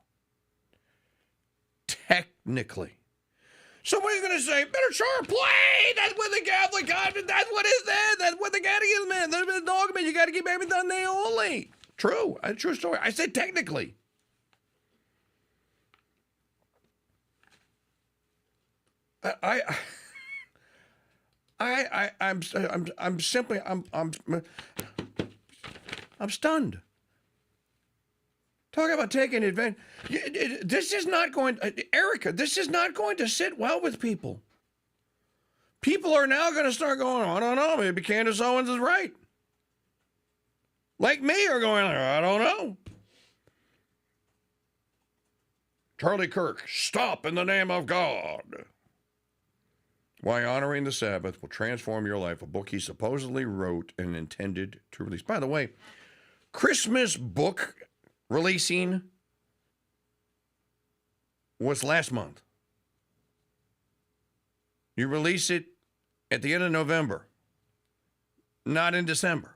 Speaker 4: Technically. Somebody's going to say, better sure play. That's what the Catholic God, that's what it says. That's what the Catechism is. That's what the dogma is. You got to keep everything Sunday holy. True. A true story. I said technically. I'm simply stunned. Talk about taking advantage. This is not going, Erica, this is not going to sit well with people. People are now going to start going, I don't know, maybe Candace Owens is right. Like me are going, I don't know. Charlie Kirk, Stop in the Name of God. Why Honoring the Sabbath Will Transform Your Life, a book he supposedly wrote and intended to release. By the way, Christmas book releasing was last month. You release it at the end of November, not in December.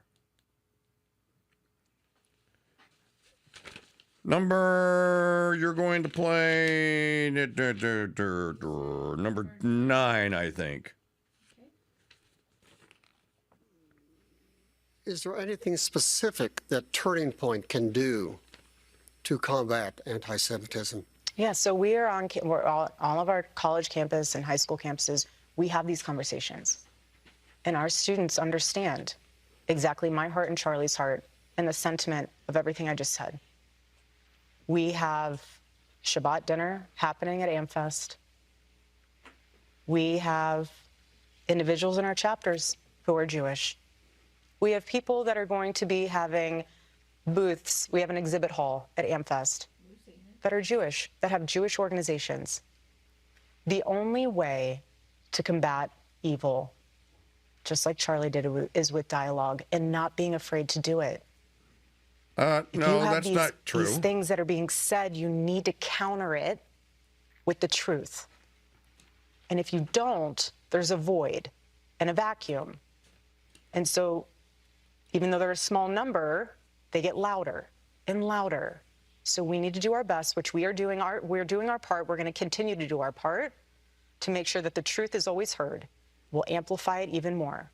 Speaker 4: Number you're going to play number 9, I think.
Speaker 17: Is there anything specific that Turning Point can do to combat anti-Semitism?
Speaker 18: Yeah, so we're all of our college campus and high school campuses, we have these conversations. And our students understand exactly my heart and Charlie's heart and the sentiment of everything I just said. We have Shabbat dinner happening at AmFest. We have individuals in our chapters who are Jewish. We have people that are going to be having booths. We have an exhibit hall at AmFest that are Jewish, that have Jewish organizations. The only way to combat evil, just like Charlie did, is with dialogue and not being afraid to do it.
Speaker 4: No, that's not true.
Speaker 18: These things that are being said, you need to counter it with the truth. And if you don't, there's a void and a vacuum. And so even though they're a small number, they get louder and louder. So we need to do our best, which we're doing our part. We're going to continue to do our part to make sure that the truth is always heard. We'll amplify it even more.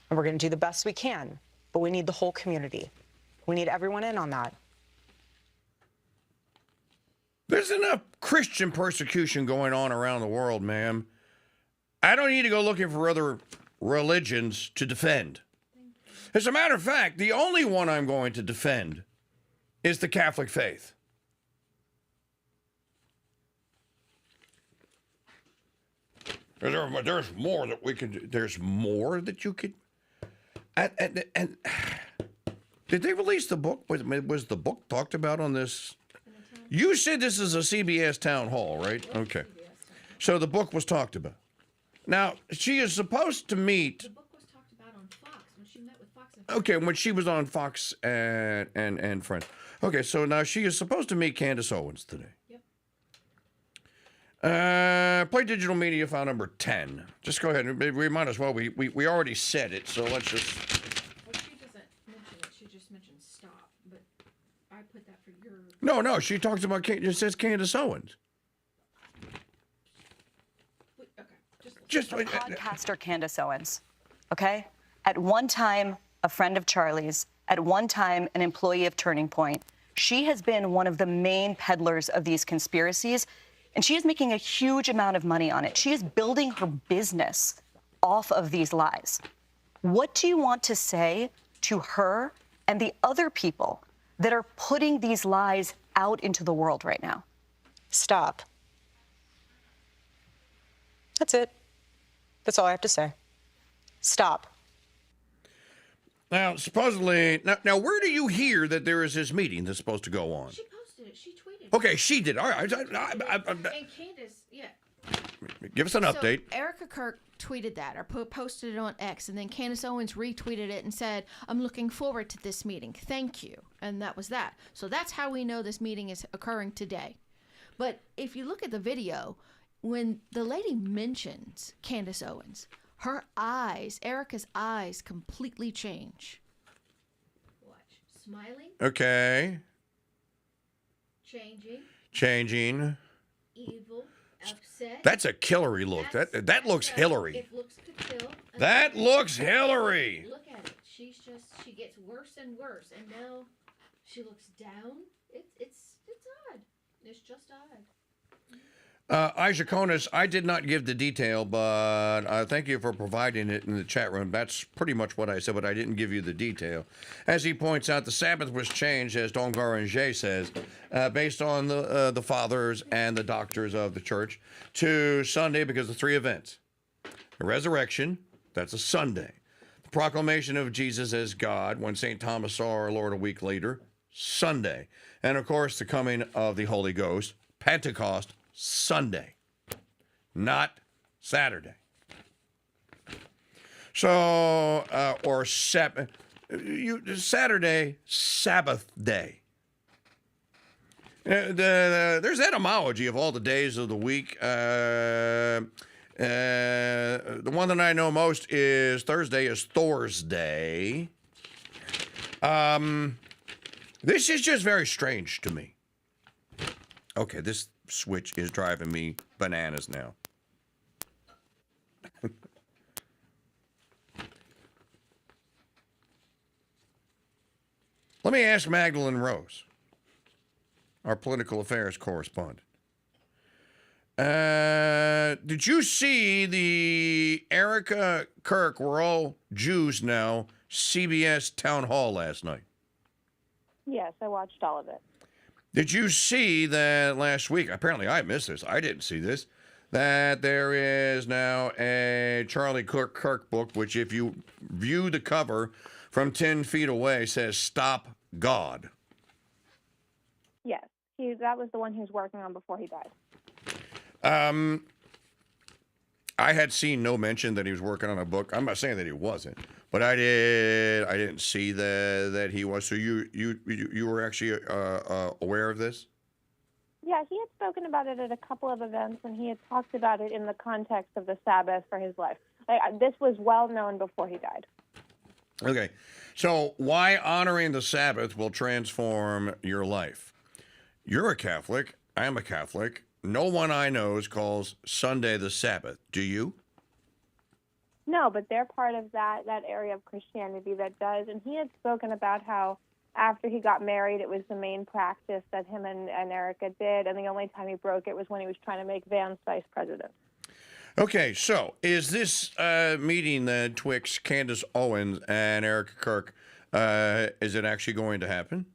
Speaker 18: And we're going to do the best we can, but we need the whole community. We need everyone in on that.
Speaker 4: There's enough Christian persecution going on around the world, ma'am. I don't need to go looking for other religions to defend. As a matter of fact, the only one I'm going to defend is the Catholic faith. There's more that we could. There's more that you could. And did they release the book? Was the book talked about on this? You said this is a CBS town hall, right? Okay. So the book was talked about. Now she is supposed to meet.
Speaker 11: The book was talked about on Fox when she met with Fox.
Speaker 4: Okay, when she was on Fox and Friends. Okay, so now she is supposed to meet Candace Owens today. Play digital media file number 10. Just go ahead. We might as well. We already said it, so let's just.
Speaker 11: Well, she doesn't mention it. She just mentioned stop. But I put that for your.
Speaker 4: No. She talks about. It says Candace Owens.
Speaker 20: Just podcaster Candace Owens. Okay. At one time, a friend of Charlie's. At one time, an employee of Turning Point. She has been one of the main peddlers of these conspiracies. And she is making a huge amount of money on it. She is building her business off of these lies. What do you want to say to her and the other people that are putting these lies out into the world right now?
Speaker 18: Stop. That's it. That's all I have to say. Stop.
Speaker 4: Now, supposedly, now where do you hear that there is this meeting that's supposed to go on?
Speaker 11: She posted it. She tweeted it.
Speaker 4: Okay, she did. All right.
Speaker 11: And Candace, yeah.
Speaker 4: Give us an update.
Speaker 11: So Erica Kirk tweeted that or posted it on X, and then Candace Owens retweeted it and said, "I'm looking forward to this meeting. Thank you." And that was that. So that's how we know this meeting is occurring today. But if you look at the video, when the lady mentions Candace Owens, her eyes, Erica's eyes, completely change. Watch. Smiling.
Speaker 4: Okay. Changing.
Speaker 11: Evil. Upset.
Speaker 4: That's a Hillary look. That looks Hillary.
Speaker 11: It looks to kill.
Speaker 4: That looks Hillary.
Speaker 11: Look at it. She gets worse and worse, and now she looks down. It's odd. It's just odd.
Speaker 4: Aisha Konis, I did not give the detail, but thank you for providing it in the chat room. That's pretty much what I said, but I didn't give you the detail. As he points out, the Sabbath was changed, as Don Garanger says, based on the fathers and the doctors of the church, to Sunday because of three events. The resurrection, that's a Sunday. The proclamation of Jesus as God, when St. Thomas saw our Lord a week later, Sunday. And, of course, the coming of the Holy Ghost, Pentecost, Sunday, not Saturday. So, or Saturday, Sabbath day. There's etymology of all the days of the week. The one that I know most is Thursday is Thorsday. This is just very strange to me. Okay, this switch is driving me bananas now. Let me ask Magdalene Rose, our political affairs correspondent. Did you see the Erica Kirk, we're all Jews now, CBS town hall last night?
Speaker 21: Yes, I watched all of it.
Speaker 4: Did you see that last week? Apparently I missed this. I didn't see this. That there is now a Charlie Kirk book, which if you view the cover from 10 feet away says, "Stop God."
Speaker 21: Yes, that was the one he was working on before he died.
Speaker 4: I had seen no mention that he was working on a book. I'm not saying that he wasn't, but I didn't see that he was. So you were actually aware of this?
Speaker 21: Yeah, he had spoken about it at a couple of events, and he had talked about it in the context of the Sabbath for his life. This was well known before he died.
Speaker 4: Okay, so why honoring the Sabbath will transform your life? You're a Catholic. I'm a Catholic. No one I know calls Sunday the Sabbath. Do you?
Speaker 21: No, but they're part of that area of Christianity that does. And he had spoken about how after he got married, it was the main practice that him and Erica did. And the only time he broke it was when he was trying to make Vance vice president.
Speaker 4: Okay, so is this meeting then twixt Candace Owens and Erica Kirk, is it actually going to happen?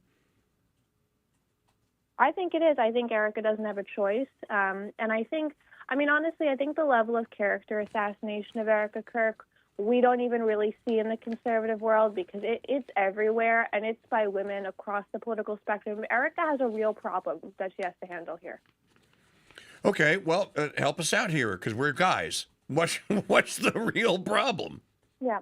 Speaker 21: I think it is. I think Erica doesn't have a choice. And I think I mean, honestly, I think the level of character assassination of Erica Kirk, we don't even really see in the conservative world because it's everywhere, and it's by women across the political spectrum. Erica has a real problem that she has to handle here.
Speaker 4: Okay, well, help us out here, because we're guys. What's the real problem?
Speaker 21: Yeah.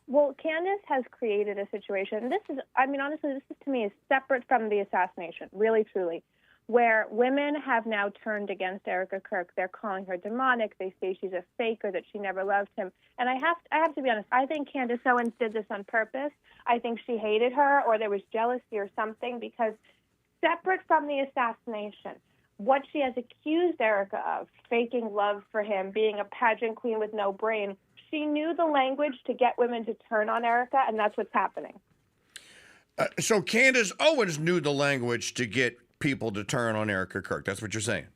Speaker 21: Well, Candace has created a situation. This is, I mean, honestly, this is to me is separate from the assassination, really, truly, where women have now turned against Erica Kirk. They're calling her demonic. They say she's a faker, that she never loved him. And I have to be honest, I think Candace Owens did this on purpose. I think she hated her, or there was jealousy or something, because separate from the assassination, what she has accused Erica of, faking love for him, being a pageant queen with no brain, she knew the language to get women to turn on Erica, and that's what's happening.
Speaker 4: So Candace Owens knew the language to get people to turn on Erica Kirk. That's what you're saying?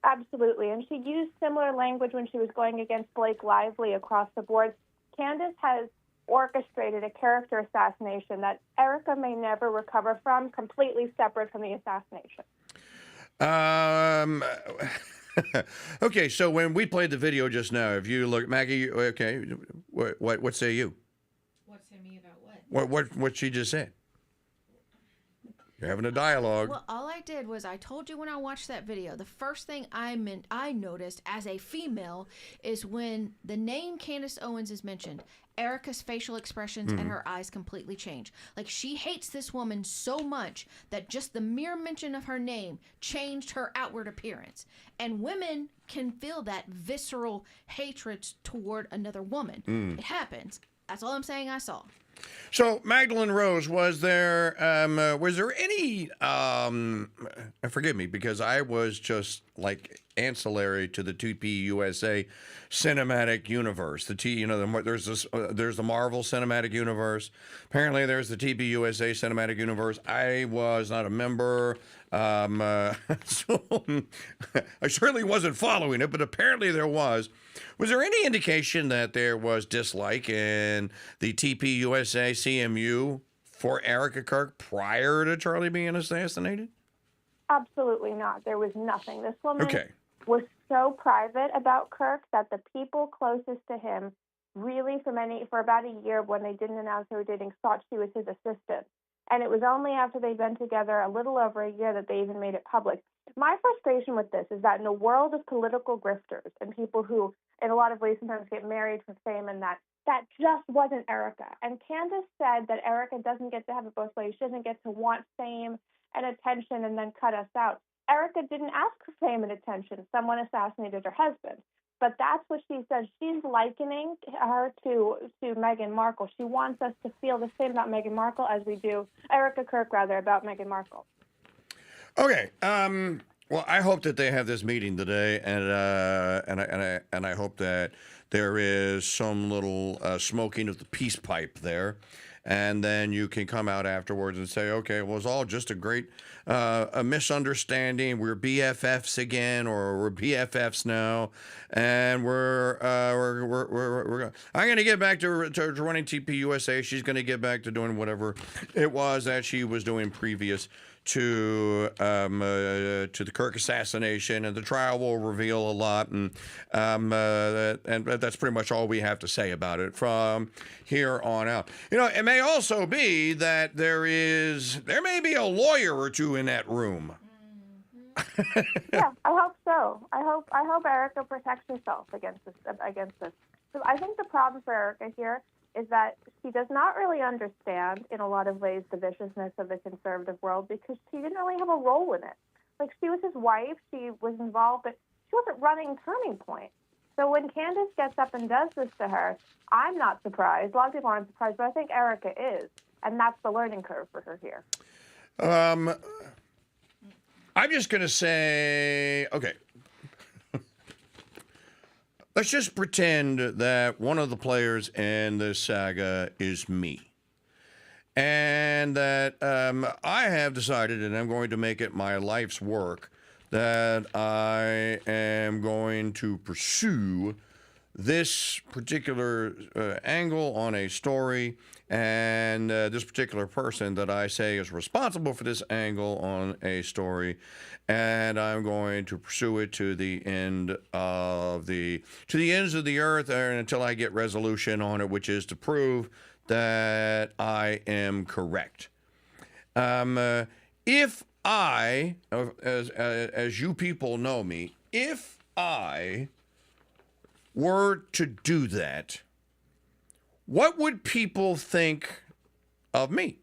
Speaker 21: Absolutely. And she used similar language when she was going against Blake Lively across the board. Candace has orchestrated a character assassination that Erica may never recover from, completely separate from the assassination.
Speaker 4: Okay, so when we played the video just now, if you look, Maggie, okay, what say you?
Speaker 11: What say me about what?
Speaker 4: What she just said? You're having a dialogue.
Speaker 11: Well, all I did was I told you when I watched that video, the first thing I noticed as a female is when the name Candace Owens is mentioned, Erica's facial expressions and her eyes completely change. Like, she hates this woman so much that just the mere mention of her name changed her outward appearance. And women can feel that visceral hatred toward another woman. It happens. That's all I'm saying I saw.
Speaker 4: So, Magdalene Rose, was there any, forgive me, because I was just like ancillary to the TP USA cinematic universe. There's the Marvel cinematic universe. Apparently, there's the TP USA cinematic universe. I was not a member. So I certainly wasn't following it, but apparently there was. Was there any indication that there was dislike in the TP USA CMU for Erica Kirk prior to Charlie being assassinated?
Speaker 21: Absolutely not. There was nothing. This woman was so private about Kirk that the people closest to him really for about a year, when they didn't announce they were dating, thought she was his assistant. And it was only after they'd been together a little over a year that they even made it public. My frustration with this is that in a world of political grifters and people who, in a lot of ways, sometimes get married for fame, and that just wasn't Erica. And Candace said that Erica doesn't get to have it both ways. She doesn't get to want fame and attention and then cut us out. Erica didn't ask for fame and attention. Someone assassinated her husband. But that's what she says. She's likening her to Meghan Markle. She wants us to feel the same about Meghan Markle as we do, Erica Kirk, rather, about Meghan Markle.
Speaker 4: Okay. Well, I hope that they have this meeting today, and I hope that there is some little smoking of the peace pipe there, and then you can come out afterwards and say, okay, well, it was all just a great a misunderstanding. We're BFFs again, or we're BFFs now, and we're I'm going to get back to running TP USA. She's going to get back to doing whatever it was that she was doing previous to the Kirk assassination, and the trial will reveal a lot, and that's pretty much all we have to say about it from here on out. You know, it may also be that there may be a lawyer or two in that room.
Speaker 21: Yeah, I hope so. I hope Erica protects herself against this. So I think the problem for Erica here is that she does not really understand, in a lot of ways, the viciousness of the conservative world, because she didn't really have a role in it. Like, she was his wife, she was involved, but she wasn't running Turning Point. So when Candace gets up and does this to her, I'm not surprised. A lot of people aren't surprised, but I think Erica is, and that's the learning curve for her here.
Speaker 4: I'm just going to say, okay. Let's just pretend that one of the players in this saga is me. And that I have decided, and I'm going to make it my life's work, that I am going to pursue this particular angle on a story, and this particular person that I say is responsible for this angle on a story, and I'm going to pursue it to the ends of the earth, until I get resolution on it, which is to prove that I am correct. If I, as you people know me, if I were to do that, what would people think of me?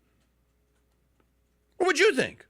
Speaker 4: What would you think?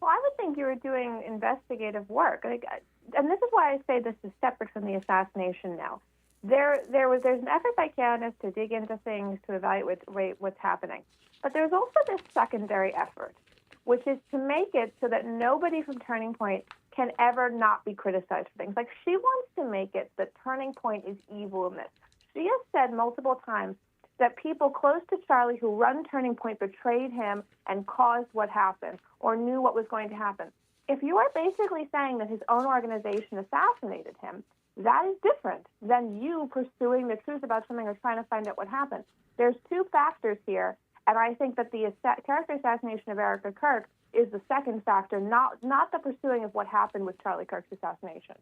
Speaker 21: Well, I would think you were doing investigative work. And this is why I say this is separate from the assassination now. There's an effort by Candace to dig into things, to evaluate what's happening. But there's also this secondary effort, which is to make it so that nobody from Turning Point can ever not be criticized for things. Like, she wants to make it that Turning Point is evil in this. She has said multiple times that people close to Charlie who run Turning Point betrayed him and caused what happened or knew what was going to happen. If you are basically saying that his own organization assassinated him, that is different than you pursuing the truth about something or trying to find out what happened. There's two factors here, and I think that the character assassination of Erica Kirk is the second factor, not the pursuing of what happened with Charlie Kirk's assassination.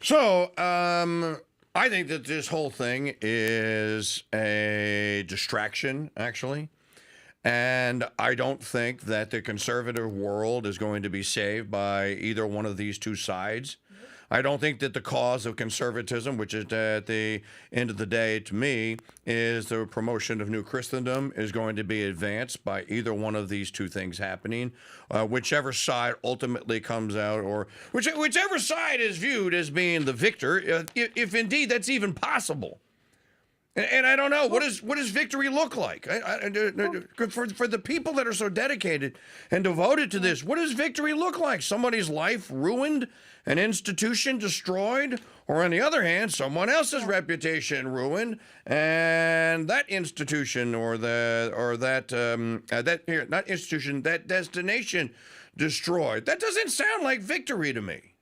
Speaker 4: So, I think that this whole thing is a distraction, actually. And I don't think that the conservative world is going to be saved by either one of these two sides. I don't think that the cause of conservatism, which is at the end of the day, to me, is the promotion of New Christendom, is going to be advanced by either one of these two things happening. Whichever side ultimately comes out, or whichever side is viewed as being the victor, if indeed that's even possible. And I don't know, what does victory look like? For the people that are so dedicated and devoted to this, what does victory look like? Somebody's life ruined, an institution destroyed, or on the other hand, someone else's reputation ruined, and that institution that destination destroyed. That doesn't sound like victory to me.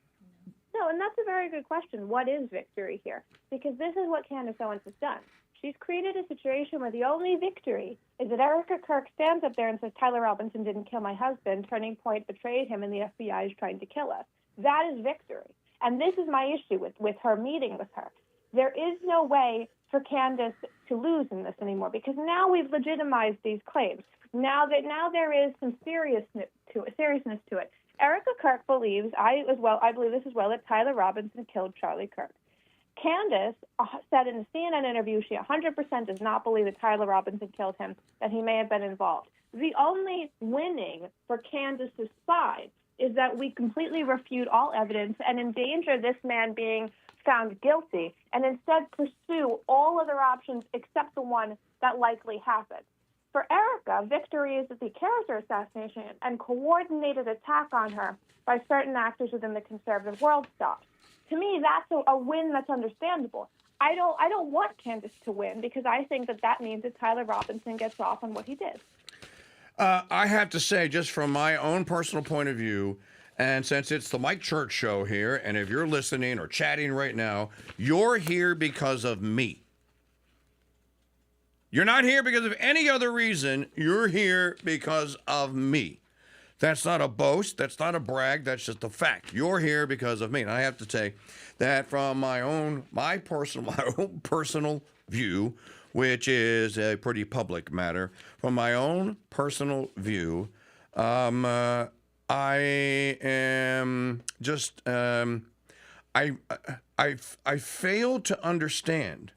Speaker 21: No, and that's a very good question. What is victory here? Because this is what Candace Owens has done. She's created a situation where the only victory is that Erica Kirk stands up there and says, Tyler Robinson didn't kill my husband, Turning Point betrayed him, and the FBI is trying to kill us. That is victory. And this is my issue with her meeting with her. There is no way for Candace to lose in this anymore, because now we've legitimized these claims. Now there is some seriousness to it. Erica Kirk believes, I believe this as well, that Tyler Robinson killed Charlie Kirk. Candace said in a CNN interview she 100% does not believe that Tyler Robinson killed him, that he may have been involved. The only winning for Candace's side is that we completely refute all evidence and endanger this man being found guilty, and instead pursue all other options except the one that likely happened. For Erica, victory is that the character assassination and coordinated attack on her by certain actors within the conservative world stopped. To me, that's a win that's understandable. I don't want Candace to win, because I think that means that Tyler Robinson gets off on what he did.
Speaker 4: I have to say, just from my own personal point of view, and since it's the Mike Church Show here, and if you're listening or chatting right now, you're here because of me. You're not here because of any other reason. You're here because of me. That's not a boast. That's not a brag. That's just a fact. You're here because of me. And I have to say that from my own personal view, which is a pretty public matter, from my own personal view, I am just I fail to understand,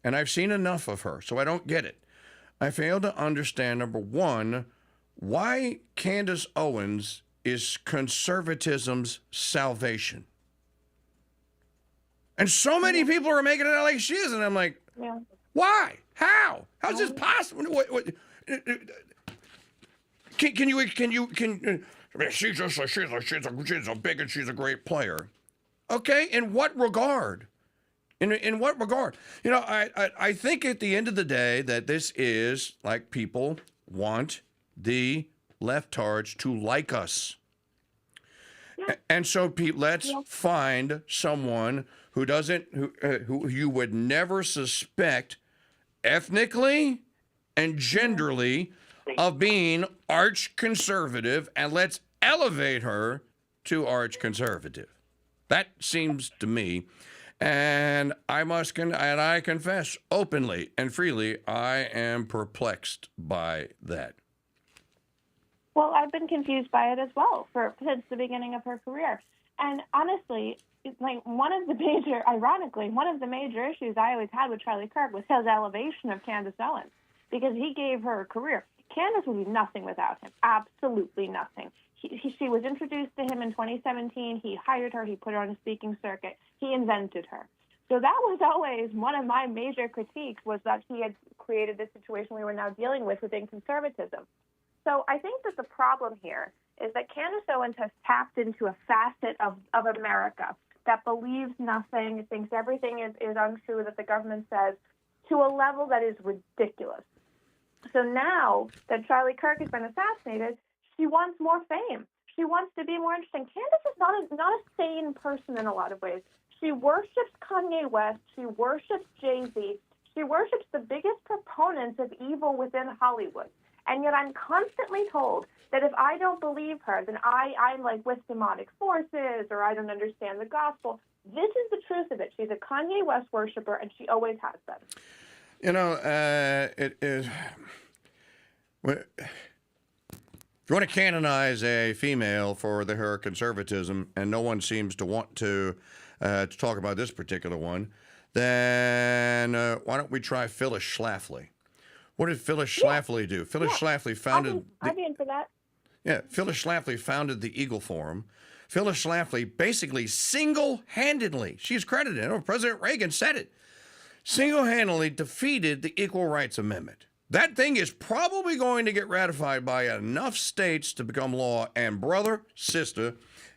Speaker 4: and I've seen enough of her, so I don't get it. I fail to understand, number one, why Candace Owens is conservatism's salvation. And so many people are making it out like she is, and I'm like, why? How? How's this possible? Can you? She's a bigot. She's a great player. Okay, in what regard? In what regard? You know, I think at the end of the day that this is like people want the leftards to like us. Yeah. And so, Pete, let's find someone who doesn't, who you would never suspect ethnically and genderly of being arch conservative, and let's elevate her to arch conservative. That seems to me, and I confess openly and freely, I am perplexed by that.
Speaker 21: Well, I've been confused by it as well since the beginning of her career. And honestly, ironically, one of the major issues I always had with Charlie Kirk was his elevation of Candace Owens, because he gave her a career. Candace would be nothing without him, absolutely nothing. She was introduced to him in 2017. He hired her. He put her on a speaking circuit. He invented her. So that was always one of my major critiques, was that he had created this situation we were now dealing with within conservatism. So I think that the problem here is that Candace Owens has tapped into a facet of America that believes nothing, thinks everything is untrue that the government says, to a level that is ridiculous. So now that Charlie Kirk has been assassinated, she wants more fame. She wants to be more interesting. Candace is not a sane person in a lot of ways. She worships Kanye West. She worships Jay-Z. She worships the biggest proponents of evil within Hollywood. And yet I'm constantly told that if I don't believe her, then I'm like with demonic forces, or I don't understand the gospel. This is the truth of it. She's a Kanye West worshiper, and she always has been.
Speaker 4: You know, it is. If you want to canonize a female for her conservatism, and no one seems to want to talk about this particular one, then why don't we try Phyllis Schlafly? What did Phyllis Schlafly do? Phyllis Schlafly founded.
Speaker 21: I'd be in for that.
Speaker 4: Yeah, Phyllis Schlafly founded the Eagle Forum. Phyllis Schlafly basically single-handedly, she's credited, President Reagan said it, single-handedly defeated the Equal Rights Amendment. That thing is probably going to get ratified by enough states to become law, and brother, sister,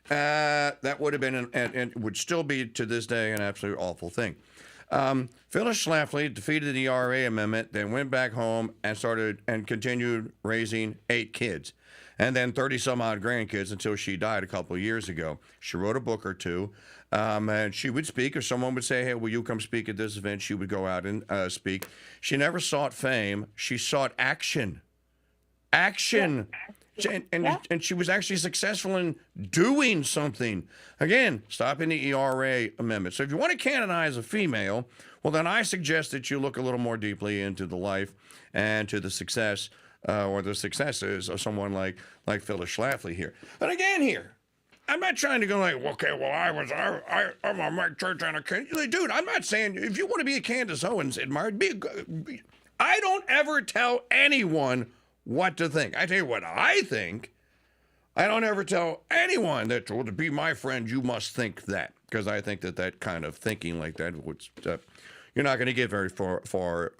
Speaker 4: that would have been, and would still be to this day, an absolute awful thing. Phyllis Schlafly defeated the ERA amendment, then went back home and continued raising 8 kids, and then 30-some-odd grandkids until she died a couple of years ago. She wrote a book or two, and she would speak. If someone would say, hey, will you come speak at this event, she would go out and speak. She never sought fame. She sought action. Action. And she was actually successful in doing something. Again, stopping the ERA amendment. So if you want to canonize a female, well, then I suggest that you look a little more deeply into the life and to the success or the successes of someone like Phyllis Schlafly here. But again here, I'm not trying to go like, okay, well, I'm a Mike Church and a Candace. Dude, I'm not saying, if you want to be a Candace Owens admired, I don't ever tell anyone what to think. I tell you what I think. I don't ever tell anyone that, well, to be my friend, you must think that. Because I think that kind of thinking like that, you're not going to get very far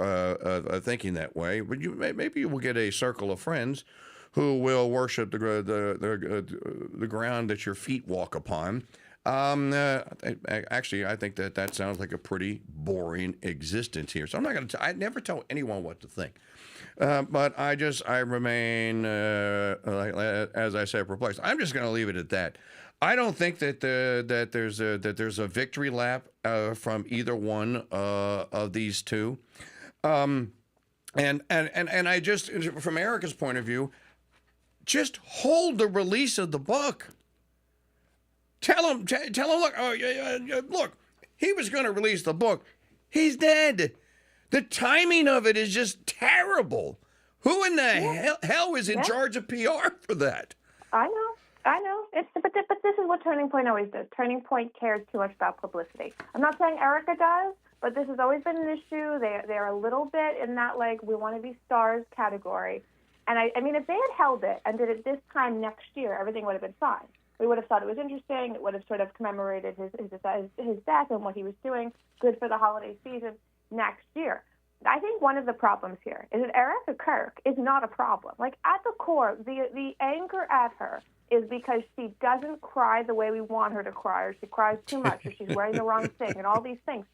Speaker 4: thinking that way. But maybe you will get a circle of friends who will worship the ground that your feet walk upon. Actually, I think that sounds like a pretty boring existence here. So I'm not going to. I never tell anyone what to think. But I remain, as I said, perplexed. I'm just going to leave it at that. I don't think that there's a victory lap from either one of these two. And I just, from Erica's point of view, just hold the release of the book. Tell him, look, he was going to release the book. He's dead. The timing of it is just terrible. Who in the hell is in charge of PR for that?
Speaker 21: I know. But this is what Turning Point always does. Turning Point cares too much about publicity. I'm not saying Erica does, but this has always been an issue. They're a little bit in that, like, we want to be stars category. And I mean, if they had held it and did it this time next year, everything would have been fine. We would have thought it was interesting. It would have sort of commemorated his death and what he was doing. Good for the holiday season next year. I think one of the problems here is that Erica Kirk is not a problem. Like, at the core, the anger at her is because she doesn't cry the way we want her to cry, or she cries too much, or she's wearing the wrong thing, and all these things.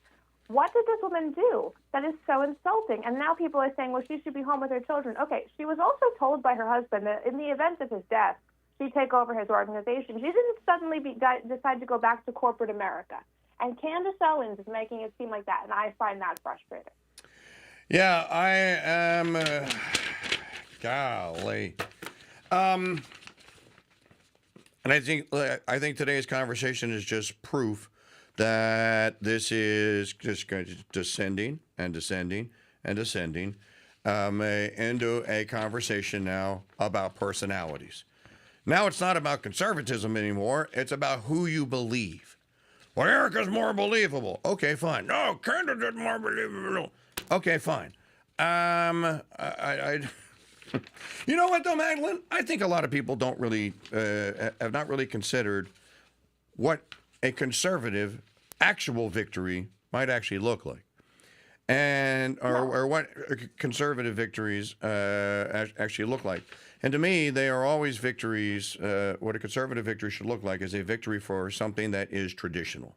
Speaker 21: What did this woman do that is so insulting? And now people are saying, well, she should be home with her children. Okay, she was also told by her husband that in the event of his death, she take over his organization. She didn't suddenly decide to go back to corporate America. And Candace Owens is making it seem like that, and I find that frustrating.
Speaker 4: Yeah, I am. Golly. And I think today's conversation is just proof that this is just descending and descending and descending into a conversation now about personalities. Now it's not about conservatism anymore. It's about who you believe. Well, Erica's more believable. Okay, fine. No, Candace is more believable. Okay, fine. You know what, though, Magdalene? I think a lot of people don't really have not really considered what a conservative actual victory might actually look like, and or what conservative victories actually look like. And to me, they are always victories. What a conservative victory should look like is a victory for something that is traditional.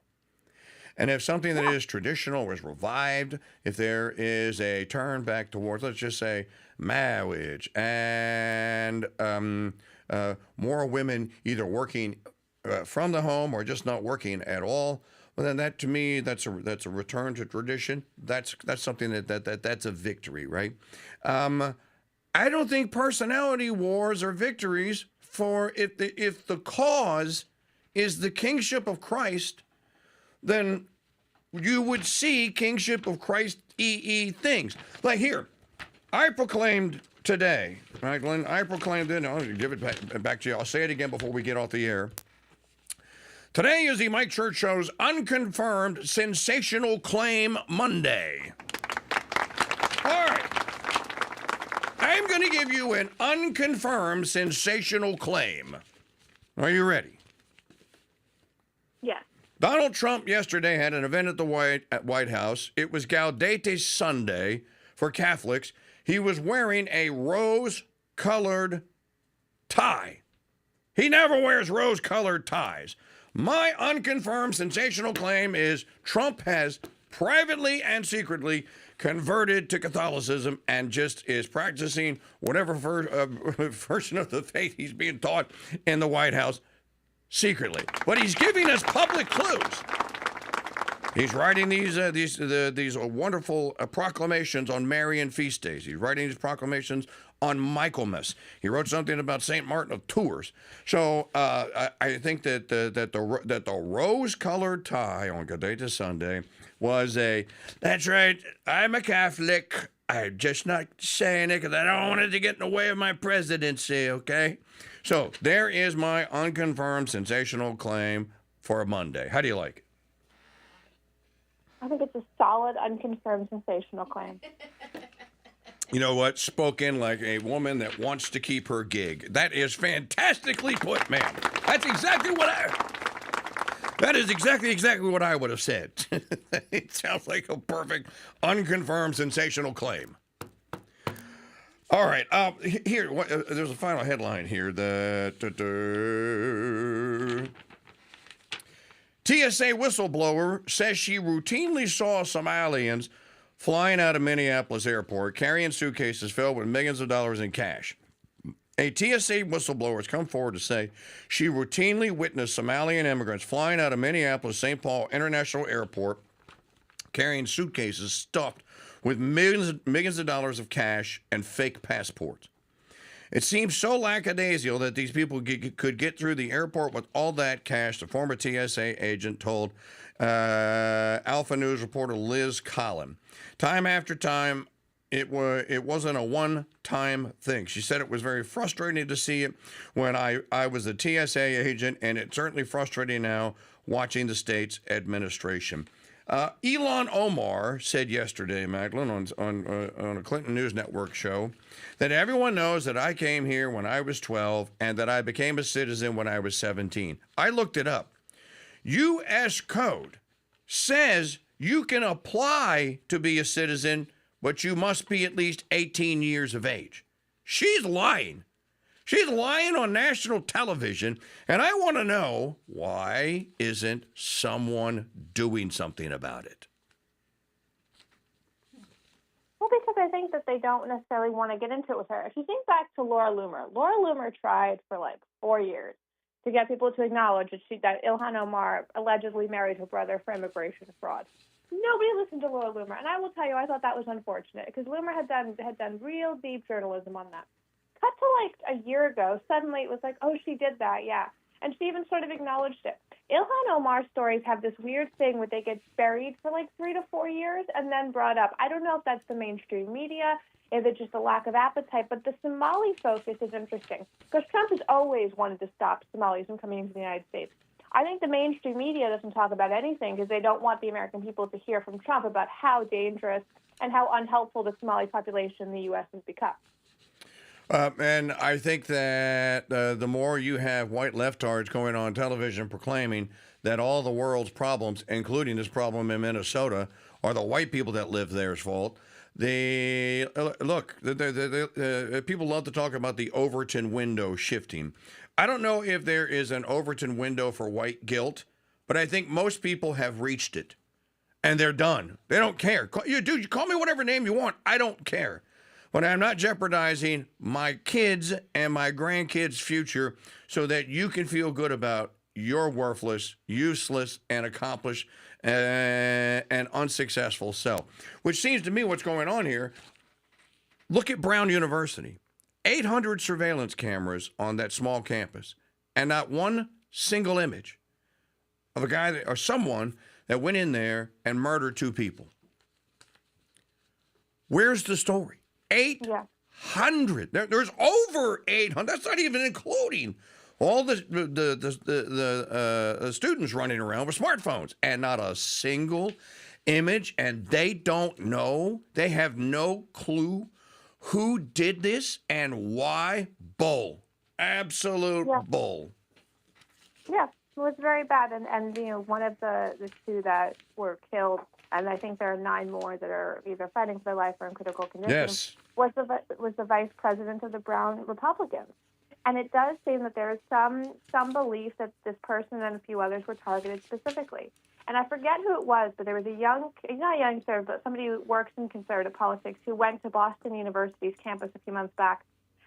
Speaker 4: And if something that is traditional is revived, if there is a turn back towards, let's just say, marriage and more women either working from the home or just not working at all, well, then that to me, that's a return to tradition. That's something that's a victory, right? I don't think personality wars are victories for if the cause is the kingship of Christ, then you would see kingship of Christ things. Like here, I proclaimed today, right, Glenn? I proclaimed it. I'll give it back to you. I'll say it again before we get off the air. Today is the Mike Church Show's Unconfirmed Sensational Claim Monday. All right. I'm going to give you an unconfirmed sensational claim. Are you ready?
Speaker 21: Yes.
Speaker 4: Donald Trump yesterday had an event at the White House. It was Gaudete Sunday for Catholics. He was wearing a rose-colored tie. He never wears rose-colored ties. My unconfirmed sensational claim is Trump has privately and secretly converted to Catholicism and just is practicing whatever version of the faith he's being taught in the White House secretly. But he's giving us public clues. He's writing these wonderful proclamations on Marian feast days. He's writing these proclamations on Michaelmas. He wrote something about St. Martin of Tours. So I think that the rose-colored tie on Gaudete Sunday was that's right, I'm a Catholic. I'm just not saying it because I don't want it to get in the way of my presidency, okay? So there is my unconfirmed sensational claim for Monday. How do you like it?
Speaker 21: I think it's a solid, unconfirmed, sensational claim.
Speaker 4: You know what? Spoken like a woman that wants to keep her gig. That is fantastically put, man. That is exactly what I would have said. It sounds like a perfect, unconfirmed, sensational claim. All right. Here, there's a final headline here. TSA whistleblower says she routinely saw Somalians flying out of Minneapolis airport carrying suitcases filled with millions of dollars in cash. A TSA whistleblower has come forward to say she routinely witnessed Somalian immigrants flying out of Minneapolis St. Paul International Airport carrying suitcases stuffed with millions of dollars of cash and fake passports. It seems so lackadaisical that these people could get through the airport with all that cash, the former TSA agent told Alpha News reporter Liz Collin. Time after time, it wasn't a one-time thing. She said it was very frustrating to see it when I was a TSA agent, and it's certainly frustrating now watching the state's administration. Elon Omar said yesterday, Magdalene, on a Clinton News Network show, that everyone knows that I came here when I was 12 and that I became a citizen when I was 17. I looked it up. U.S. Code says you can apply to be a citizen, but you must be at least 18 years of age. She's lying. She's lying on national television, and I want to know, why isn't someone doing something about it?
Speaker 21: Well, because I think that they don't necessarily want to get into it with her. If you think back to Laura Loomer tried for like 4 years to get people to acknowledge that Ilhan Omar allegedly married her brother for immigration fraud. Nobody listened to Laura Loomer, and I will tell you, I thought that was unfortunate because Loomer had done real deep journalism on that. Cut to like a year ago, suddenly it was like, oh, she did that, yeah, and she even sort of acknowledged it. Ilhan Omar stories have this weird thing where they get buried for like 3 to 4 years and then brought up. I don't know if that's the mainstream media, if it's just a lack of appetite, but the Somali focus is interesting because Trump has always wanted to stop Somalis from coming into the United States. I think the mainstream media doesn't talk about anything because they don't want the American people to hear from Trump about how dangerous and how unhelpful the Somali population in the U.S. has become.
Speaker 4: And I think that the more you have white leftards going on television proclaiming that all the world's problems, including this problem in Minnesota, are the white people that live there's fault. People love to talk about the Overton window shifting. I don't know if there is an Overton window for white guilt, but I think most people have reached it, and they're done. They don't care. You call me whatever name you want. I don't care. But I'm not jeopardizing my kids and my grandkids' future so that you can feel good about your worthless, useless, and accomplished and unsuccessful self. Which seems to me what's going on here. Look at Brown University. 800 surveillance cameras on that small campus, and not one single image of a guy or someone that went in there and murdered 2 people. Where's the story? 800. There's over 800. That's not even including all the students running around with smartphones, and not a single image. And they don't know. They have no clue who did this and why. Bull. Absolute bull.
Speaker 21: Yeah, it was very bad. And you know, one of the 2 that were killed, and I think there are 9 more that are either fighting for their life or in critical condition, was the vice president of the Brown Republicans. And it does seem that there is some belief that this person and a few others were targeted specifically. And I forget who it was, but there was not a young conservative, but somebody who works in conservative politics who went to Boston University's campus a few months back.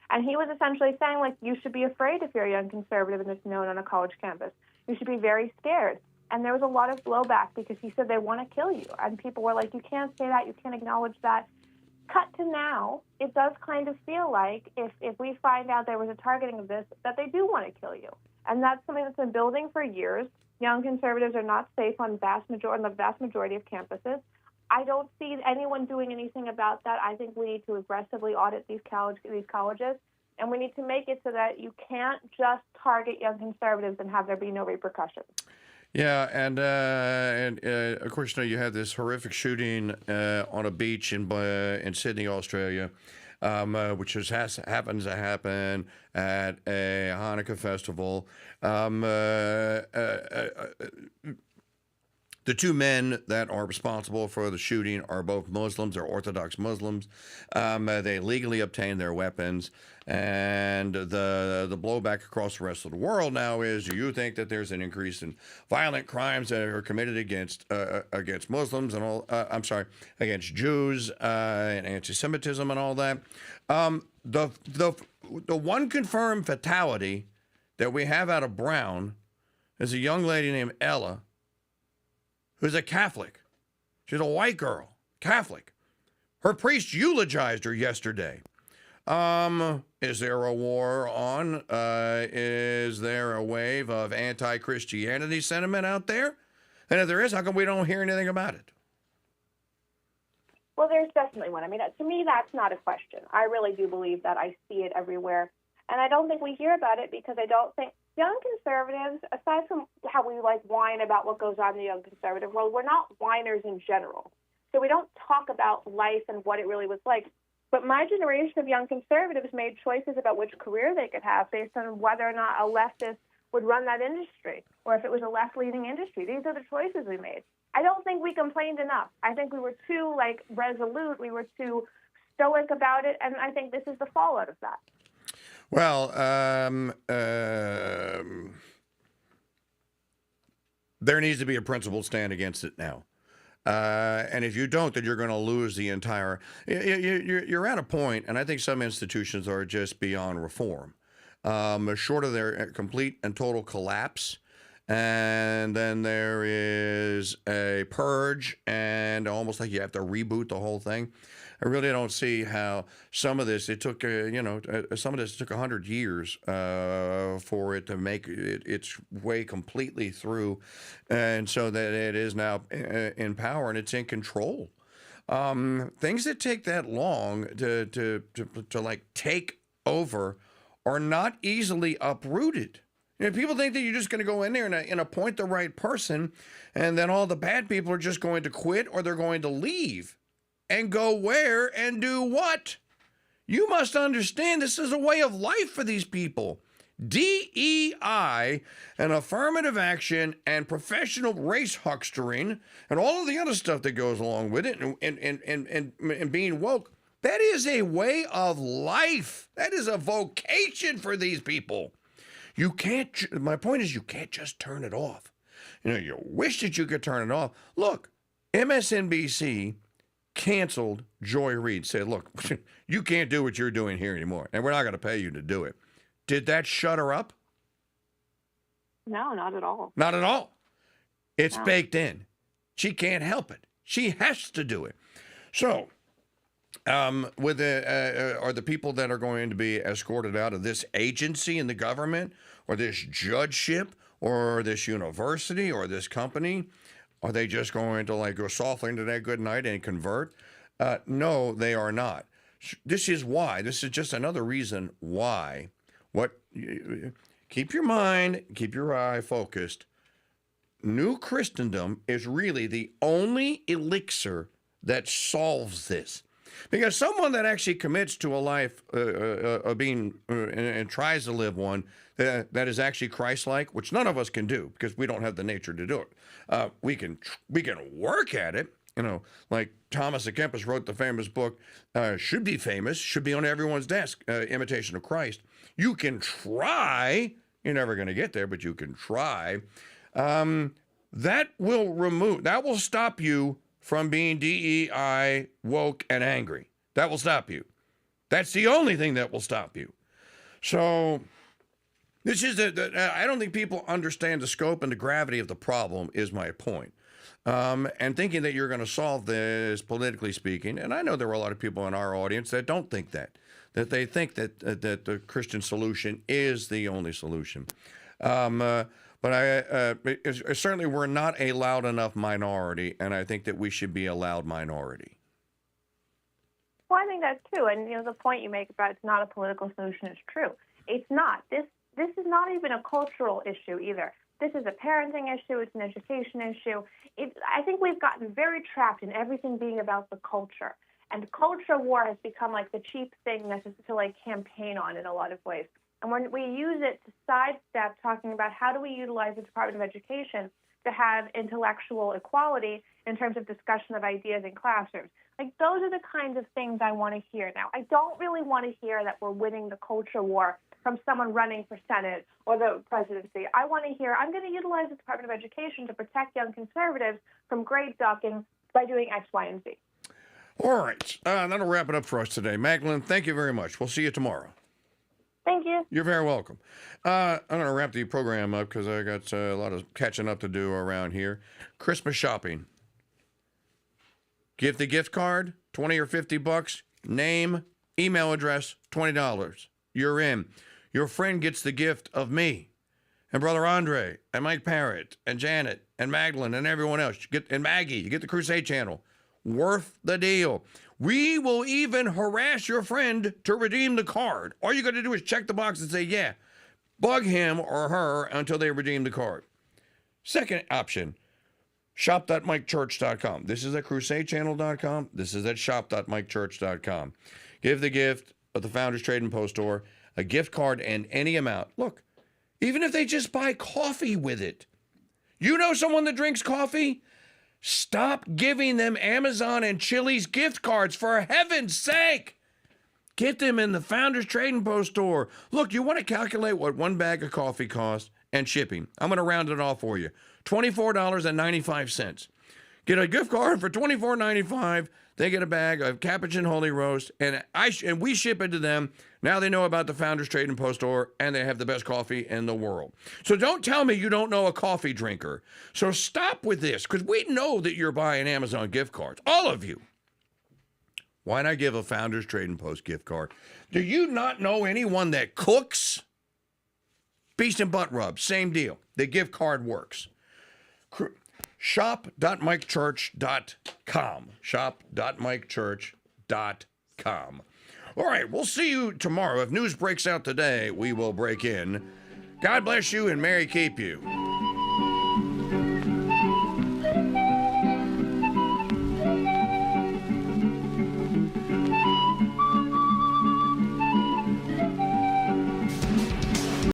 Speaker 21: And he was essentially saying, like, you should be afraid if you're a young conservative and it's known on a college campus. You should be very scared. And there was a lot of blowback because he said they want to kill you. And people were like, you can't say that, you can't acknowledge that. Cut to now, it does kind of feel like if we find out there was a targeting of this, that they do want to kill you. And that's something that's been building for years. Young conservatives are not safe on the vast majority of campuses. I don't see anyone doing anything about that. I think we need to aggressively audit these colleges, and we need to make it so that you can't just target young conservatives and have there be no repercussions.
Speaker 4: Yeah, and of course, you know, you had this horrific shooting on a beach in Sydney, Australia, which happens to happen at a Hanukkah festival. The 2 men that are responsible for the shooting are both Muslims. They're Orthodox Muslims. They legally obtained their weapons. And the blowback across the rest of the world now is you think that there's an increase in violent crimes that are committed against Muslims and all. Against Jews and anti-Semitism and all that. The one confirmed fatality that we have out of Brown is a young lady named Ella, who's a Catholic. She's a white girl, Catholic. Her priest eulogized her yesterday. Is there a war on? Is there a wave of anti-Christianity sentiment out there? And if there is, how come we don't hear anything about it?
Speaker 21: Well, there's definitely one. I mean, to me, that's not a question. I really do believe that. I see it everywhere. And I don't think we hear about it because I don't think young conservatives, aside from how we whine about what goes on in the young conservative world, we're not whiners in general. So we don't talk about life and what it really was like. But my generation of young conservatives made choices about which career they could have based on whether or not a leftist would run that industry or if it was a left-leaning industry. These are the choices we made. I don't think we complained enough. I think we were too resolute. We were too stoic about it, and I think this is the fallout of that.
Speaker 4: Well, there needs to be a principled stand against it now. And if you don't, then you're going to lose the entire. You're at a point, and I think some institutions are just beyond reform, short of their complete and total collapse. And then there is a purge, and almost like you have to reboot the whole thing. I really don't see how some of this, it took, some of this took 100 years for it to make its way completely through. And so that it is now in power and it's in control. Things that take that long to like take over are not easily uprooted. People think that you're just going to go in there and appoint the right person, and then all the bad people are just going to quit or they're going to leave. And go where and do what? You must understand this is a way of life for these people. DEI and affirmative action and professional race huckstering and all of the other stuff that goes along with it and being woke, that is a way of life. That is a vocation for these people. You can't, my point is you can't just turn it off. You wish that you could turn it off. Look, MSNBC canceled Joy Reid, said, look, you can't do what you're doing here anymore, and we're not going to pay you to do it. Did that shut her up?
Speaker 21: No, not at all.
Speaker 4: Not at all. It's baked in. She can't help it. She has to do it. So, with are the people that are going to be escorted out of this agency in the government or this judgeship or this university or this company, are they just going to like go softly into that good night and convert? No, they are not. This is why. This is just another reason why. Keep your mind, keep your eye focused. New Christendom is really the only elixir that solves this. Because someone that actually commits to a life of being and tries to live one that is actually Christ-like, which none of us can do because we don't have the nature to do it. We can work at it. Like Thomas à Kempis wrote the famous book, should be famous, should be on everyone's desk, Imitation of Christ. You can try. You're never going to get there, but you can try. That will stop you from being DEI, woke, and angry. That will stop you. That's the only thing that will stop you. So this is I don't think people understand the scope and the gravity of the problem is my point. And thinking that you're going to solve this politically speaking, and I know there are a lot of people in our audience that don't think that they think that the Christian solution is the only solution. But certainly we're not a loud enough minority, and I think that we should be a loud minority.
Speaker 21: Well, I think that's true. And, the point you make about it's not a political solution is true. It's not. This is not even a cultural issue either. This is a parenting issue. It's an education issue. I think we've gotten very trapped in everything being about the culture. And culture war has become like the cheap thing to like campaign on in a lot of ways. And when we use it to sidestep talking about how do we utilize the Department of Education to have intellectual equality in terms of discussion of ideas in classrooms, like those are the kinds of things I want to hear now. I don't really want to hear that we're winning the culture war from someone running for Senate or the presidency. I want to hear I'm going to utilize the Department of Education to protect young conservatives from grade ducking by doing X, Y, and Z.
Speaker 4: All right. That'll wrap it up for us today. Magdalene, thank you very much. We'll see you tomorrow.
Speaker 21: Thank you.
Speaker 4: You're very welcome. I'm going to wrap the program up because I got a lot of catching up to do around here. Christmas shopping. Give the gift card, $20 or $50. Name, email address, $20. You're in. Your friend gets the gift of me and Brother Andre and Mike Parrott and Janet and Magdalene and everyone else. And Maggie. You get the Crusade channel. Worth the deal. We will even harass your friend to redeem the card. All you got to do is check the box and say, yeah. Bug him or her until they redeem the card. Second option, shop.mikechurch.com. This is at crusadechannel.com. This is at shop.mikechurch.com. Give the gift of the Founders Trade and Post Store a gift card and any amount. Look, even if they just buy coffee with it. You know someone that drinks coffee? Stop giving them Amazon and Chili's gift cards, for heaven's sake. Get them in the Founders Trade and Post Store. Look, you want to calculate what one bag of coffee costs and shipping. I'm going to round it off for you. $24.95. Get a gift card for $24.95. They get a bag of Capuchin Holy Roast, and we ship it to them. Now they know about the Founders Trade and Post Store, and they have the best coffee in the world. So don't tell me you don't know a coffee drinker. So stop with this, because we know that you're buying Amazon gift cards. All of you. Why not give a Founders Trade and Post gift card? Do you not know anyone that cooks? Beast and Butt Rub, same deal. The gift card works. Shop.mikechurch.com. Shop.mikechurch.com. All right, we'll see you tomorrow. If news breaks out today, we will break in. God bless you and Mary keep you.